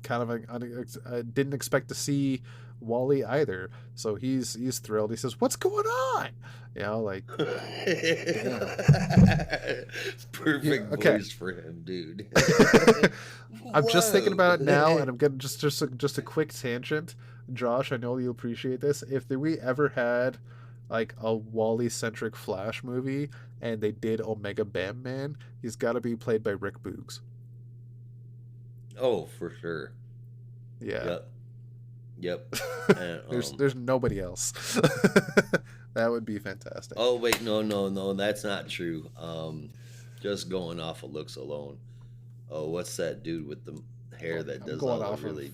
[SPEAKER 1] kind of didn't expect to see Wally either, so he's thrilled. He says, "What's going on?" You know, like,
[SPEAKER 3] perfect voice for him, dude.
[SPEAKER 1] I'm just thinking about it now,
[SPEAKER 3] Whoa.
[SPEAKER 1] and I'm getting just a quick tangent. Josh, I know you'll appreciate this. If we ever had like a Wally-centric Flash movie, and they did Omega Bam Man, he's got to be played by Rick Boogs.
[SPEAKER 3] Oh, for sure.
[SPEAKER 1] Yeah.
[SPEAKER 3] Yep. And,
[SPEAKER 1] There's nobody else. That would be fantastic.
[SPEAKER 3] Oh wait, no, that's not true. Just going off of looks alone. Oh, what's that dude with the hair that does all the really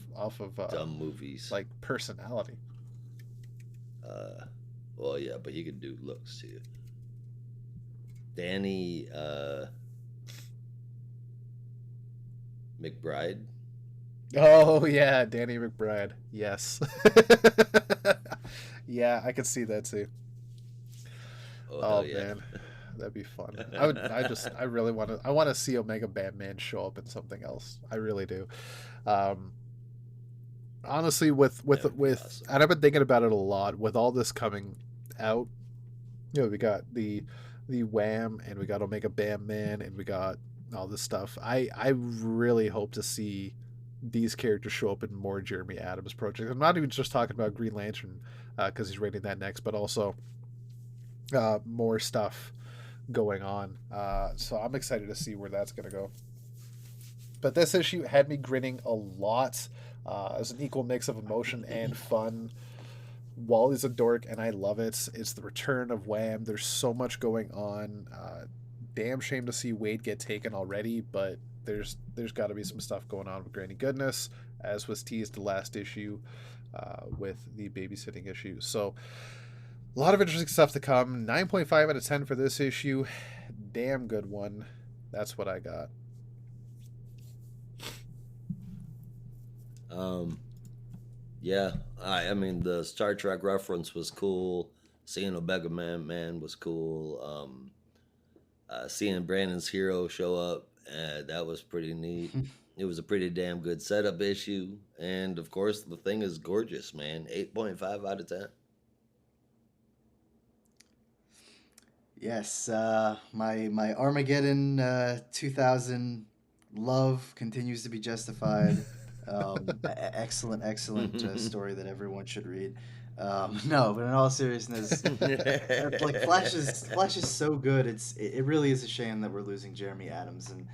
[SPEAKER 3] dumb movies?
[SPEAKER 1] Like personality.
[SPEAKER 3] Well, yeah, but he could do looks too. Danny McBride.
[SPEAKER 1] Oh yeah, Danny McBride. Yes. Yeah, I could see that too. Oh
[SPEAKER 3] yeah.
[SPEAKER 1] man, that'd be fun. I really want to. I want to see Omega Bam Man show up in something else. I really do. Honestly, with
[SPEAKER 3] awesome.
[SPEAKER 1] and I've been thinking about it a lot. With all this coming out, you know, we got the Wham, and we got Omega Bam Man, and we got all this stuff. I really hope to see these characters show up in more Jeremy Adams projects. I'm not even just talking about Green Lantern because he's writing that next, but also more stuff going on. So I'm excited to see where that's going to go. But this issue had me grinning a lot. As an equal mix of emotion and fun. Wally's a dork, and I love it. It's the return of Wham. There's so much going on. Damn shame to see Wade get taken already, but there's got to be some stuff going on with Granny Goodness, as was teased the last issue with the babysitting issue. So a lot of interesting stuff to come. 9.5 out of 10 for this issue. Damn good one. That's what I got.
[SPEAKER 3] Um, yeah, I mean the Star Trek reference was cool. Seeing Omega Man was cool. Seeing Brandon's hero show up, that was pretty neat. It was a pretty damn good setup issue, and of course the thing is gorgeous, man. 8.5 out of 10.
[SPEAKER 2] Yes, my Armageddon 2000 love continues to be justified. Excellent story that everyone should read. No, but in all seriousness, like Flash is so good. It really is a shame that we're losing Jeremy Adams. And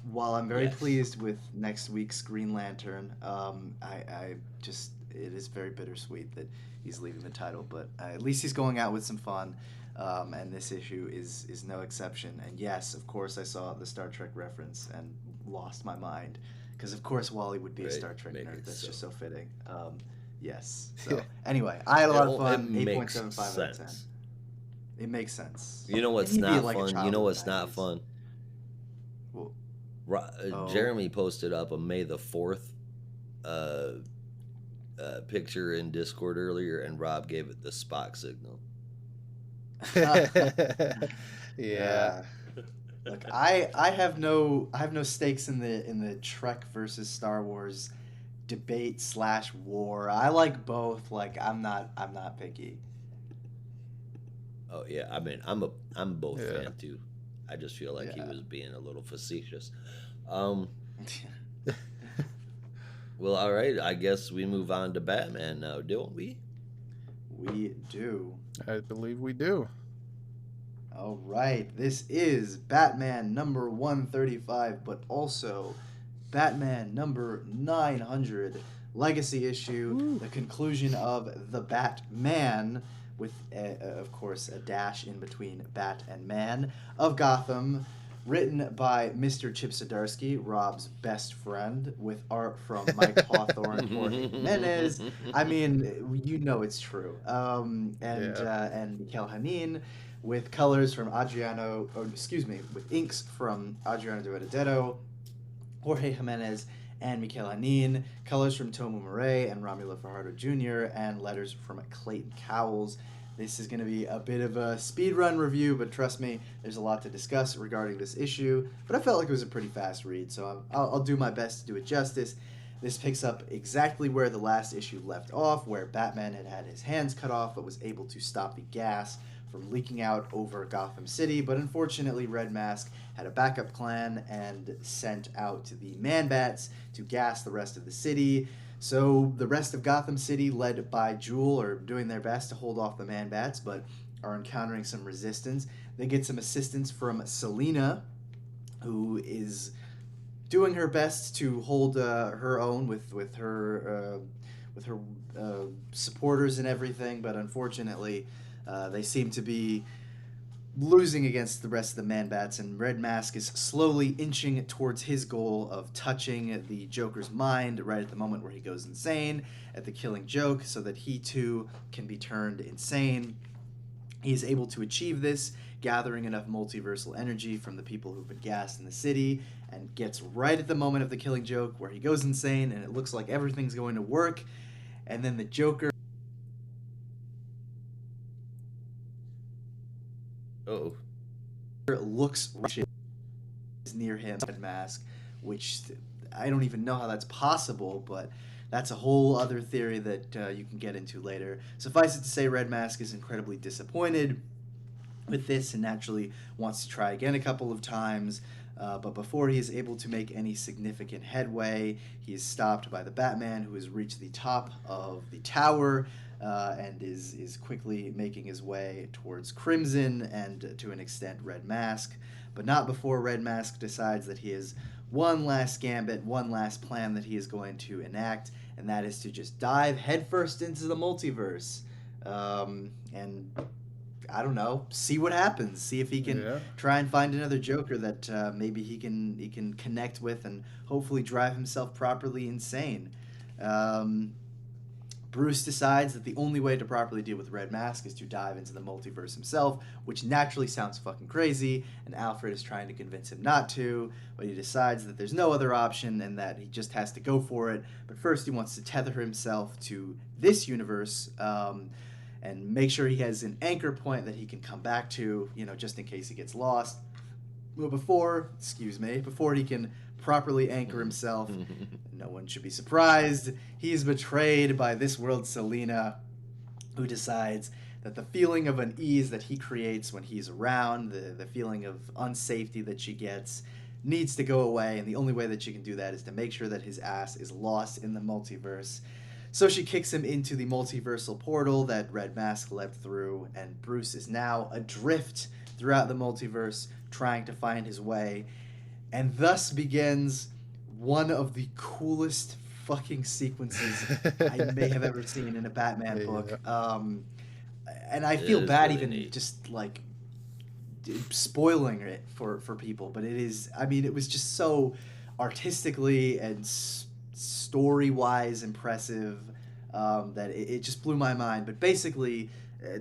[SPEAKER 2] while I'm very
[SPEAKER 3] Yes.
[SPEAKER 2] pleased with next week's Green Lantern, I just it is very bittersweet that he's leaving the title. But at least he's going out with some fun. And this issue is no exception. And yes, of course, I saw the Star Trek reference and lost my mind because of course Wally would be a
[SPEAKER 3] Right.
[SPEAKER 2] Star Trek
[SPEAKER 3] Make
[SPEAKER 2] nerd.
[SPEAKER 3] it
[SPEAKER 2] That's
[SPEAKER 3] so.
[SPEAKER 2] just so fitting. Yes.
[SPEAKER 1] Yeah.
[SPEAKER 2] So anyway, I had a lot of
[SPEAKER 3] It
[SPEAKER 2] fun. Eight point
[SPEAKER 3] makes
[SPEAKER 2] seven five out of 10.
[SPEAKER 3] sense.
[SPEAKER 2] It makes sense.
[SPEAKER 3] You know
[SPEAKER 2] And
[SPEAKER 3] what's
[SPEAKER 2] he'd be
[SPEAKER 3] not
[SPEAKER 2] like a
[SPEAKER 3] fun? You
[SPEAKER 2] child
[SPEAKER 3] know
[SPEAKER 2] of the
[SPEAKER 3] what's not
[SPEAKER 2] 90s.
[SPEAKER 3] fun?
[SPEAKER 2] Well, oh.
[SPEAKER 3] Jeremy posted up a May the 4th uh, picture in Discord earlier, and Rob gave it the Spock signal.
[SPEAKER 1] Yeah.
[SPEAKER 2] Yeah. Look, I have no stakes in the Trek versus Star Wars debate slash war. I like both. Like I'm not picky.
[SPEAKER 3] Oh yeah, I mean I'm both
[SPEAKER 1] Yeah.
[SPEAKER 3] fan too. I just feel like he
[SPEAKER 2] Yeah.
[SPEAKER 3] was being a little facetious. Um, well, all right. I guess we move on to Batman now, don't we?
[SPEAKER 2] We do.
[SPEAKER 1] I believe we do.
[SPEAKER 2] All right. This is Batman number 135, but also Batman number 900, Legacy issue,
[SPEAKER 1] Woo.
[SPEAKER 2] the conclusion of the Batman, with, of course, a dash in between Bat and Man, of Gotham, written by Mr. Chip Zdarsky, Rob's best friend, with art from Mike Hawthorne, Jorge Jimenez. I mean, you know it's true.
[SPEAKER 1] Yeah.
[SPEAKER 2] And Mikel Hanin, with colors from with inks from Adriano de Benedetto, Jorge Jimenez, and Mikel Hanin, colors from Tomu Murray and Romulo Fajardo Jr., and letters from Clayton Cowles. This is going to be a bit of a speed run review, but trust me, there's a lot to discuss regarding this issue. But I felt like it was a pretty fast read, so I'll do my best to do it justice. This picks up exactly where the last issue left off, where Batman had his hands cut off but was able to stop the gas from leaking out over Gotham City. But unfortunately, Red Mask had a backup plan and sent out the Man-Bats to gas the rest of the city. So the rest of Gotham City, led by Jewel, are doing their best to hold off the Man-Bats, but are encountering some resistance. They get some assistance from Selina, who is doing her best to hold her own with her supporters and everything, but unfortunately, they seem to be losing against the rest of the Man-Bats, and Red Mask is slowly inching towards his goal of touching the Joker's mind right at the moment where he goes insane at the Killing Joke, so that he too can be turned insane. He is able to achieve this, gathering enough multiversal energy from the people who've been gassed in the city, and gets right at the moment of the Killing Joke where he goes insane, and it looks like everything's going to work. And then the Joker
[SPEAKER 3] Oh,
[SPEAKER 2] looks near him, Red Mask, which I don't even know how that's possible, but that's a whole other theory that you can get into later. Suffice it to say, Red Mask is incredibly disappointed with this and naturally wants to try again a couple of times. But before he is able to make any significant headway, he is stopped by the Batman, who has reached the top of the tower and is quickly making his way towards Crimson and, to an extent, Red Mask. But not before Red Mask decides that he has one last gambit, one last plan that he is going to enact, and that is to just dive headfirst into the multiverse. And I don't know, see what happens. See if he can
[SPEAKER 1] Yeah.
[SPEAKER 2] try and find another Joker that maybe he can connect with and hopefully drive himself properly insane. Um, Bruce decides that the only way to properly deal with Red Mask is to dive into the multiverse himself, which naturally sounds fucking crazy, and Alfred is trying to convince him not to, but he decides that there's no other option and that he just has to go for it. But first, he wants to tether himself to this universe, and make sure he has an anchor point that he can come back to, just in case he gets lost. Well, before he can properly anchor himself, no one should be surprised, he is betrayed by this world's Selena, who decides that the feeling of unease that he creates when he's around, the feeling of unsafety that she gets, needs to go away, and the only way that she can do that is to make sure that his ass is lost in the multiverse. So she kicks him into the multiversal portal that Red Mask led through, and Bruce is now adrift throughout the multiverse, trying to find his way. And thus begins one of the coolest fucking sequences I may have ever seen in a Batman book. And I feel bad even neat. Just like spoiling it for people, but it was just so artistically and story-wise impressive that it just blew my mind. But basically,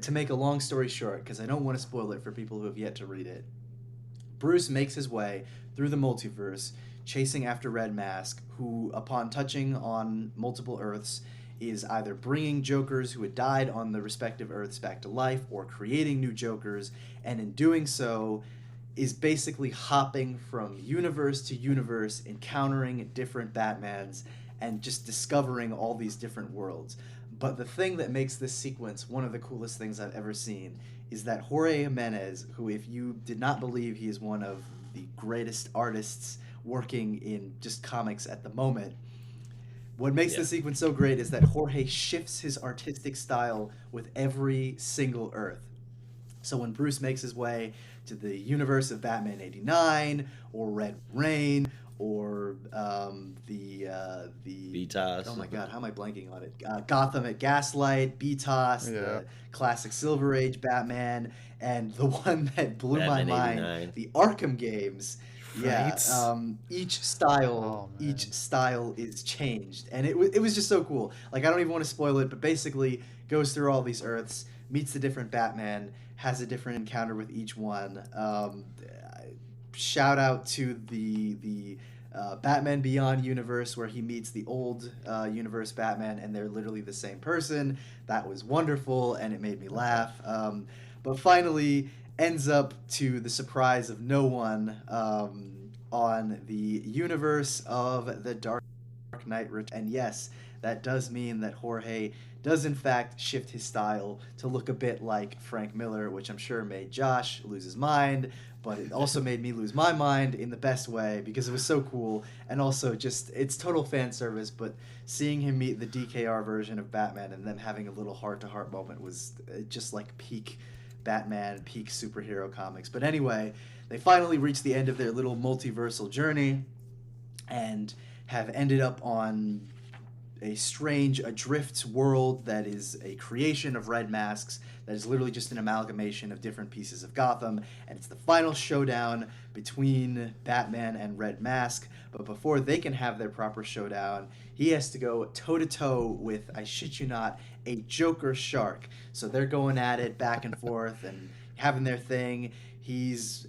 [SPEAKER 2] to make a long story short, because I don't want to spoil it for people who have yet to read it, Bruce makes his way through the multiverse, chasing after Red Mask, who, upon touching on multiple Earths, is either bringing Jokers who had died on the respective Earths back to life, or creating new Jokers, and in doing so, is basically hopping from universe to universe, encountering different Batmans, and just discovering all these different worlds. But the thing that makes this sequence one of the coolest things I've ever seen is that Jorge Jimenez, who, if you did not believe he is one of the greatest artists working in just comics at the moment, what makes the sequence so great is that Jorge shifts his artistic style with every single Earth. So when Bruce makes his way to the universe of Batman 89, or Red Rain, or the
[SPEAKER 3] BTOS.
[SPEAKER 2] Oh my God, how am I blanking on it? Gotham at Gaslight, BTOS, the classic Silver Age Batman, and the one that blew
[SPEAKER 3] Batman
[SPEAKER 2] my mind,
[SPEAKER 3] 89.
[SPEAKER 2] the Arkham games.
[SPEAKER 1] Right?
[SPEAKER 2] Each style is changed, and it was just so cool. Like, I don't even want to spoil it, but basically goes through all these Earths, meets the different Batman, has a different encounter with each one. Shout out to the Batman Beyond universe, where he meets the old universe Batman, and they're literally the same person. That was wonderful, and it made me laugh. But finally ends up, to the surprise of no one, on the universe of the Dark Knight. And yes, that does mean that Jorge does in fact shift his style to look a bit like Frank Miller, which I'm sure made Josh lose his mind, but it also made me lose my mind in the best way, because it was so cool, and also just, it's total fan service, but seeing him meet the DKR version of Batman and them having a little heart-to-heart moment was just like peak Batman, peak superhero comics. But anyway, they finally reached the end of their little multiversal journey and have ended up on a strange adrift world that is a creation of Red Masks, that is literally just an amalgamation of different pieces of Gotham, and it's the final showdown between Batman and Red Mask. But before they can have their proper showdown, he has to go toe-to-toe with, I shit you not, a Joker shark. So they're going at it back and forth and having their thing. He's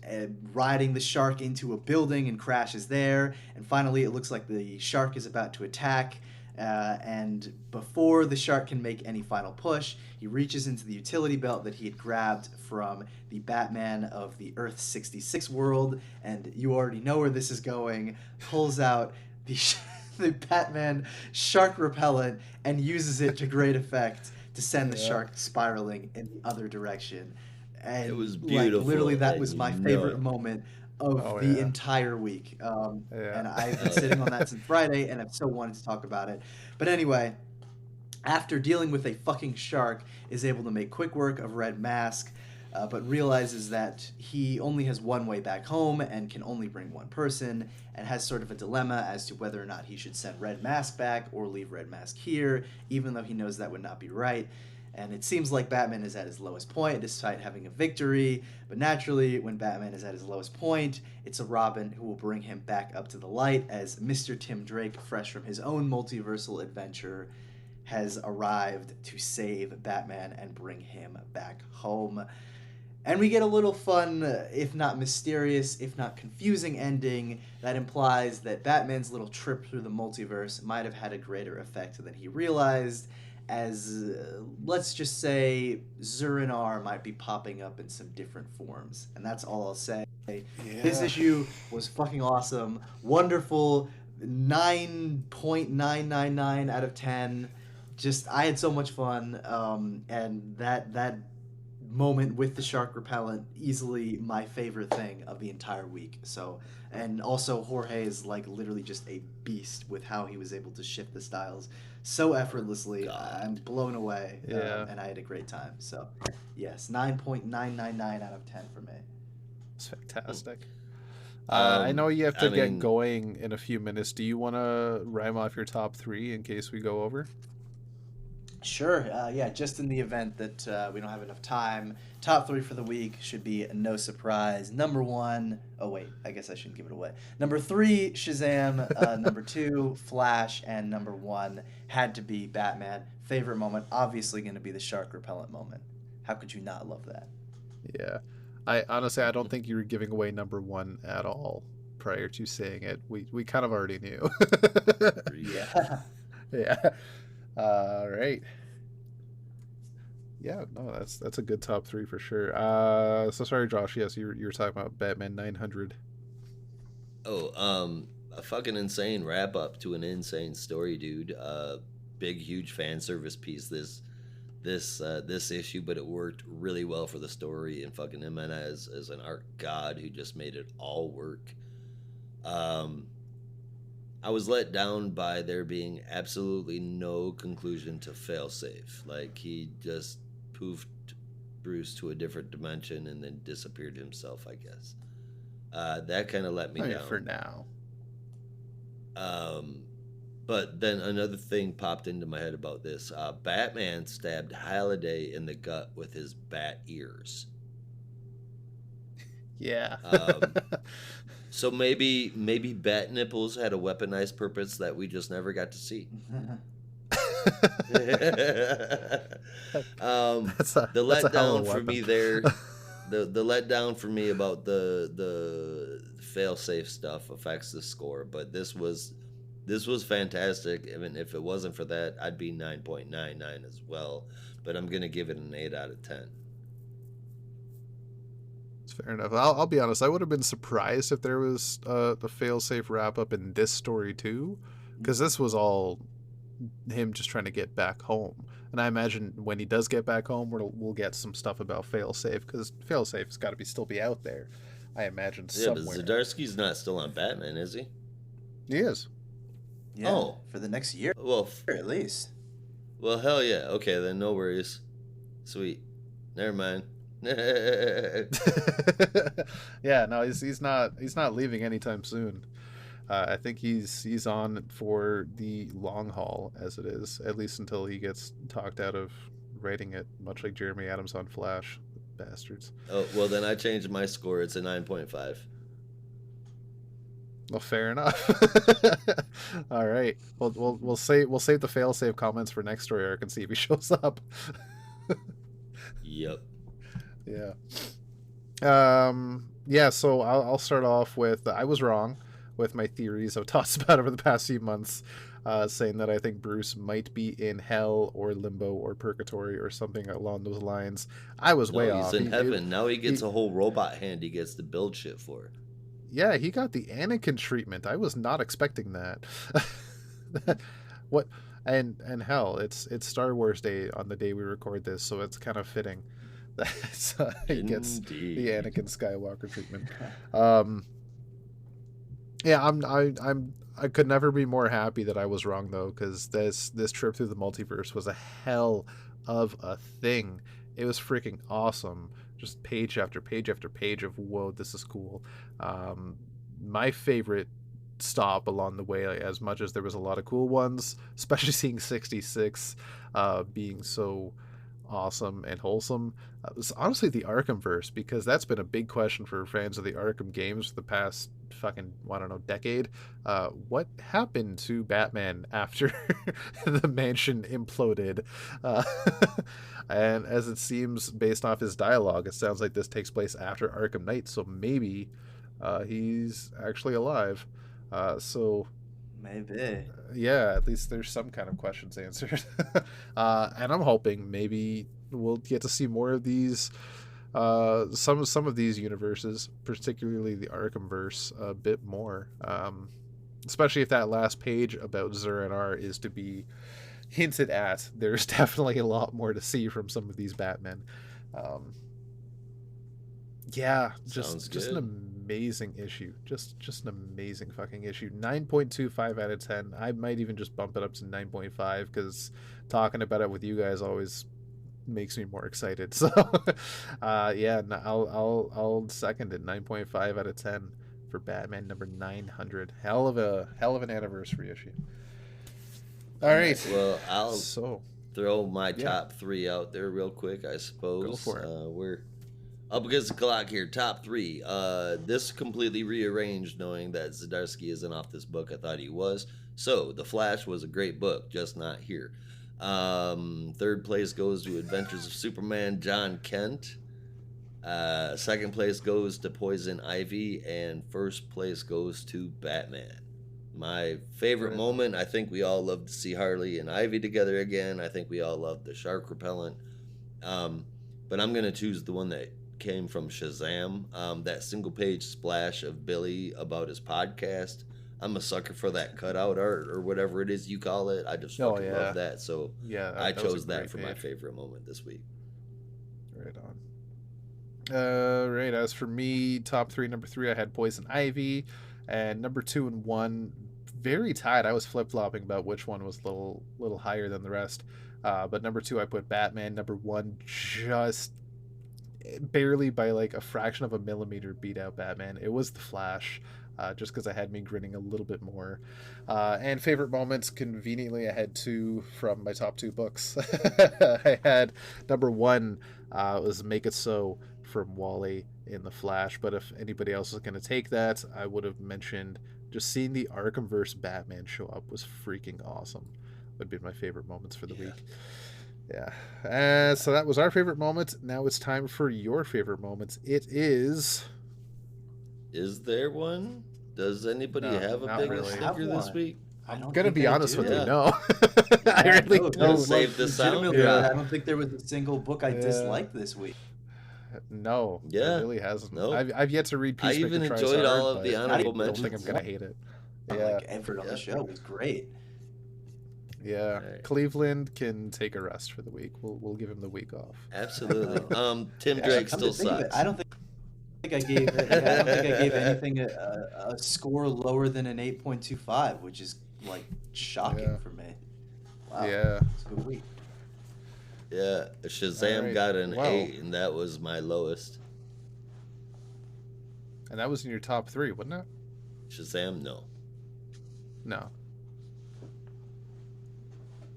[SPEAKER 2] riding the shark into a building and crashes there, and finally it looks like the shark is about to attack. And before the shark can make any final push, he reaches into the utility belt that he had grabbed from the Batman of the Earth 66 world, and you already know where this is going, pulls out the Batman shark repellent and uses it to great effect to send the shark spiraling in the other direction. And
[SPEAKER 3] it was beautiful.
[SPEAKER 2] Like, literally, that was my favorite moment of the entire week. And I've been sitting on that since Friday, and I've so wanted to talk about it. But anyway, after dealing with a fucking shark, is able to make quick work of Red Mask, but realizes that he only has one way back home and can only bring one person, and has sort of a dilemma as to whether or not he should send Red Mask back or leave Red Mask here, even though he knows that would not be right. And it seems like Batman is at his lowest point despite having a victory, but naturally, when Batman is at his lowest point, it's a Robin who will bring him back up to the light, as Mr. Tim Drake, fresh from his own multiversal adventure, has arrived to save Batman and bring him back home. And we get a little fun, if not mysterious, if not confusing ending that implies that Batman's little trip through the multiverse might have had a greater effect than he realized, as, let's just say, Zur-En-Arrh might be popping up in some different forms. And that's all I'll say. This
[SPEAKER 1] Yeah.
[SPEAKER 2] issue was fucking awesome, wonderful, 9.999 out of 10. Just, I had so much fun, and that moment with the shark repellent, easily my favorite thing of the entire week. So, and also Jorge is like literally just a beast with how he was able to shift the styles so effortlessly. I'm
[SPEAKER 3] God.
[SPEAKER 2] blown away,
[SPEAKER 1] Yeah.
[SPEAKER 2] and I had a great time. So yes, 9.999 out of 10 for me.
[SPEAKER 1] It's fantastic. I know
[SPEAKER 3] Um,
[SPEAKER 1] you have
[SPEAKER 3] I
[SPEAKER 1] to get
[SPEAKER 3] mean,
[SPEAKER 1] going in a few minutes. Do you want to rhyme off your top three in case we go over?
[SPEAKER 2] Sure. Yeah, just in the event that we don't have enough time, top three for the week should be no surprise. Number one, oh wait, I guess I shouldn't give it away. Number three, Shazam. Number two, Flash. And number one had to be Batman. Favorite moment, obviously going to be the shark repellent moment. How could you not love that?
[SPEAKER 1] Yeah. I honestly, I don't think you were giving away number one at all prior to saying it. We kind of already knew.
[SPEAKER 3] agreed.
[SPEAKER 2] Yeah.
[SPEAKER 1] Yeah. All right. Yeah, no, that's a good top three for sure. So sorry, Josh. Yes, you were talking about Batman 900.
[SPEAKER 3] Oh, a fucking insane wrap up to an insane story, dude. Big, huge fan service piece. This issue, but it worked really well for the story and fucking him and as an art god who just made it all work. Um, I was let down by there being absolutely no conclusion to failsafe. Like he just poofed Bruce to a different dimension and then disappeared himself. I guess that kind of let me
[SPEAKER 1] I mean, for
[SPEAKER 3] down.
[SPEAKER 1] now.
[SPEAKER 3] Um, but then another thing popped into my head about this. Batman stabbed Halliday in the gut with his bat ears.
[SPEAKER 1] Yeah.
[SPEAKER 3] Um, so maybe bat nipples had a weaponized purpose that we just never got to see. The
[SPEAKER 1] That's a hell of a
[SPEAKER 3] letdown for
[SPEAKER 1] weapon.
[SPEAKER 3] me there, the letdown for me about the fail safe stuff affects the score, but this was fantastic. Even if it wasn't for that, I'd be 9.99 as well. But I'm gonna give it an 8 out of 10.
[SPEAKER 1] It's fair enough. I'll be honest. I would have been surprised if there was the failsafe wrap up in this story too, because this was all him just trying to get back home. And I imagine when he does get back home, we'll get some stuff about failsafe because failsafe's got to be still be out there. I imagine
[SPEAKER 3] Yeah, but
[SPEAKER 1] somewhere.
[SPEAKER 3] Zdarsky's not still on Batman, is he?
[SPEAKER 1] He is.
[SPEAKER 2] Yeah,
[SPEAKER 3] Oh,
[SPEAKER 2] for the next year
[SPEAKER 3] well,
[SPEAKER 2] at least.
[SPEAKER 3] well, hell yeah. Okay, then no worries. Sweet. Never mind.
[SPEAKER 1] Yeah, no, he's not leaving anytime soon. I think he's on for the long haul, as it is, at least until he gets talked out of writing it, much like Jeremy Adams on Flash. Bastards.
[SPEAKER 3] Oh, well, then I changed my score. It's a 9.5.
[SPEAKER 1] Well, fair enough. All right. We'll save the failsafe comments for next story arc and see if he shows up.
[SPEAKER 3] Yep.
[SPEAKER 1] Yeah. Yeah, so I'll start off with I was wrong with my theories I've talked about over the past few months, saying that I think Bruce might be in hell or limbo or purgatory or something along those lines. I was way
[SPEAKER 3] No, he's
[SPEAKER 1] off.
[SPEAKER 3] in heaven. Now he gets
[SPEAKER 1] He
[SPEAKER 3] a whole robot hand he gets to build shit for.
[SPEAKER 1] yeah, he got the Anakin treatment. I was not expecting that. What and hell, it's Star Wars Day on the day we record this, so it's kind of fitting that he gets the
[SPEAKER 3] Indeed.
[SPEAKER 1] Anakin Skywalker treatment. Um, yeah, I could never be more happy that I was wrong though, because this trip through the multiverse was a hell of a thing. It was freaking awesome. Just page after page after page of whoa, this is cool. Um, my favorite stop along the way, like, as much as there was a lot of cool ones, especially seeing 66 being so awesome and wholesome, was honestly the Arkhamverse, because that's been a big question for fans of the Arkham games for the past fucking, I don't know, decade. What happened to Batman after the mansion imploded? Uh, and as it seems, based off his dialogue, it sounds like this takes place after Arkham Knight, so maybe he's actually alive. So
[SPEAKER 2] Maybe.
[SPEAKER 1] yeah, at least there's some kind of questions answered. And I'm hoping maybe we'll get to see more of these, some of these universes, particularly the Arkhamverse, a bit more. Especially if that last page about Zur-En-Arrh is to be hinted at. There's definitely a lot more to see from some of these Batmen. Um, yeah, just an amazing issue. Just an amazing fucking issue. 9.25 out of 10. I might even just bump it up to 9.5 because talking about it with you guys always makes me more excited. So yeah, I'll second it. 9.5 out of 10 for Batman number 900. Hell of an anniversary issue. All right.
[SPEAKER 3] Well, I'll
[SPEAKER 1] so
[SPEAKER 3] throw my top three out there real quick, I suppose.
[SPEAKER 1] Go for it.
[SPEAKER 3] We're up against the clock here. Top three. This completely rearranged, knowing that Zdarsky isn't off this book. I thought he was. So, The Flash was a great book, just not here. Third place goes to Adventures of Superman, Jon Kent. Second place goes to Poison Ivy, and first place goes to Batman. My favorite moment, I think we all love to see Harley and Ivy together again. I think we all love the shark repellent. But I'm going to choose the one that came from Shazam. That single page splash of Billy about his podcast. I'm a sucker for that cutout art or whatever it is you call it. I just fucking love that. So
[SPEAKER 1] yeah,
[SPEAKER 3] I chose that for my favorite moment this week.
[SPEAKER 1] Right on. Right. As for me, top three, number three, I had Poison Ivy, and number 2 and 1, very tied. I was flip flopping about which one was a little higher than the rest. But number 2, I put Batman. Number 1, just barely by like a fraction of a millimeter beat out Batman. It was The Flash. Just because I had me grinning a little bit more. And favorite moments, conveniently, I had 2 from my top 2 books. I had number 1 was Make It So from Wally in The Flash, but if anybody else was going to take that, I would have mentioned just seeing the Arkhamverse Batman show up was freaking awesome. Would be my favorite moments for the week. Yeah. So that was our favorite moment. Now it's time for your favorite moments. It is...
[SPEAKER 3] Is there one? Does anybody have a big sticker this week?
[SPEAKER 1] I'm gonna be honest with you, no. I really don't.
[SPEAKER 3] Don't save this out.
[SPEAKER 2] I don't think there was a single book I disliked this week.
[SPEAKER 1] No, it really hasn't.
[SPEAKER 3] Nope.
[SPEAKER 1] I've yet to read Peacemaker.
[SPEAKER 3] I even enjoyed all of the honorable
[SPEAKER 1] I
[SPEAKER 3] mentions.
[SPEAKER 1] don't think I'm gonna hate it.
[SPEAKER 2] Like Everett on the show was great.
[SPEAKER 1] Yeah, right. Cleveland can take a rest for the week. We'll give him the week off.
[SPEAKER 3] Absolutely. Tim Drake still sucks.
[SPEAKER 2] I don't think I gave anything a score lower than an 8.25, which is like shocking for me. Wow.
[SPEAKER 1] Yeah.
[SPEAKER 2] It's a good week.
[SPEAKER 3] Yeah, Shazam got an 8, and that was my lowest.
[SPEAKER 1] And that was in your top 3, wasn't it?
[SPEAKER 3] Shazam, no.
[SPEAKER 1] No.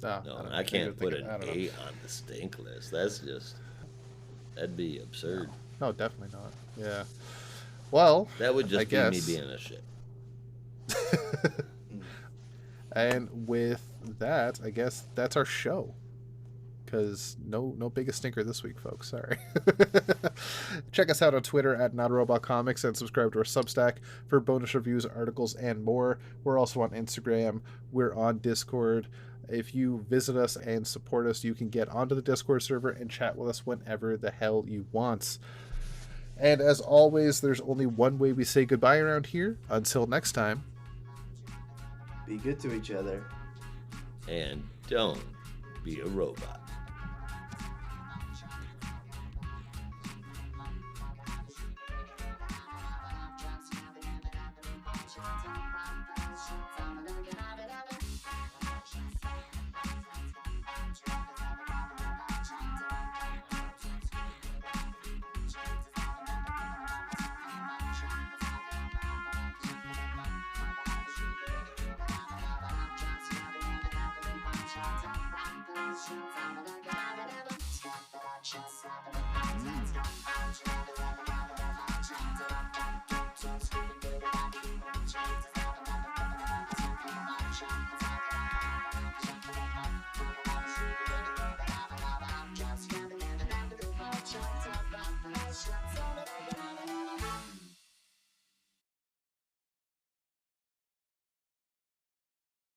[SPEAKER 3] No, I can't put an 8 on the stink list. That'd be absurd.
[SPEAKER 1] No, definitely not. Yeah. Well,
[SPEAKER 3] that would just be me being a shit.
[SPEAKER 1] And with that, I guess that's our show. Because no biggest stinker this week, folks. Sorry. Check us out on Twitter at NotARobotComics and subscribe to our Substack for bonus reviews, articles, and more. We're also on Instagram. We're on Discord. If you visit us and support us, you can get onto the Discord server and chat with us whenever the hell you want. And as always, there's only one way we say goodbye around here. Until next time.
[SPEAKER 2] Be good to each other.
[SPEAKER 3] And don't be a robot.